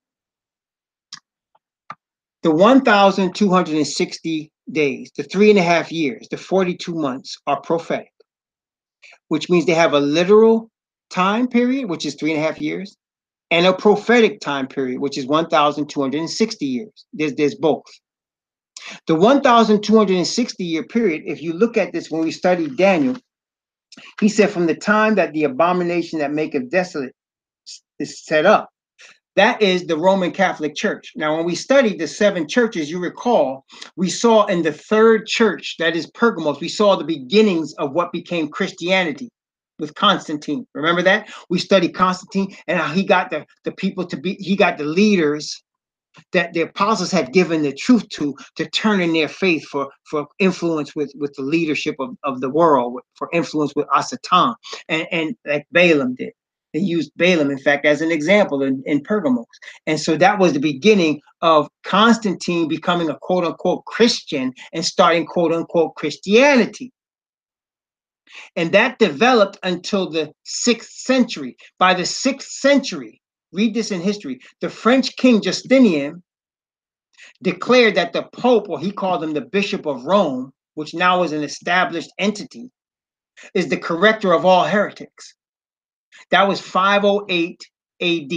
The 1,260 days, the 3.5 years, the 42 months are prophetic, which means they have a literal time period, which is 3.5 years, and a prophetic time period, which is 1,260 years. There's both. The 1,260 year period, if you look at this when we studied Daniel, he said from the time that the abomination that maketh desolate is set up, that is the Roman Catholic Church. Now, when we studied the 7 churches, you recall, we saw in the 3rd church, that is Pergamos, we saw the beginnings of what became Christianity with Constantine. Remember that? We studied Constantine and how he got the people to be, he got the leaders that the apostles had given the truth to turn in their faith for influence with the leadership of the world, for influence with Asatan, and like Balaam did. They used Balaam, in fact, as an example in Pergamos. And so that was the beginning of Constantine becoming a quote unquote Christian and starting quote unquote Christianity. And that developed until the 6th century. By the 6th century, read this in history, the French King Justinian declared that the Pope, or he called him the Bishop of Rome, which now is an established entity, is the corrector of all heretics. That was 508 AD.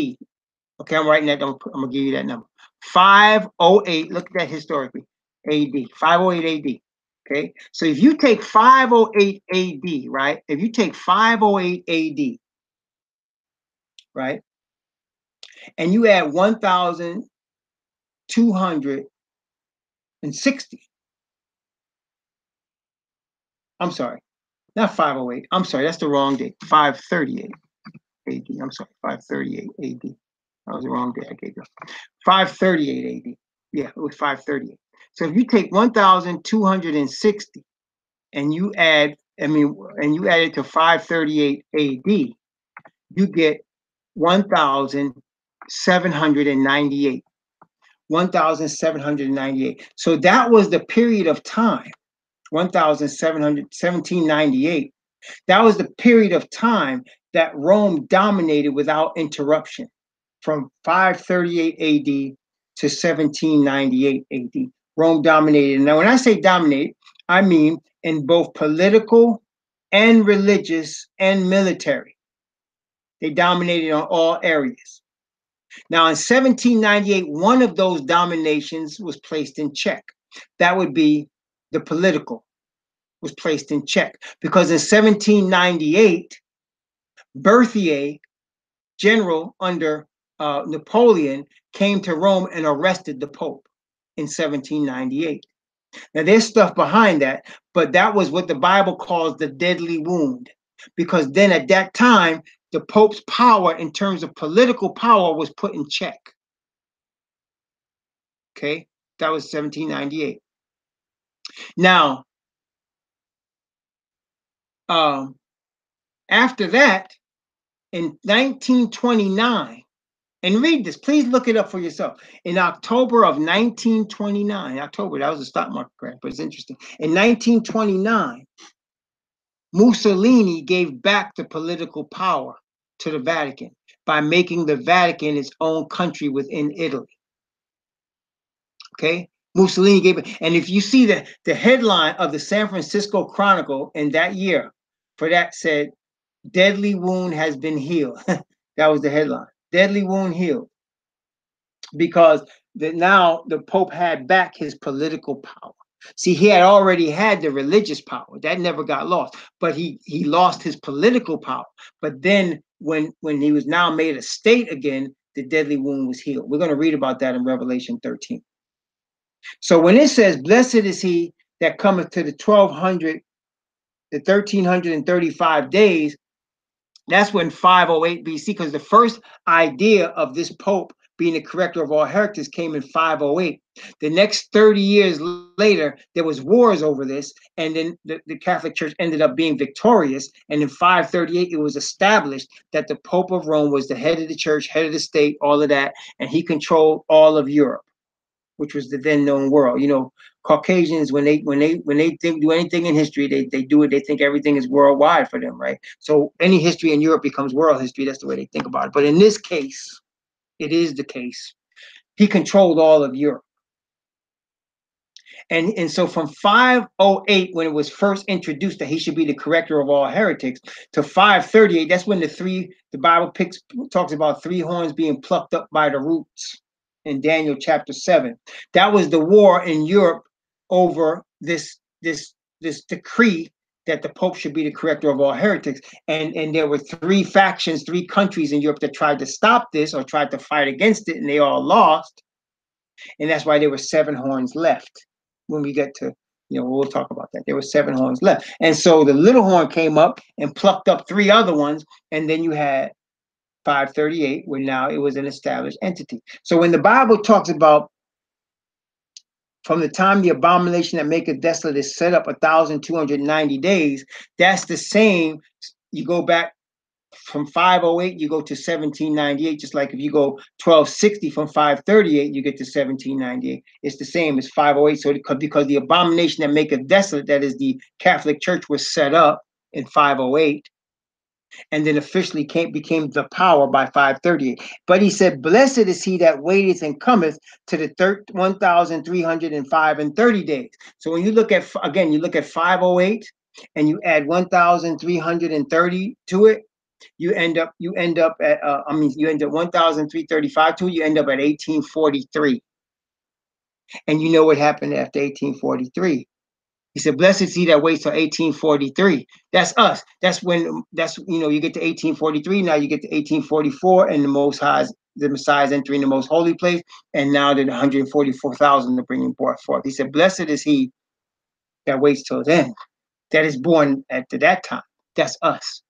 Okay, I'm writing that. I'm gonna give you that number. 508. Look at that historically. AD. 508 AD. Okay, so if you take 508 AD, right? If you take 508 AD, right, and you add 1,260. I'm sorry, not 508. I'm sorry, that's the wrong date. 538 AD. I'm sorry, 538 AD. That was the wrong day I gave you. 538 AD. Yeah, it was 538. So if you take 1,260 and you add, and you add it to 538 AD, you get 1,798. 1,798. So that was the period of time, 1798. That was the period of time that Rome dominated without interruption, from 538 AD to 1798 AD. Rome dominated. Now, when I say dominate, I mean in both political and religious and military. They dominated on all areas. Now, in 1798, one of those dominations was placed in check. That would be the political, was placed in check. Because in 1798, Berthier, general under Napoleon, came to Rome and arrested the Pope in 1798. Now, there's stuff behind that, but that was what the Bible calls the deadly wound. Because then at that time, the Pope's power in terms of political power was put in check. Okay, that was 1798. Now, after that, in 1929, and read this, please look it up for yourself. In October of 1929, October, that was a stock market crash, but it's interesting. In 1929, Mussolini gave back the political power to the Vatican by making the Vatican its own country within Italy. Okay, Mussolini gave it. And if you see the headline of the San Francisco Chronicle in that year, for that said, "Deadly wound has been healed." That was the headline. Deadly wound healed. Because that now the Pope had back his political power. See, he had already had the religious power. That never got lost. But he lost his political power. But then when he was now made a state again, the deadly wound was healed. We're going to read about that in Revelation 13. So when it says, blessed is he that cometh to the 1200, the 1335 days, that's when 508 BC, because the first idea of this Pope being the corrector of all heretics came in 508. The next 30 years later, there was wars over this, and then the Catholic Church ended up being victorious. And in 538, it was established that the Pope of Rome was the head of the church, head of the state, all of that, and he controlled all of Europe, which was the then known world. You know, Caucasians, when they think do anything in history, they do it. They think everything is worldwide for them, right? So any history in Europe becomes world history. That's the way they think about it. But in this case, it is the case. He controlled all of Europe. And so from 508, when it was first introduced that he should be the corrector of all heretics, to 538, that's when the Bible talks about three horns being plucked up by the roots in Daniel chapter 7. That was the war in Europe over this decree that the Pope should be the corrector of all heretics. And there were three factions, three countries in Europe that tried to stop this or tried to fight against it, and they all lost. And that's why there were seven horns left. When we get to, we'll talk about that. There were seven horns left. And so the little horn came up and plucked up three other ones. And then you had 538, where now it was an established entity. So when the Bible talks about from the time the abomination that maketh desolate is set up 1,290 days, that's the same. You go back from 508, you go to 1798, just like if you go 1260 from 538, you get to 1798. It's the same as 508. So because the abomination that maketh desolate, that is the Catholic Church, was set up in 508, and then officially became the power by 538. But he said, blessed is he that waiteth and cometh to the 1,305 and 30 days. So when you look at, again, you look at 508 and you add 1,330 to it, you end up at you end up 1,335 to it, you end up at 1843. And you know what happened after 1843? He said, blessed is he that waits till 1843. That's us. That's when, you get to 1843. Now you get to 1844, and the Messiah is entering the most holy place. And now the 144,000 are bringing forth. He said, blessed is he that waits till then, that is born at that time. That's us.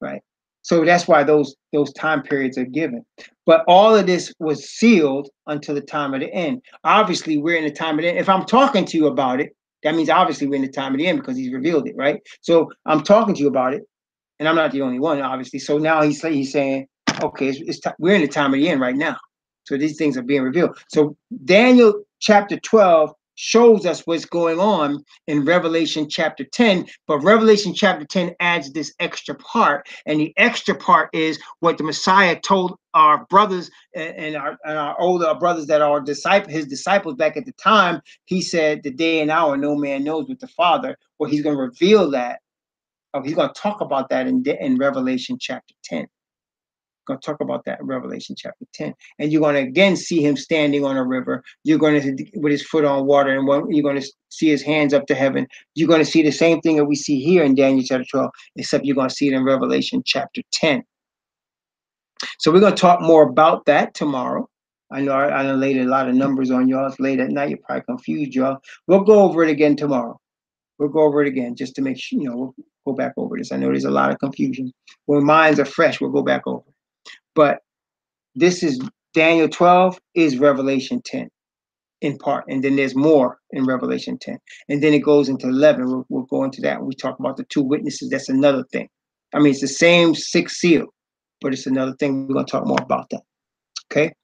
Right. So that's why those time periods are given. But all of this was sealed until the time of the end. Obviously, we're in the time of the end. If I'm talking to you about it, that means obviously we're in the time of the end because he's revealed it, right? So I'm talking to you about it, and I'm not the only one, obviously. So now he's saying, okay, we're in the time of the end right now. So these things are being revealed. So Daniel chapter 12 shows us what's going on in Revelation chapter 10, but Revelation chapter 10 adds this extra part, and the extra part is what the Messiah told our brothers and our older brothers that are his disciples back at the time. He said, the day and hour no man knows but the Father. Well, he's going to reveal that. He's going to talk about that in Revelation chapter 10. Going to talk about that in Revelation chapter 10. And you're going to again see him standing on a river. You're going to, with his foot on water, and you're going to see his hands up to heaven. You're going to see the same thing that we see here in Daniel chapter 12, except you're going to see it in Revelation chapter 10. So we're going to talk more about that tomorrow. I know I laid a lot of numbers on y'all. It's late at night. You're probably confused, y'all. We'll go over it again tomorrow. We'll go over it again just to make sure, we'll go back over this. I know there's a lot of confusion. When minds are fresh, we'll go back over it. But this is Daniel 12 is Revelation 10 in part. And then there's more in Revelation 10. And then it goes into 11. We'll go into that when we talk about the two witnesses. That's another thing. I mean, it's the same sixth seal, but it's another thing. We're going to talk more about that. Okay?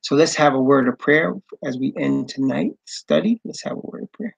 So let's have a word of prayer as we end tonight's study. Let's have a word of prayer.